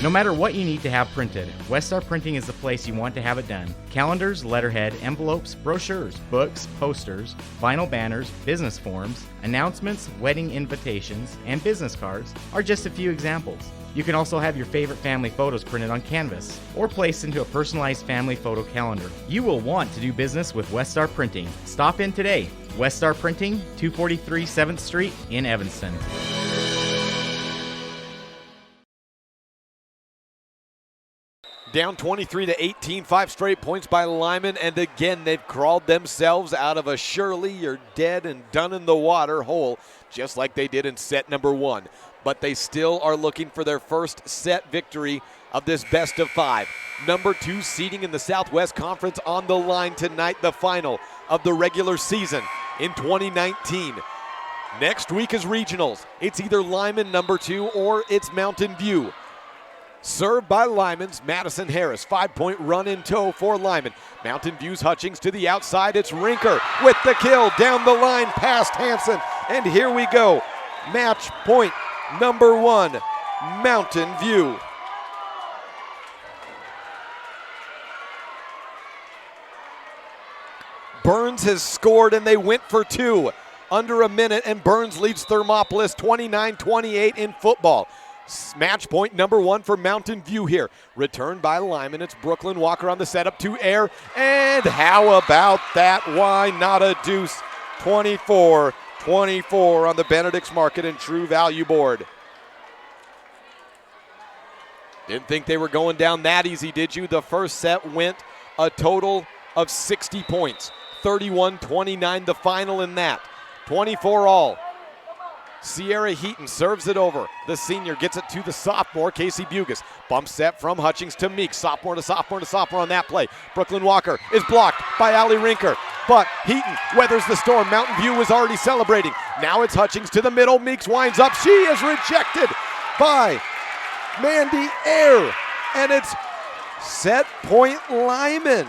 No matter what you need to have printed, Westar Printing is the place you want to have it done. Calendars, letterhead, envelopes, brochures, books, posters, vinyl banners, business forms, announcements, wedding invitations, and business cards are just a few examples. You can also have your favorite family photos printed on canvas or placed into a personalized family photo calendar. You will want to do business with Westar Printing. Stop in today. Westar Printing, 243 7th Street in Evanston. Down 23-18, 5 straight points by Lyman, and again they've crawled themselves out of a surely you're dead and done in the water hole, just like they did in set number 1. But they still are looking for their first set victory of this best of 5. Number 2 seeding in the Southwest Conference on the line tonight, the final of the regular season in 2019. Next week is regionals. It's either Lyman number 2 or it's Mountain View. Served by Lyman's Madison Harris. 5-point run in tow for Lyman. Mountain View's Hutchings to the outside. It's Rinker with the kill down the line past Hanson. And here we go. Match point number 1, Mountain View. Burns has scored and they went for 2. Under a minute, and Burns leads Thermopolis 29-28 in football. Match point number 1 for Mountain View here. Returned by Lyman. It's Brooklyn Walker on the setup to air. And how about that? Why not a deuce? 24-24 on the Benedict's Market and True Value board. Didn't think they were going down that easy, did you? The first set went a total of 60 points. 31-29 the final in that. 24 all. Sierra Heaton serves it over. The senior gets it to the sophomore, Casey Bugis. Bump set from Hutchings to Meeks. Sophomore to sophomore to sophomore on that play. Brooklyn Walker is blocked by Allie Rinker. But Heaton weathers the storm. Mountain View is already celebrating. Now it's Hutchings to the middle. Meeks winds up. She is rejected by Mandy Ayer. And it's set point Lyman.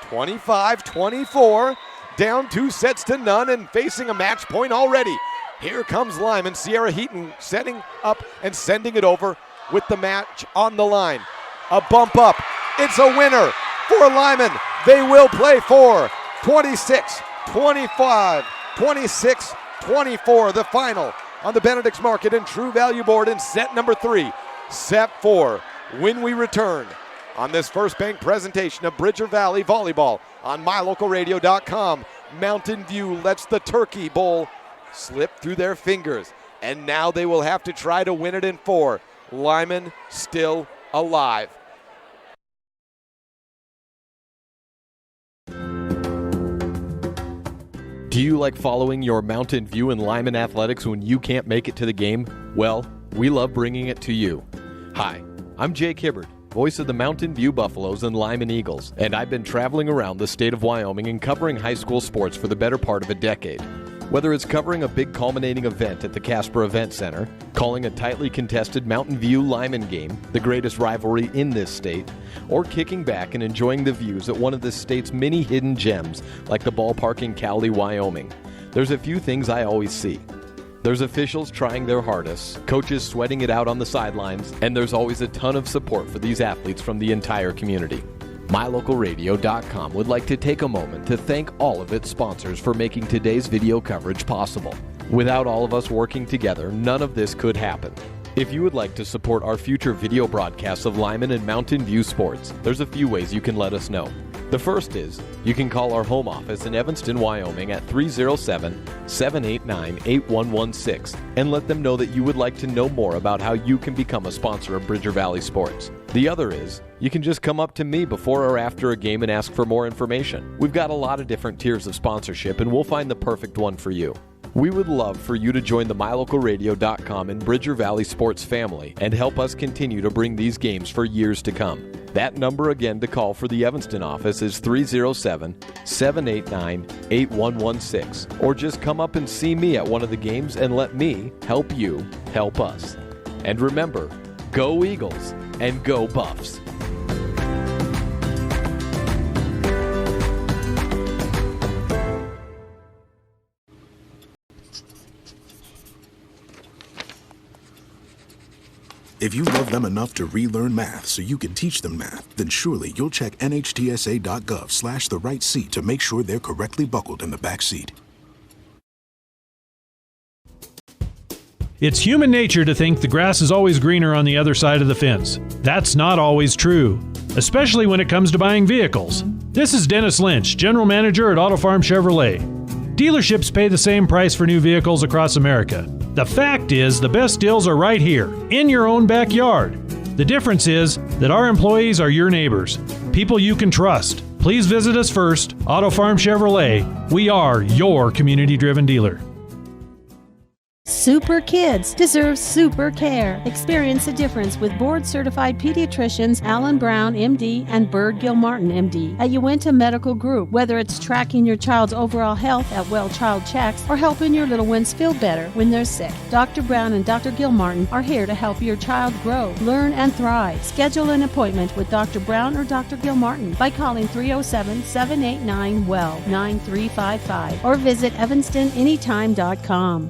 25-24. Down 2 sets to none and facing a match point already. Here comes Lyman. Sierra Heaton setting up and sending it over with the match on the line. A bump up. It's a winner for Lyman. They will play for 26-25, 26-24, the final on the Benedict's Market and True Value Board in set number 3. Set 4 when we return on this First Bank presentation of Bridger Valley Volleyball on MyLocalRadio.com. Mountain View lets the Turkey Bowl slip through their fingers, and now they will have to try to win it in 4. Lyman still alive. Do you like following your Mountain View and Lyman athletics when you can't make it to the game? Well, we love bringing it to you. Hi, I'm Jake Hibbard, voice of the Mountain View Buffaloes and Lyman Eagles, and I've been traveling around the state of Wyoming and covering high school sports for the better part of a decade. Whether it's covering a big culminating event at the Casper Event Center, calling a tightly contested Mountain View Lyman game, the greatest rivalry in this state, or kicking back and enjoying the views at one of the state's many hidden gems like the ballpark in Cowley, Wyoming, there's a few things I always see. There's officials trying their hardest, coaches sweating it out on the sidelines, and there's always a ton of support for these athletes from the entire community. MyLocalRadio.com would like to take a moment to thank all of its sponsors for making today's video coverage possible. Without all of us working together, none of this could happen. If you would like to support our future video broadcasts of Lyman and Mountain View sports, there's a few ways you can let us know. The first is, you can call our home office in Evanston, Wyoming at 307-789-8116 and let them know that you would like to know more about how you can become a sponsor of Bridger Valley Sports. The other is, you can just come up to me before or after a game and ask for more information. We've got a lot of different tiers of sponsorship and we'll find the perfect one for you. We would love for you to join the MyLocalRadio.com and Bridger Valley Sports family and help us continue to bring these games for years to come. That number again to call for the Evanston office is 307-789-8116. Or just come up and see me at one of the games and let me help you help us. And remember, go Eagles and go Buffs. If you love them enough to relearn math so you can teach them math, then surely you'll check nhtsa.gov/the right seat to make sure they're correctly buckled in the back seat. It's human nature to think the grass is always greener on the other side of the fence. That's not always true, especially when it comes to buying vehicles. This is Dennis Lynch, General Manager at Auto Farm Chevrolet. Dealerships pay the same price for new vehicles across America. The fact is, the best deals are right here, in your own backyard. The difference is that our employees are your neighbors, people you can trust. Please visit us first, Auto Farm Chevrolet. We are your community-driven dealer. Super kids deserve super care. Experience the difference with board-certified pediatricians Alan Brown, MD, and Bird Gilmartin, MD, at Uinta Medical Group. Whether it's tracking your child's overall health at Well Child Checks or helping your little ones feel better when they're sick, Dr. Brown and Dr. Gilmartin are here to help your child grow, learn, and thrive. Schedule an appointment with Dr. Brown or Dr. Gilmartin by calling 307-789-WELL 9355 or visit evanstonanytime.com.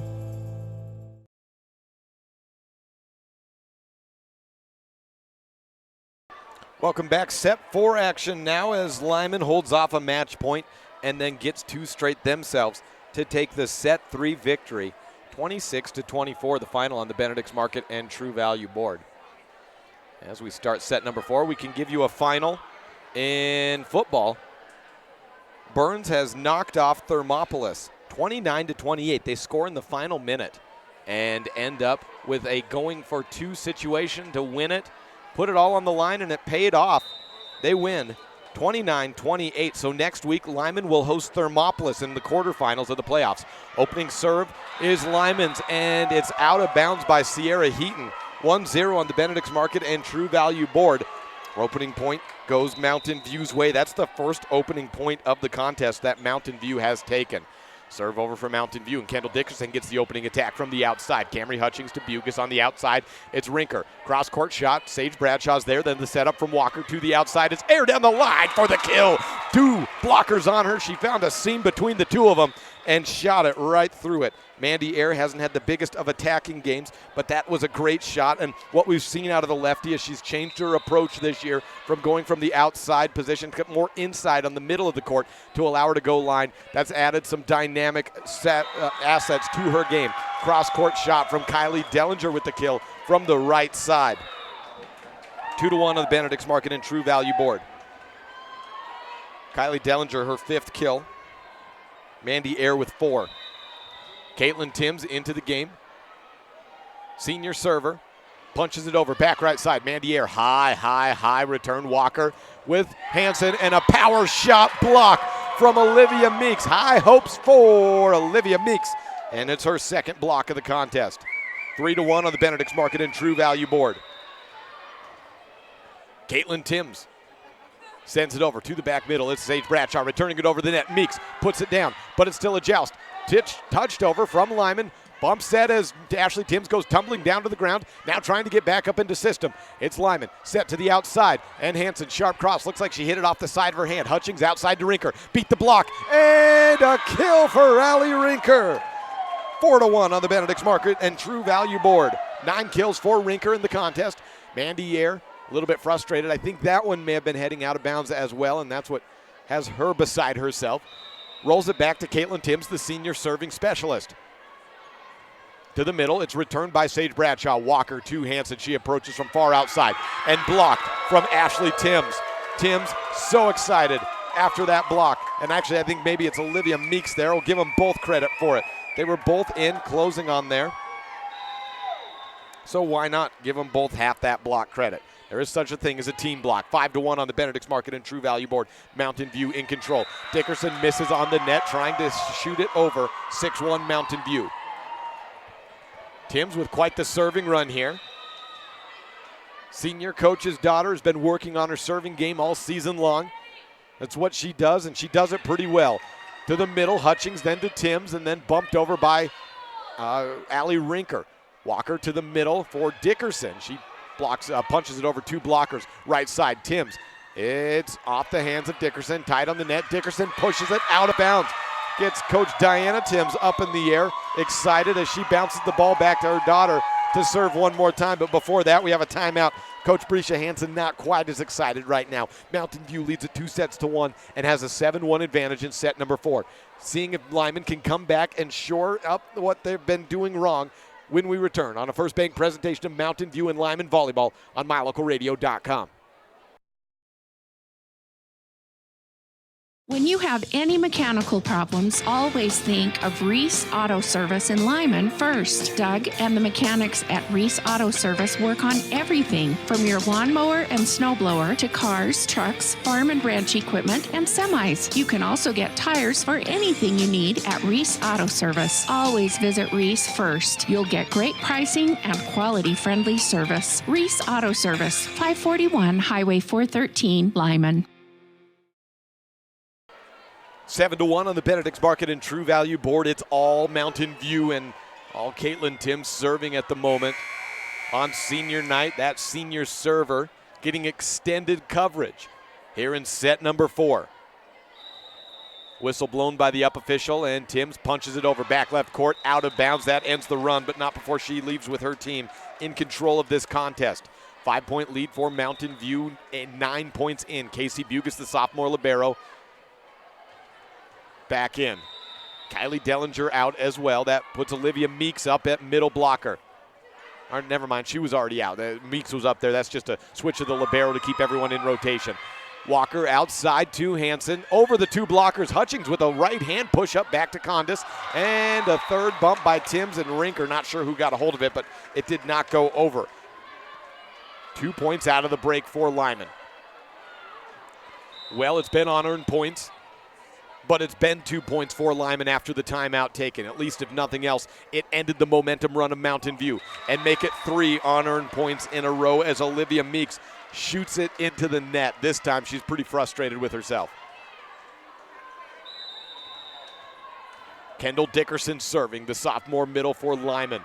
Welcome back. Set 4 action now as Lyman holds off a match point and then gets 2 straight themselves to take the set 3 victory. 26-24, the final on the Benedict's Market and True Value board. As we start set number 4, we can give you a final in football. Burns has knocked off Thermopolis 29-28. They score in the final minute and end up with a going for 2 situation to win it. Put it all on the line, and it paid off. They win 29-28. So next week, Lyman will host Thermopolis in the quarterfinals of the playoffs. Opening serve is Lyman's, and it's out of bounds by Sierra Heaton. 1-0 on the Benedict's Market and True Value board. Opening point goes Mountain View's way. That's the first opening point of the contest that Mountain View has taken. Serve over for Mountain View, and Kendall Dickerson gets the opening attack from the outside. Camry Hutchings to Bugis on the outside. It's Rinker. Cross-court shot. Sage Bradshaw's there. Then the setup from Walker to the outside. It's aired down the line for the kill. 2 blockers on her. She found a seam between the two of them and shot it right through it. Mandy Eyre hasn't had the biggest of attacking games, but that was a great shot. And what we've seen out of the lefty is she's changed her approach this year from going from the outside position to more inside on the middle of the court to allow her to go line. That's added some dynamic assets to her game. Cross-court shot from Kylie Dellinger with the kill from the right side. 2-1 on the Benedict's Market and True Value board. Kylie Dellinger, her 5th kill. Mandy Eyre with 4. Caitlin Timms into the game. Senior server. Punches it over. Back right side. Mandy Eyre. High return. Walker with Hanson and a power shot block from Olivia Meeks. High hopes for Olivia Meeks. And it's her 2nd block of the contest. 3-1 on the Benedict's Market and True Value board. Caitlin Timms sends it over to the back middle. It's Sage Bradshaw returning it over the net. Meeks puts it down, but it's still a joust. Touched over from Lyman. Bump set as Ashley Timms goes tumbling down to the ground. Now trying to get back up into system. It's Lyman set to the outside. And Hanson, sharp cross. Looks like she hit it off the side of her hand. Hutchings outside to Rinker. Beat the block. And a kill for Allie Rinker. 4-1 on the Benedict's Market and True Value board. 9 kills for Rinker in the contest. Mandy Eyre a little bit frustrated. I think that one may have been heading out of bounds as well, and that's what has her beside herself. Rolls it back to Caitlin Timms, the senior serving specialist. To the middle, it's returned by Sage Bradshaw. Walker to Hanson. She approaches from far outside and blocked from Ashley Timms. Timms so excited after that block. And actually, I think maybe it's Olivia Meeks there. We'll give them both credit for it. They were both in closing on there. So why not give them both half that block credit? There is such a thing as a team block. 5-1 on the Benedict's Market and True Value board. Mountain View in control. Dickerson misses on the net, trying to shoot it over. 6-1 Mountain View. Timms with quite the serving run here. Senior coach's daughter has been working on her serving game all season long. That's what she does, and she does it pretty well. To the middle, Hutchings, then to Timms, and then bumped over by Allie Rinker. Walker to the middle for Dickerson. She punches it over 2 blockers. Right side, Timms. It's off the hands of Dickerson, tied on the net. Dickerson pushes it out of bounds. Gets Coach Diana Timms up in the air, excited as she bounces the ball back to her daughter to serve one more time. But before that, we have a timeout. Coach Brescia Hansen not quite as excited right now. Mountain View leads it 2-1 and has a 7-1 advantage in set number 4. Seeing if Lyman can come back and shore up what they've been doing wrong when we return on a First Bank presentation of Mountain View and Lyman Volleyball on MyLocalRadio.com. When you have any mechanical problems, always think of Reese Auto Service in Lyman first. Doug and the mechanics at Reese Auto Service work on everything from your lawnmower and snowblower to cars, trucks, farm and ranch equipment, and semis. You can also get tires for anything you need at Reese Auto Service. Always visit Reese first. You'll get great pricing and quality-friendly service. Reese Auto Service, 541 Highway 413, Lyman. 7-1 on the Benedict's Market and True Value board. It's all Mountain View and all Caitlin Timms serving at the moment. On senior night, that senior server getting extended coverage here in set number 4. Whistle blown by the up official, and Timms punches it over back left court, out of bounds. That ends the run, but not before she leaves with her team in control of this contest. 5-point lead for Mountain View, and 9 points in. Casey Bugis, the sophomore libero, back in. Kylie Dellinger out as well. That puts Olivia Meeks up at middle blocker. Or never mind, she was already out. Meeks was up there. That's just a switch of the libero to keep everyone in rotation. Walker outside to Hanson. Over the 2 blockers. Hutchings with a right hand push up back to Condis. And a third bump by Timms and Rinker. Not sure who got a hold of it, but it did not go over. 2 points out of the break for Lyman. Well, it's been unearned points, but it's been 2 points for Lyman after the timeout taken. At least, if nothing else, it ended the momentum run of Mountain View and make it 3 unearned points in a row as Olivia Meeks shoots it into the net. This time, she's pretty frustrated with herself. Kendall Dickerson serving, the sophomore middle for Lyman.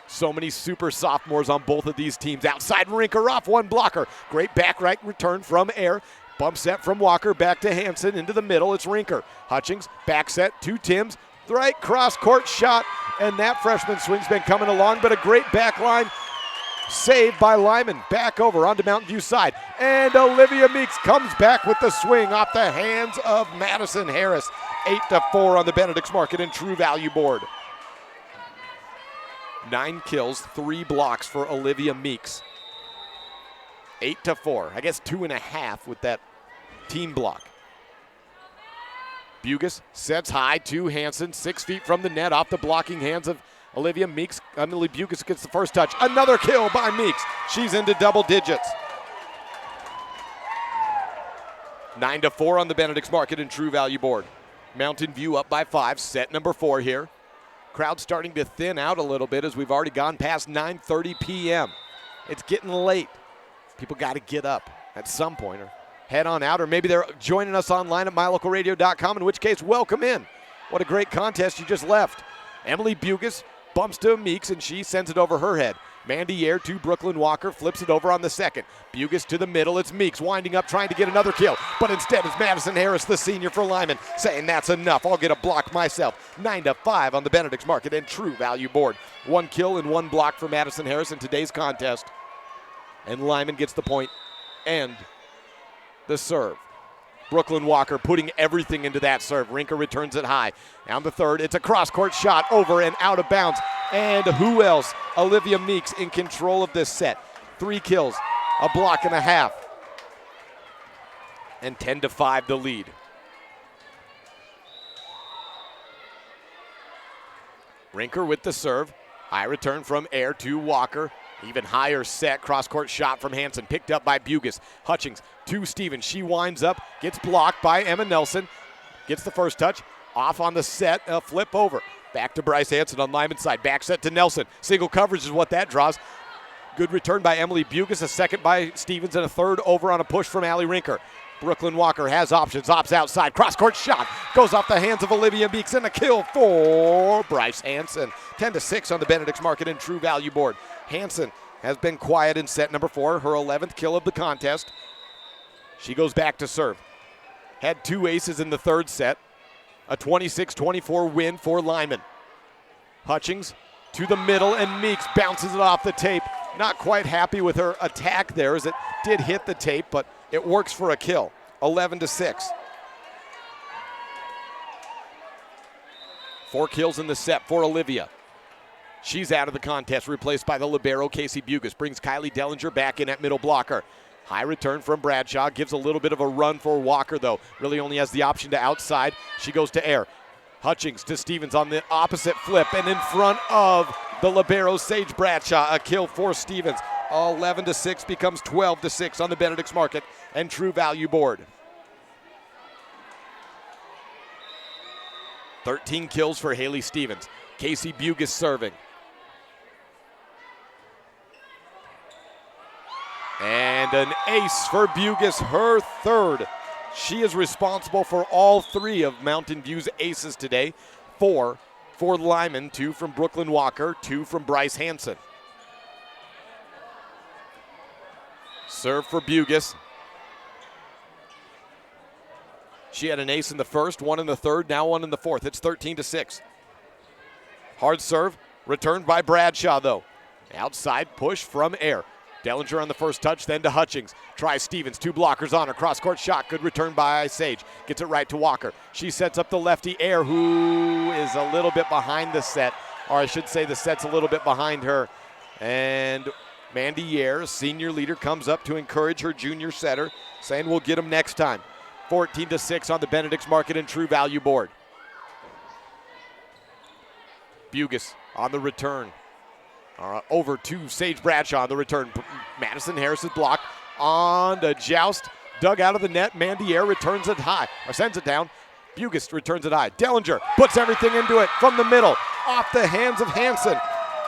So many super sophomores on both of these teams. Outside Rinker off one blocker. Great back right return from Air. Bump set from Walker back to Hansen into the middle. It's Rinker. Hutchings back set to Timms. Right cross court shot. And that freshman swing's been coming along, but a great back line saved by Lyman. Back over onto Mountain View side. And Olivia Meeks comes back with the swing off the hands of Madison Harris. 8-4 on the Benedict's Market and True Value board. 9 kills, 3 blocks for Olivia Meeks. 8-4. I guess 2.5 with that team block. Bugas sets high to Hansen, 6 feet from the net off the blocking hands of Olivia Meeks. Emily Bugas gets the first touch. Another kill by Meeks. She's into double digits. 9-4 on the Benedict's Market and True Value board. Mountain View up by 5, set number 4 here. Crowd starting to thin out a little bit as we've already gone past 9:30 p.m. It's getting late. People got to get up at some point or head on out, or maybe they're joining us online at mylocalradio.com, in which case, welcome in. What a great contest you just left. Emily Bugas bumps to Meeks, and she sends it over her head. Mandy Ayer to Brooklyn Walker, flips it over on the second. Bugas to the middle, it's Meeks winding up trying to get another kill, but instead it's Madison Harris, the senior for Lyman, saying that's enough, I'll get a block myself. 9-5 on the Benedict's Market and True Value board. 1 kill and 1 block for Madison Harris in today's contest. And Lyman gets the point and the serve. Brooklyn Walker putting everything into that serve. Rinker returns it high. Down the third, it's a cross-court shot over and out of bounds. And who else? Olivia Meeks in control of this set. 3 kills, a block and a half. And 10-5 the lead. Rinker with the serve. High return from Air to Walker. Even higher set, cross-court shot from Hansen, picked up by Bugas. Hutchings to Stevens. She winds up, gets blocked by Emma Nelson. Gets the first touch, off on the set, a flip over. Back to Bryce Hansen on Lyman's side. Back set to Nelson. Single coverage is what that draws. Good return by Emily Bugas, a second by Stevens, and a third over on a push from Allie Rinker. Brooklyn Walker has options, opts outside. Cross-court shot goes off the hands of Olivia Meeks, and a kill for Bryce Hansen. 10-6 on the Benedict's Market and True Value board. Hansen has been quiet in set number 4, her 11th kill of the contest. She goes back to serve. Had 2 aces in the third set. A 26-24 win for Lyman. Hutchings to the middle, and Meeks bounces it off the tape. Not quite happy with her attack there, as it did hit the tape, but it works for a kill. 11-6. 4 kills in the set for Olivia. She's out of the contest, replaced by the libero, Casey Bugas. Brings Kylie Dellinger back in at middle blocker. High return from Bradshaw. Gives a little bit of a run for Walker, though. Really only has the option to outside. She goes to Air. Hutchings to Stevens on the opposite flip. And in front of the libero, Sage Bradshaw. A kill for Stevens. 11-6 becomes 12-6 on the Benedict's Market and True Value board. 13 kills for Haley Stevens. Casey Bugas serving. And an ace for Bugas, her third. She is responsible for all 3 of Mountain View's aces today. 4 for Lyman, 2 from Brooklyn Walker, 2 from Bryce Hansen. Serve for Bugas. She had an ace in the first, 1 in the third, now 1 in the fourth. It's 13-6. Hard serve, returned by Bradshaw, though. Outside push from Air. Dellinger on the first touch, then to Hutchings. Tries Stevens, 2 blockers on her. Cross-court shot, good return by Sage. Gets it right to Walker. She sets up the lefty Air, who is a little bit behind the set. Or I should say the set's a little bit behind her. And Mandy Ayer, senior leader, comes up to encourage her junior setter, saying we'll get him next time. 14-6 on the Benedict's Market and True Value board. Bugas on the return. Over to Sage Bradshaw on the return. Madison Harris is blocked on the joust. Dug out of the net. Mandier returns it high, or sends it down. Bugis returns it high. Dellinger puts everything into it from the middle. Off the hands of Hansen.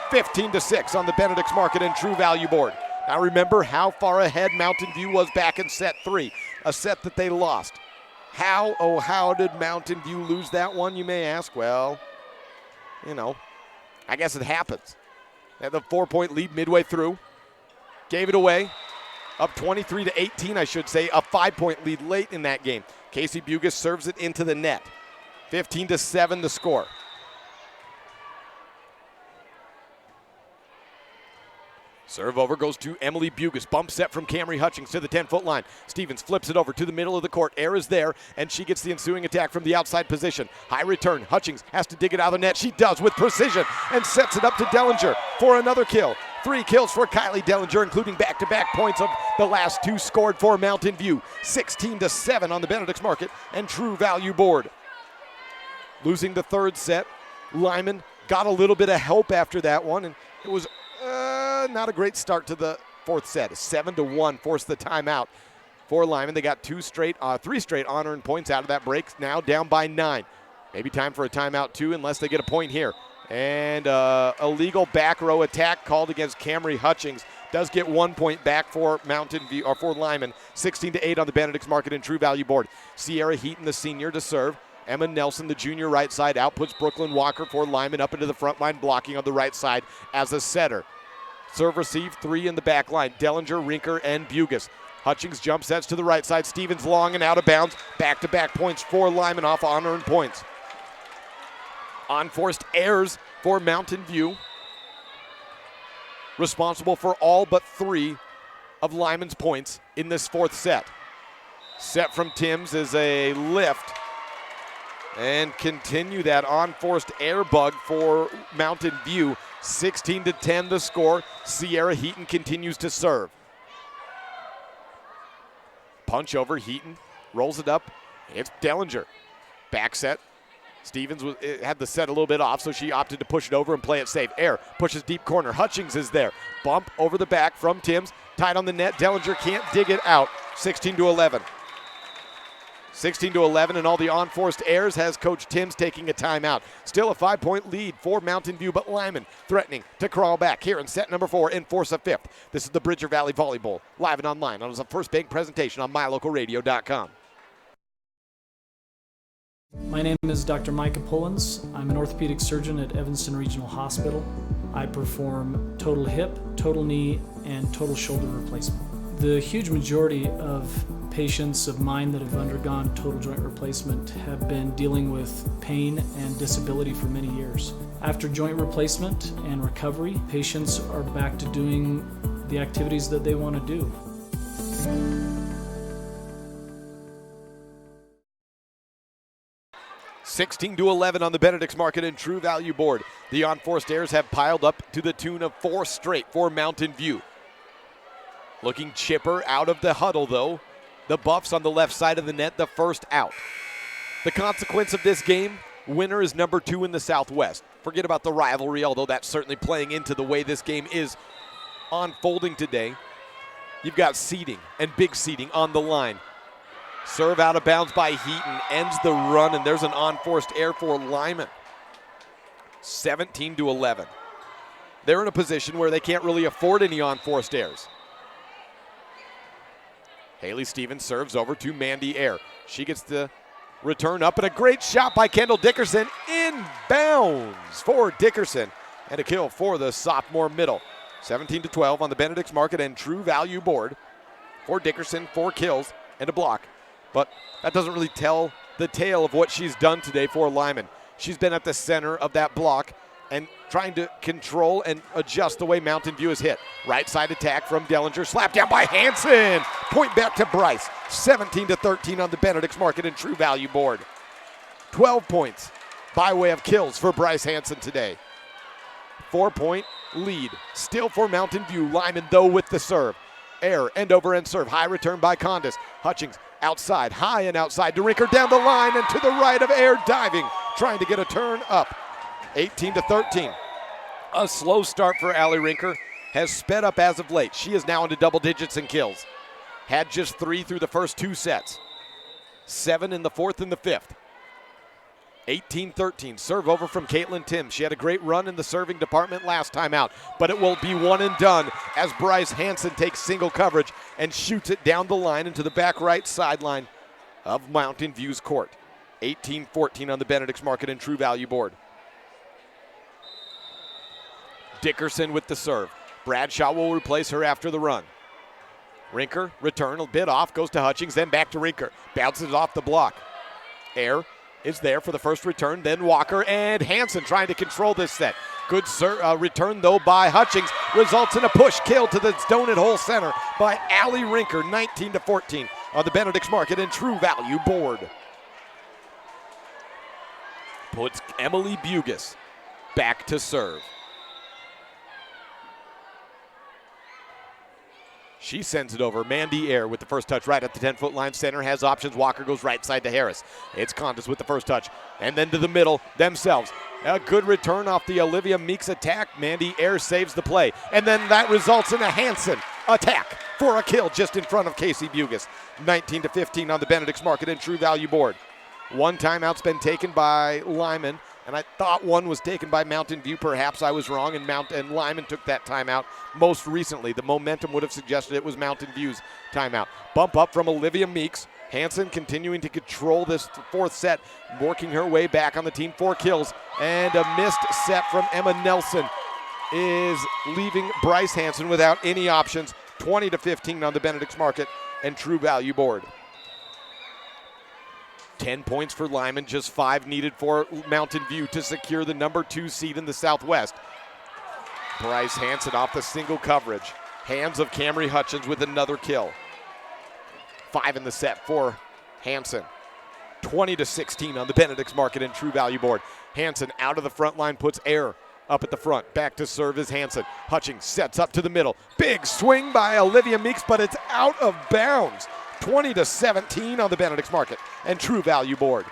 15-6 on the Benedict's Market and True Value board. Now remember how far ahead Mountain View was back in set 3, a set that they lost. How did Mountain View lose that one, you may ask? Well, I guess it happens. They had the 4-point lead midway through. Gave it away. Up 23-18, I should say. A 5-point lead late in that game. Casey Bugis serves it into the net. 15-7 the score. Serve over goes to Emily Bugis. Bump set from Camry Hutchings to the 10-foot line. Stevens flips it over to the middle of the court. Air is there, and she gets the ensuing attack from the outside position. High return. Hutchings has to dig it out of the net. She does with precision and sets it up to Dellinger for another kill. 3 kills for Kylie Dellinger, including back-to-back points of the last 2 scored for Mountain View. 16-7 on the Benedict's Market and True Value board. Losing the 3rd set, Lyman got a little bit of help after that one, and it was not a great start to the 4th set. 7-1 forced the timeout for Lyman. They got 3 straight unearned points out of that break, now down by 9. Maybe time for a timeout too, unless they get a point here. And illegal back row attack called against Camry Hutchings. Does get 1 point back for Mountain View, or for Lyman. 16-8 on the Benedict's Market and True Value board. Sierra Heaton, the senior, to serve. Emma Nelson, the junior, right side, outputs Brooklyn Walker for Lyman up into the front line, blocking on the right side as a setter. Serve receive, 3 in the back line. Dellinger, Rinker, and Bugis. Hutchings jump sets to the right side. Stevens long and out of bounds. Back-to-back points for Lyman off unearned points. Unforced errors for Mountain View. Responsible for all but 3 of Lyman's points in this 4th set. Set from Timms is a lift. And continue that unforced air bug for Mountain View. 16-10 the score. Sierra Heaton continues to serve. Punch over, Heaton rolls it up. It's Dellinger. Back set. Stevens had the set a little bit off, so she opted to push it over and play it safe. Air pushes deep corner. Hutchings is there. Bump over the back from Timms. Tied on the net. Dellinger can't dig it out. 16-11. 16-11, and all the unforced errors has Coach Timms taking a timeout. Still a 5-point lead for Mountain View, but Lyman threatening to crawl back here in set number 4 and force a 5th. This is the Bridger Valley Volleyball, live and online on a First Bank presentation on mylocalradio.com. My name is Dr. Micah Pullins. I'm an orthopedic surgeon at Evanston Regional Hospital. I perform total hip, total knee, and total shoulder replacement. The huge majority of patients of mine that have undergone total joint replacement have been dealing with pain and disability for many years. After joint replacement and recovery, patients are back to doing the activities that they want to do. (16-11) on the Benedict's Market and True Value board. The unforced errors have piled up to the tune of 4 straight for Mountain View. Looking chipper out of the huddle, though. The Buffs on the left side of the net, the first out. The consequence of this game, winner is number 2 in the Southwest. Forget about the rivalry, although that's certainly playing into the way this game is unfolding today. You've got seeding and big seeding on the line. Serve out of bounds by Heaton, ends the run, and there's an unforced error for Lyman. 17-11. They're in a position where they can't really afford any unforced errors. Haley Stevens serves over to Mandy Air. She gets the return up, and a great shot by Kendall Dickerson. Inbounds for Dickerson, and a kill for the sophomore middle. 17-12 on the Benedict's Market and True Value board. For Dickerson, 4 kills and a block. But that doesn't really tell the tale of what she's done today for Lyman. She's been at the center of that block and trying to control and adjust the way Mountain View is hit. Right side attack from Dellinger, slapped down by Hansen. Point back to Bryce. 17-13 on the Benedict's Market and True Value board. 12 points by way of kills for Bryce Hansen today. 4-point lead still for Mountain View. Lyman, though, with the serve. Air, end over end serve. High return by Condis. Hutchings outside, high and outside to Rinker down the line and to the right of Air, diving, trying to get a turn up. 18-13. A slow start for Allie Rinker has sped up as of late. She is now into double digits in kills. Had just 3 through the first 2 sets. 7 in the 4th and the 5th. 18-13, serve over from Caitlin Tim. She had a great run in the serving department last time out, but it will be one and done as Bryce Hansen takes single coverage and shoots it down the line into the back right sideline of Mountain View's court. 18-14 on the Benedict's Market and True Value board. Dickerson with the serve. Bradshaw will replace her after the run. Rinker, return, a bit off, goes to Hutchings, then back to Rinker. Bounces off the block. Air is there for the first return, then Walker and Hansen trying to control this set. Good return, though, by Hutchings. Results in a push kill to the donut hole center by Allie Rinker, 19-14 on the Benedict's Market and True Value board. Puts Emily Bugis back to serve. She sends it over. Mandy Air with the first touch right at the 10-foot line. Center has options. Walker goes right side to Harris. It's Contis with the first touch. And then to the middle themselves. A good return off the Olivia Meeks attack. Mandy Air saves the play. And then that results in a Hansen attack for a kill just in front of Casey Bugis. 19-15 on the Benedict's Market and True Value board. One timeout's been taken by Lyman. And I thought one was taken by Mountain View. Perhaps I was wrong, and Lyman took that timeout most recently. The momentum would have suggested it was Mountain View's timeout. Bump up from Olivia Meeks. Hansen continuing to control this 4th set, working her way back on the team. 4 kills, and a missed set from Emma Nelson is leaving Bryce Hansen without any options. 20-15 on the Benedict's Market and True Value board. 10 points for Lyman, just 5 needed for Mountain View to secure the number 2 seed in the Southwest. Bryce Hansen off the single coverage. Hands of Camry Hutchins with another kill. 5 in the set for Hansen. 20-16 on the Benedict's Market and True Value board. Hansen out of the front line, puts Air up at the front. Back to serve is Hansen. Hutchins sets up to the middle. Big swing by Olivia Meeks, but it's out of bounds. 20-17 on the Benedict's Market and True Value board.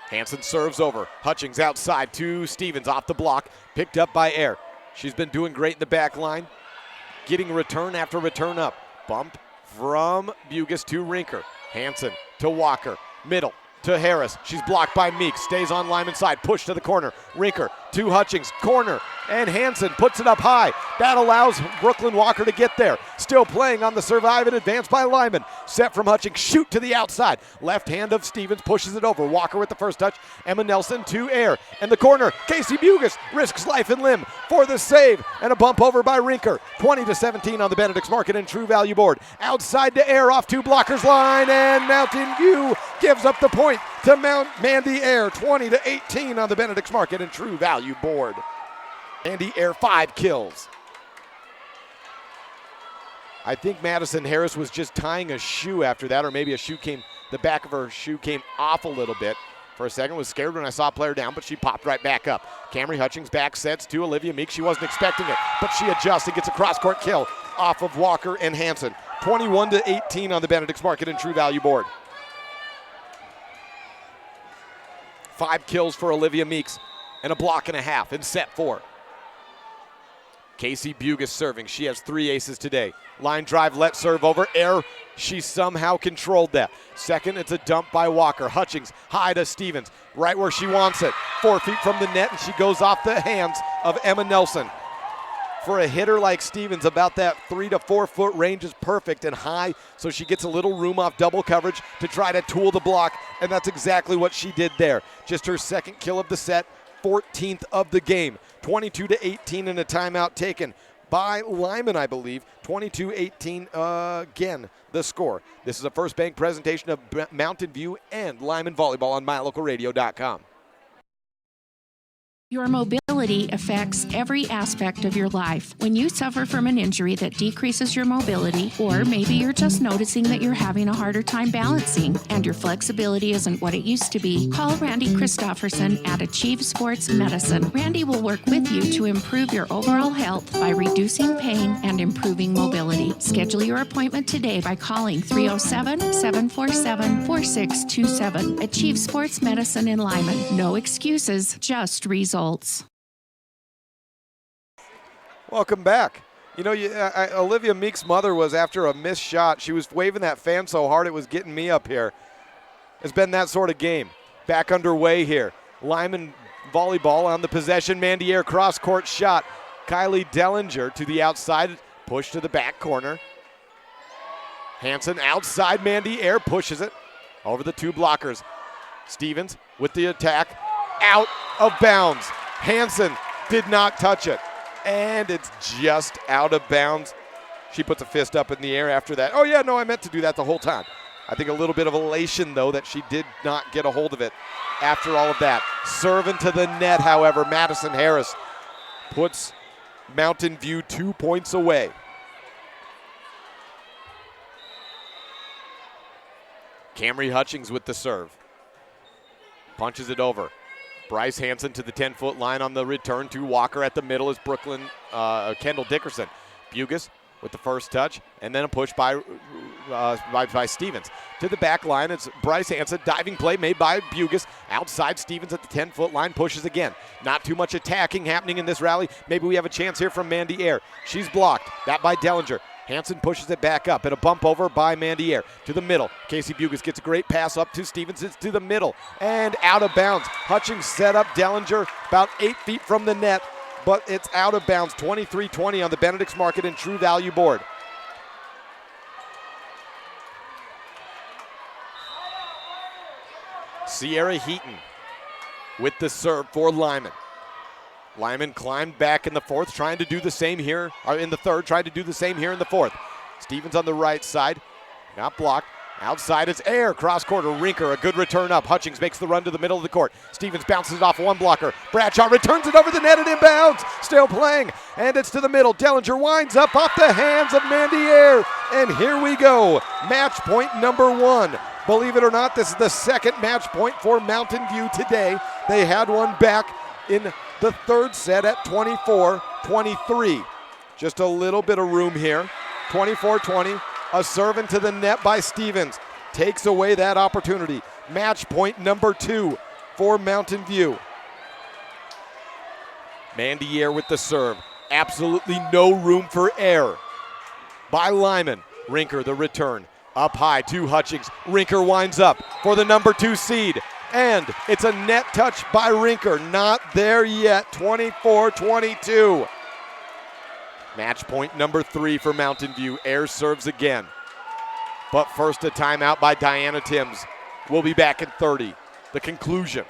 Hansen serves over. Hutchings outside to Stevens off the block. Picked up by Air. She's been doing great in the back line. Getting return after return up. Bump from Bugis to Rinker. Hansen to Walker. Middle to Harris. She's blocked by Meeks. Stays on Lyman's side. Push to the corner. Rinker to Hutchings. Corner. And Hansen puts it up high. That allows Brooklyn Walker to get there. Still playing on the survive and advance by Lyman. Set from Hutchings. Shoot to the outside. Left hand of Stevens pushes it over. Walker with the first touch. Emma Nelson to Air. And the corner. Casey Bugis risks life and limb for the save. And a bump over by Rinker. 20-17 on the Benedict's Market and True Value board. Outside to Air off 2 blockers line. And Mountain View gives up the point to Mandy Air. 20-18 on the Benedict's Market and True Value board. Mandy Air 5 kills. I think Madison Harris was just tying a shoe after that, or maybe the back of her shoe came off a little bit. For a second, was scared when I saw a player down, but she popped right back up. Camry Hutchings back sets to Olivia Meeks. She wasn't expecting it, but she adjusts and gets a cross-court kill off of Walker and Hansen. 21-18 on the Benedict's Market and True Value board. 5 kills for Olivia Meeks and a block and a half in set 4. Casey Bugis serving. She has 3 aces today. Line drive, let serve over. Air, she somehow controlled that. Second, it's a dump by Walker. Hutchings, high to Stevens, right where she wants it. 4 feet from the net, and she goes off the hands of Emma Nelson. For a hitter like Stevens, about that 3 to 4 foot range is perfect and high, so she gets a little room off double coverage to try to tool the block, and that's exactly what she did there. Just her 2nd kill of the set, 14th of the game. 22-18 in a timeout taken by Lyman, I believe. 22-18 again, the score. This is a First Bank presentation of Mountain View and Lyman Volleyball on MyLocalRadio.com. Your mobility affects every aspect of your life. When you suffer from an injury that decreases your mobility, or maybe you're just noticing that you're having a harder time balancing and your flexibility isn't what it used to be, call Randy Christofferson at Achieve Sports Medicine. Randy will work with you to improve your overall health by reducing pain and improving mobility. Schedule your appointment today by calling 307-747-4627. Achieve Sports Medicine in Lyman. No excuses, just results. Welcome back. You know, Olivia Meek's mother was after a missed shot. She was waving that fan so hard it was getting me up here. It's been that sort of game. Back underway here. Lyman volleyball on the possession. Mandiere cross-court shot. Kylie Dellinger to the outside. Push to the back corner. Hansen outside. Mandiere pushes it over the two blockers. Stevens with the attack. Out of bounds. Hansen did not touch it. And it's just out of bounds. She puts a fist up in the air after that. Oh, yeah, no, I meant to do that the whole time. I think a little bit of elation, though, that she did not get a hold of it after all of that. Serving to the net, however, Madison Harris puts Mountain View 2 points away. Camry Hutchings with the serve. Punches it over. Bryce Hansen to the 10-foot line on the return to Walker. At the middle is Kendall Dickerson. Bugas with the first touch, and then a push by Stevens. To the back line, it's Bryce Hansen. Diving play made by Bugas. Outside, Stevens at the 10-foot line, pushes again. Not too much attacking happening in this rally. Maybe we have a chance here from Mandiere. She's blocked. That by Dellinger. Hansen pushes it back up, and a bump over by Mandiere to the middle. Casey Bugas gets a great pass up to Stevens. It's to the middle and out of bounds. Hutchings set up Dellinger about 8 feet from the net, but it's out of bounds. 23-20 on the Benedict's Market and True Value board. Sierra Heaton with the serve for Lyman. Lyman climbed back in the fourth, trying to do the same here, or in the third, tried to do the same here in the fourth. Stevens on the right side, got blocked. Outside is Air, cross-court, Rinker, a good return up. Hutchings makes the run to the middle of the court. Stevens bounces it off one blocker. Bradshaw returns it over the net and inbounds. Still playing, and it's to the middle. Dellinger winds up off the hands of Mandiere, and here we go. Match point number 1. Believe it or not, this is the second match point for Mountain View today. They had one back in the third set at 24-23. Just a little bit of room here. 24-20. A serve into the net by Stevens. Takes away that opportunity. Match point number 2 for Mountain View. Mandiere with the serve. Absolutely no room for error by Lyman. Rinker the return. Up high to Hutchings. Rinker winds up for the number 2 seed. And it's a net touch by Rinker. Not there yet. 24-22. Match point number 3 for Mountain View. Air serves again. But first a timeout by Diana Timms. We'll be back in 30. The conclusion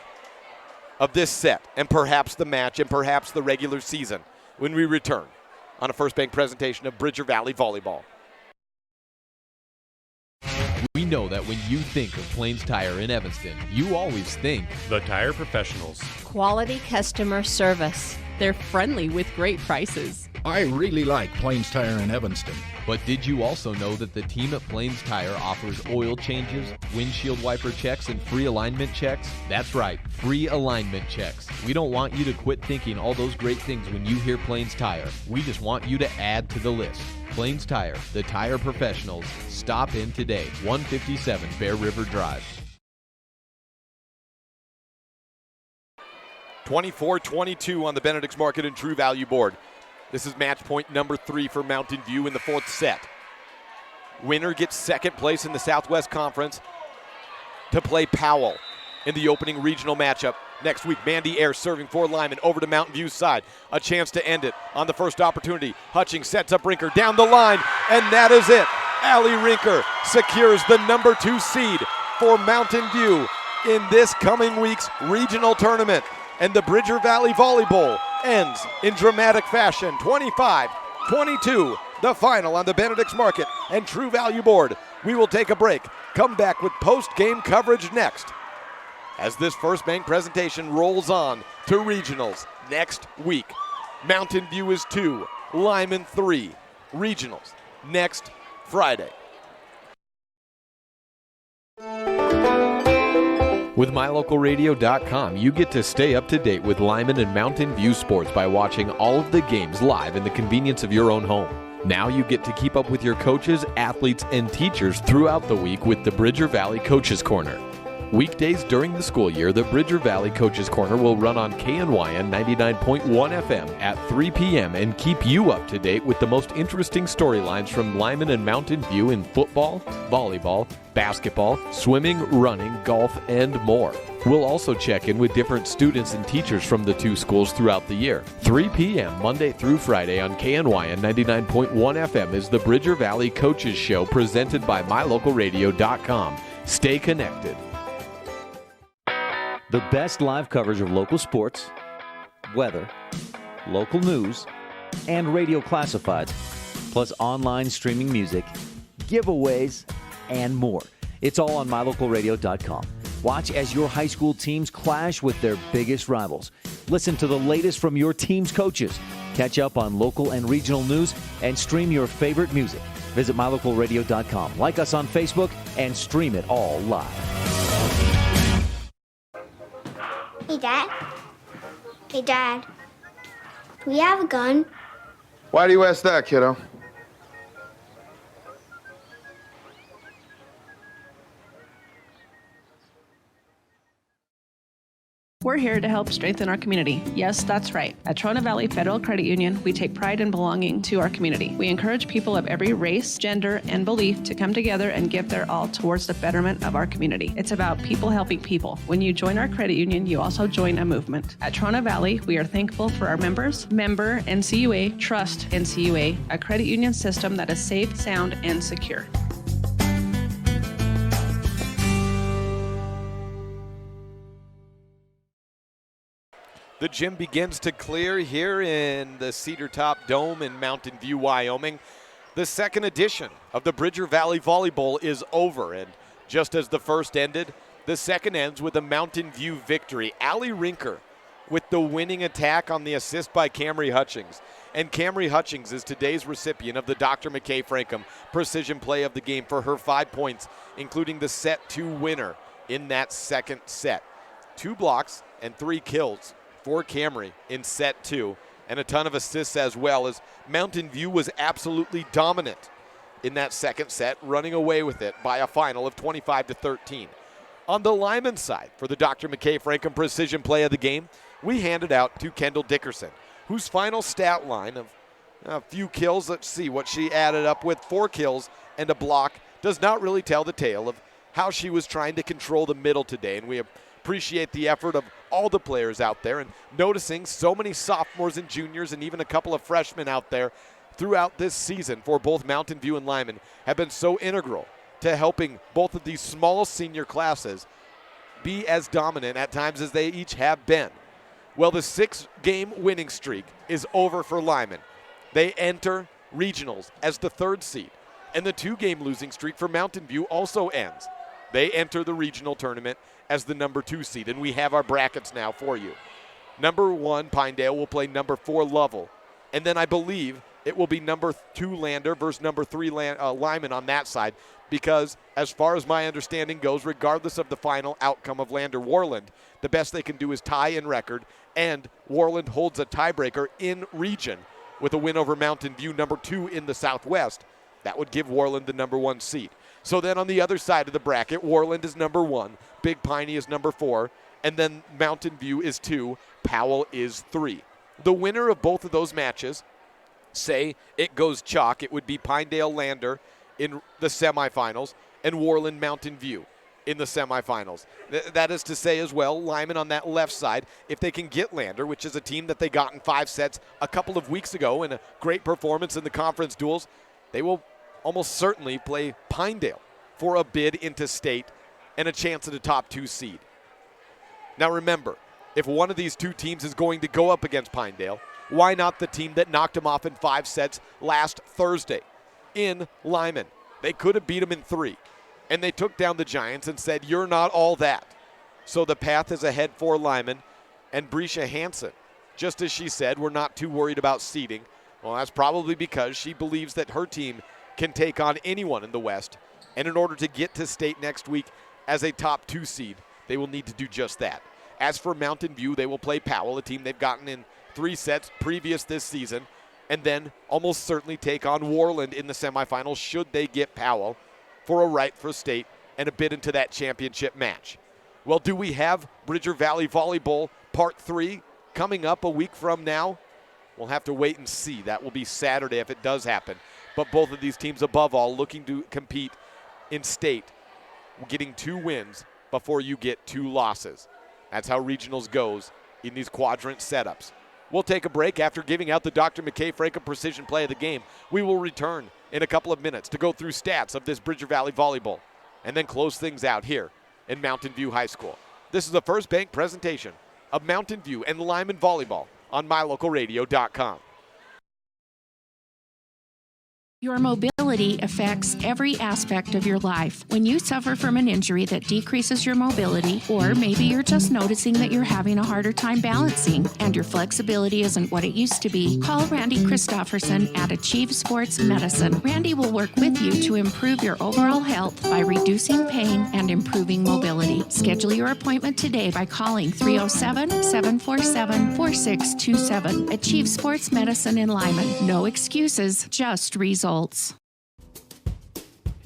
of this set and perhaps the match and perhaps the regular season when we return on a First Bank presentation of Bridger Valley Volleyball. We know that when you think of Plains Tire in Evanston, you always think the Tire Professionals. Quality customer service. They're friendly with great prices. I really like Plains Tire in Evanston. But did you also know that the team at Plains Tire offers oil changes, windshield wiper checks, and free alignment checks? That's right, free alignment checks. We don't want you to quit thinking all those great things when you hear Plains Tire. We just want you to add to the list. Plains Tire, the tire professionals. Stop in today, 157 Bear River Drive. 24-22 on the Benedict's Market and True Value board. This is match point number 3 for Mountain View in the fourth set. Winner gets second place in the Southwest Conference to play Powell in the opening regional matchup next week. Mandiere serving for Lyman over to Mountain View's side. A chance to end it on the first opportunity. Hutchings sets up Rinker down the line, and that is it. Allie Rinker secures the number 2 seed for Mountain View in this coming week's regional tournament. And the Bridger Valley Volleyball ends in dramatic fashion. 25-22, the final on the Benedict's Market and True Value board. We will take a break. Come back with post-game coverage next, as this First Bank presentation rolls on to regionals next week. Mountain View is 2, Lyman 3. Regionals next Friday. With MyLocalRadio.com, you get to stay up to date with Lyman and Mountain View sports by watching all of the games live in the convenience of your own home. Now you get to keep up with your coaches, athletes, and teachers throughout the week with the Bridger Valley Coaches Corner. Weekdays during the school year, the Bridger Valley Coaches Corner will run on KNYN 99.1 FM at 3 p.m. and keep you up to date with the most interesting storylines from Lyman and Mountain View in football, volleyball, basketball, swimming, running, golf, and more. We'll also check in with different students and teachers from the two schools throughout the year. 3 p.m. Monday through Friday on KNYN 99.1 FM is the Bridger Valley Coaches Show presented by MyLocalRadio.com. Stay connected. The best live coverage of local sports, weather, local news, and radio classifieds, plus online streaming music, giveaways, and more. It's all on MyLocalRadio.com. Watch as your high school teams clash with their biggest rivals. Listen to the latest from your team's coaches. Catch up on local and regional news and stream your favorite music. Visit MyLocalRadio.com. Like us on Facebook and stream it all live. Hey, Dad. Hey, Dad. Do we have a gun? Why do you ask that, kiddo? We're here to help strengthen our community. Yes, that's right. At Trona Valley Federal Credit Union, we take pride in belonging to our community. We encourage people of every race, gender, and belief to come together and give their all towards the betterment of our community. It's about people helping people. When you join our credit union, you also join a movement. At Trona Valley, we are thankful for our members, member NCUA, trust NCUA, a credit union system that is safe, sound, and secure. The gym begins to clear here in the Cedar Top Dome in Mountain View, Wyoming. The second edition of the Bridger Valley Volleyball is over, and just as the first ended, the second ends with a Mountain View victory. Allie Rinker with the winning attack on the assist by Camry Hutchings. And Camry Hutchings is today's recipient of the Dr. McKay Frankham Precision Play of the Game for her 5 points, including the set 2 winner in that second set. 2 blocks and 3 kills for Camry in set 2, and a ton of assists as well, as Mountain View was absolutely dominant in that second set, running away with it by a final of 25-13. On the Lyman side, for the Dr. McKay Frankham Precision Play of the Game, we handed out to Kendall Dickerson, whose final stat line of a few kills, let's see what she added up with, 4 kills and a block, does not really tell the tale of how she was trying to control the middle today, and we appreciate the effort of all the players out there, and noticing so many sophomores and juniors and even a couple of freshmen out there throughout this season for both Mountain View and Lyman have been so integral to helping both of these small senior classes be as dominant at times as they each have been. Well, the 6-game winning streak is over for Lyman. They enter regionals as the 3rd seed, and the 2-game losing streak for Mountain View also ends. They enter the regional tournament as the number 2 seed, and we have our brackets now for you. Number 1, Pinedale, will play number 4, Lovell, and then I believe it will be number 2, Lander versus number 3, Lyman on that side, because as far as my understanding goes, regardless of the final outcome of Lander-Warland, the best they can do is tie in record, and Warland holds a tiebreaker in region with a win over Mountain View, number 2 in the Southwest. That would give Warland the number 1 seed. So then on the other side of the bracket, Warland is number 1, Big Piney is number 4, and then Mountain View is 2, Powell is 3. The winner of both of those matches, say it goes chalk, it would be Pinedale-Lander in the semifinals and Warland-Mountain View in the semifinals. That is to say as well, Lyman on that left side, if they can get Lander, which is a team that they got in 5 sets a couple of weeks ago in a great performance in the conference duels, they will almost certainly play Pinedale for a bid into state and a chance at a top 2 seed. Now remember, if one of these 2 teams is going to go up against Pinedale, why not the team that knocked them off in 5 sets last Thursday in Lyman? They could have beat them in 3, and they took down the Giants and said, you're not all that. So the path is ahead for Lyman, and Brescia Hansen, just as she said, we're not too worried about seeding. Well, that's probably because she believes that her team can take on anyone in the West, and in order to get to state next week as a top 2 seed, they will need to do just that. As for Mountain View, they will play Powell, a team they've gotten in 3 sets previous this season, and then almost certainly take on Warland in the semifinals should they get Powell for a right for state and a bid into that championship match. Well, do we have Bridger Valley Volleyball Part 3 coming up a week from now? We'll have to wait and see. That will be Saturday if it does happen. But both of these teams, above all, looking to compete in state, getting 2 wins before you get 2 losses. That's how regionals goes in these quadrant setups. We'll take a break after giving out the Dr. McKay Franken Precision Play of the Game. We will return in a couple of minutes to go through stats of this Bridger Valley Volleyball and then close things out here in Mountain View High School. This is the First Bank presentation of Mountain View and Lyman Volleyball on MyLocalRadio.com. Your mobility affects every aspect of your life. When you suffer from an injury that decreases your mobility, or maybe you're just noticing that you're having a harder time balancing and your flexibility isn't what it used to be, call Randy Christofferson at Achieve Sports Medicine. Randy will work with you to improve your overall health by reducing pain and improving mobility. Schedule your appointment today by calling 307-747-4627. Achieve Sports Medicine in Lyman. No excuses, just results.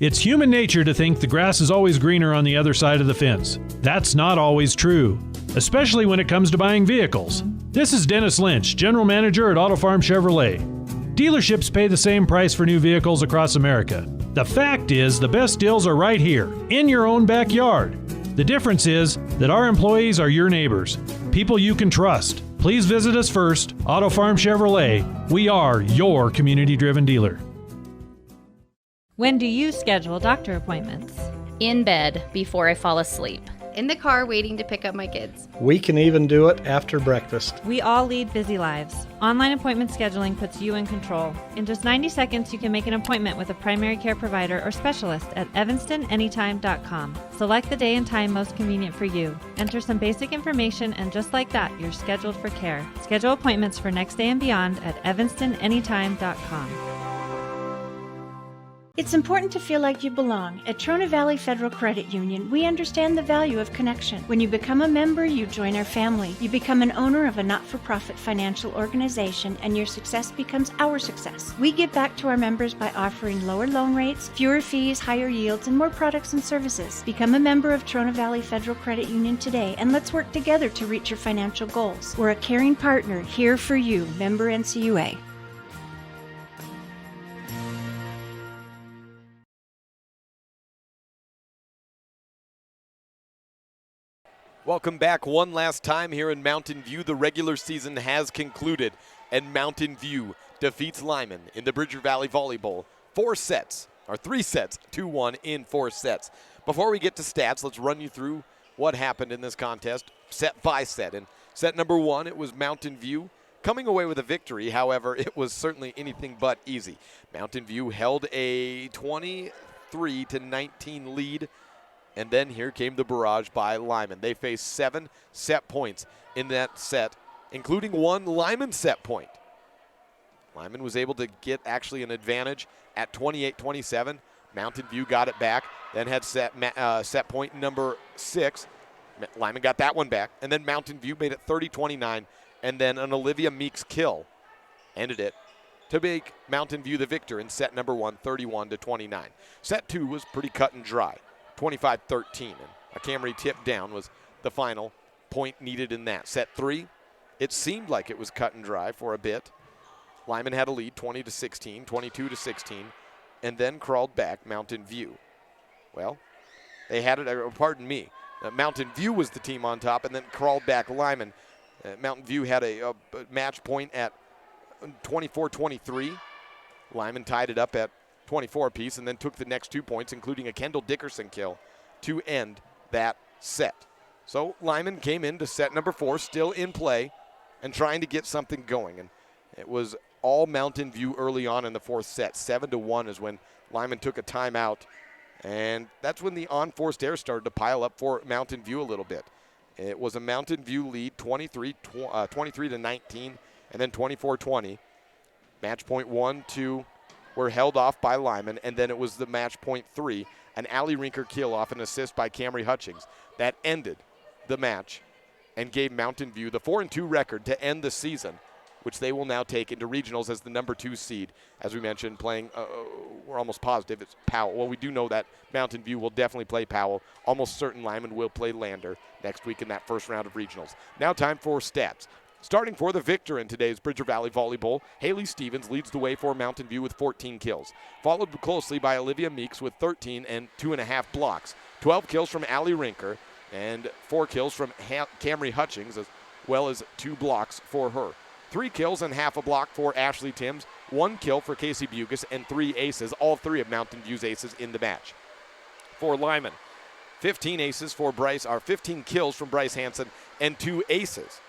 It's human nature to think the grass is always greener on the other side of the fence. That's not always true, especially when it comes to buying vehicles. This is Dennis Lynch, General Manager at Auto Farm Chevrolet. Dealerships pay the same price for new vehicles across America. The fact is, the best deals are right here, in your own backyard. The difference is that our employees are your neighbors, people you can trust. Please visit us first, Auto Farm Chevrolet. We are your community-driven dealer. When do you schedule doctor appointments? In bed before I fall asleep. In the car waiting to pick up my kids. We can even do it after breakfast. We all lead busy lives. Online appointment scheduling puts you in control. In just 90 seconds, you can make an appointment with a primary care provider or specialist at evanstonanytime.com. Select the day and time most convenient for you. Enter some basic information, and just like that, you're scheduled for care. Schedule appointments for next day and beyond at evanstonanytime.com. It's important to feel like you belong. At Trona Valley Federal Credit Union, we understand the value of connection. When you become a member, you join our family. You become an owner of a not-for-profit financial organization, and your success becomes our success. We give back to our members by offering lower loan rates, fewer fees, higher yields, and more products and services. Become a member of Trona Valley Federal Credit Union today, and let's work together to reach your financial goals. We're a caring partner here for you. Member NCUA. Welcome back one last time here in Mountain View. The regular season has concluded, and Mountain View defeats Lyman in the Bridger Valley Volleyball. 3 sets, 2-1 in 4 sets. Before we get to stats, let's run you through what happened in this contest, set by set. In set number 1, it was Mountain View coming away with a victory. However, it was certainly anything but easy. Mountain View held a 23-19 lead. And then here came the barrage by Lyman. They faced 7 set points in that set, including 1 Lyman set point. Lyman was able to get actually an advantage at 28-27. Mountain View got it back, then had set point number 6. Lyman got that one back, and then Mountain View made it 30-29, and then an Olivia Meeks kill ended it to make Mountain View the victor in set number 1, 31-29. Set 2 was pretty cut and dry. 25-13, and a Camry tip down was the final point needed in that. Set 3, it seemed like it was cut and dry for a bit. Lyman had a lead, 20-16, 22-16, and then crawled back Mountain View. Well, they had it, pardon me, Mountain View was the team on top and then crawled back Lyman. Mountain View had a match point at 24-23. Lyman tied it up at 24 apiece and then took the next 2 points, including a Kendall Dickerson kill, to end that set. So Lyman came into set number 4, still in play and trying to get something going. And it was all Mountain View early on in the 4th set. 7-1 is when Lyman took a timeout. And that's when the unforced error started to pile up for Mountain View a little bit. It was a Mountain View lead, 23-19, and then 24-20. Match point 1, 2 were held off by Lyman, and then it was the match point 3, an Allie Rinker kill off an assist by Camry Hutchings. That ended the match and gave Mountain View the 4-2 record to end the season which they will now take into regionals as the number 2 seed. As we mentioned, playing, we're almost positive it's Powell. Well, we do know that Mountain View will definitely play Powell. Almost certain Lyman will play Lander next week in that first round of regionals. Now time for stats. Starting for the victor in today's Bridger Valley Volleyball, Haley Stevens leads the way for Mountain View with 14 kills, followed closely by Olivia Meeks with 13 and 2.5 blocks, 12 kills from Allie Rinker, and 4 kills from Camry Hutchings, as well as 2 blocks for her. 3 kills and half a block for Ashley Timms, 1 kill for Casey Bugas, and 3 aces, all 3 of Mountain View's aces in the match. For Lyman, 15 aces for Bryce, 15 kills from Bryce Hansen, and 2 aces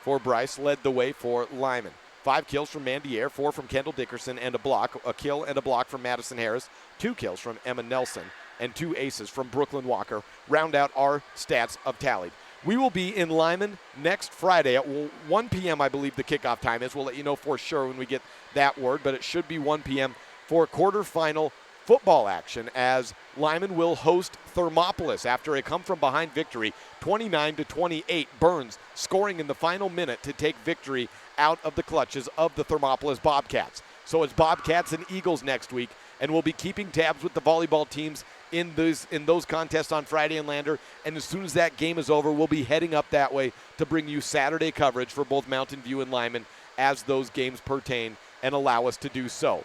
for Bryce led the way for Lyman. 5 kills from Mandy Air, 4 from Kendall Dickerson, and a kill and a block from Madison Harris, 2 kills from Emma Nelson, and 2 aces from Brooklyn Walker round out our stats of tallied. We will be in Lyman next Friday at 1 p.m., I believe the kickoff time is. We'll let you know for sure when we get that word, but it should be 1 p.m. for quarterfinal football action as Lyman will host Thermopolis after a come-from-behind victory, 29-28. Burns scoring in the final minute to take victory out of the clutches of the Thermopolis Bobcats. So it's Bobcats and Eagles next week, and we'll be keeping tabs with the volleyball teams in those contests on Friday and Lander. And as soon as that game is over, we'll be heading up that way to bring you Saturday coverage for both Mountain View and Lyman as those games pertain and allow us to do so.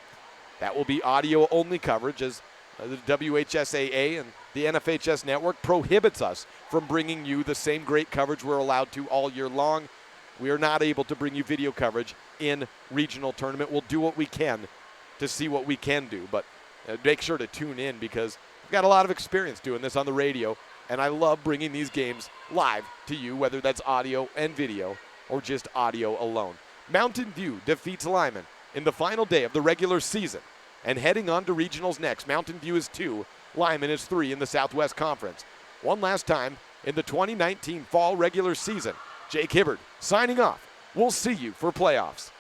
That will be audio-only coverage as the WHSAA and the NFHS network prohibits us from bringing you the same great coverage we're allowed to all year long. We are not able to bring you video coverage in regional tournament. We'll do what we can to see what we can do, but make sure to tune in because we've got a lot of experience doing this on the radio, and I love bringing these games live to you, whether that's audio and video or just audio alone. Mountain View defeats Lyman in the final day of the regular season. And heading on to regionals next, Mountain View is 2, Lyman is 3 in the Southwest Conference. One last time in the 2019 fall regular season, Jake Hibbard signing off. We'll see you for playoffs.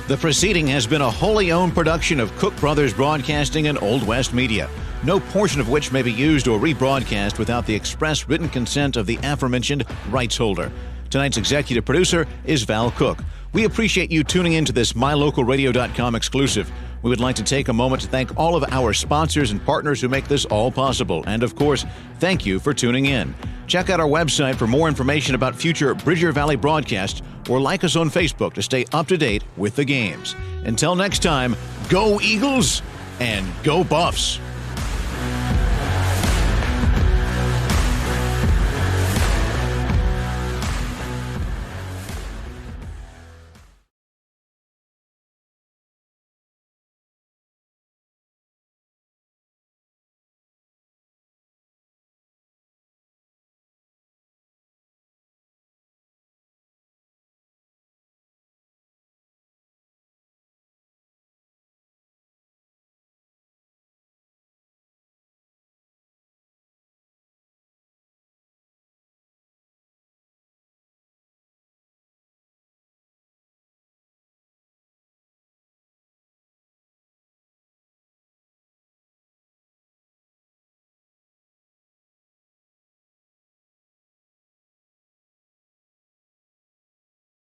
The proceeding has been a wholly owned production of Cook Brothers Broadcasting and Old West Media, no portion of which may be used or rebroadcast without the express written consent of the aforementioned rights holder. Tonight's executive producer is Val Cook. We appreciate you tuning in to this MyLocalRadio.com exclusive. We would like to take a moment to thank all of our sponsors and partners who make this all possible. And of course, thank you for tuning in. Check out our website for more information about future Bridger Valley broadcasts or like us on Facebook to stay up to date with the games. Until next time, go Eagles and go Buffs!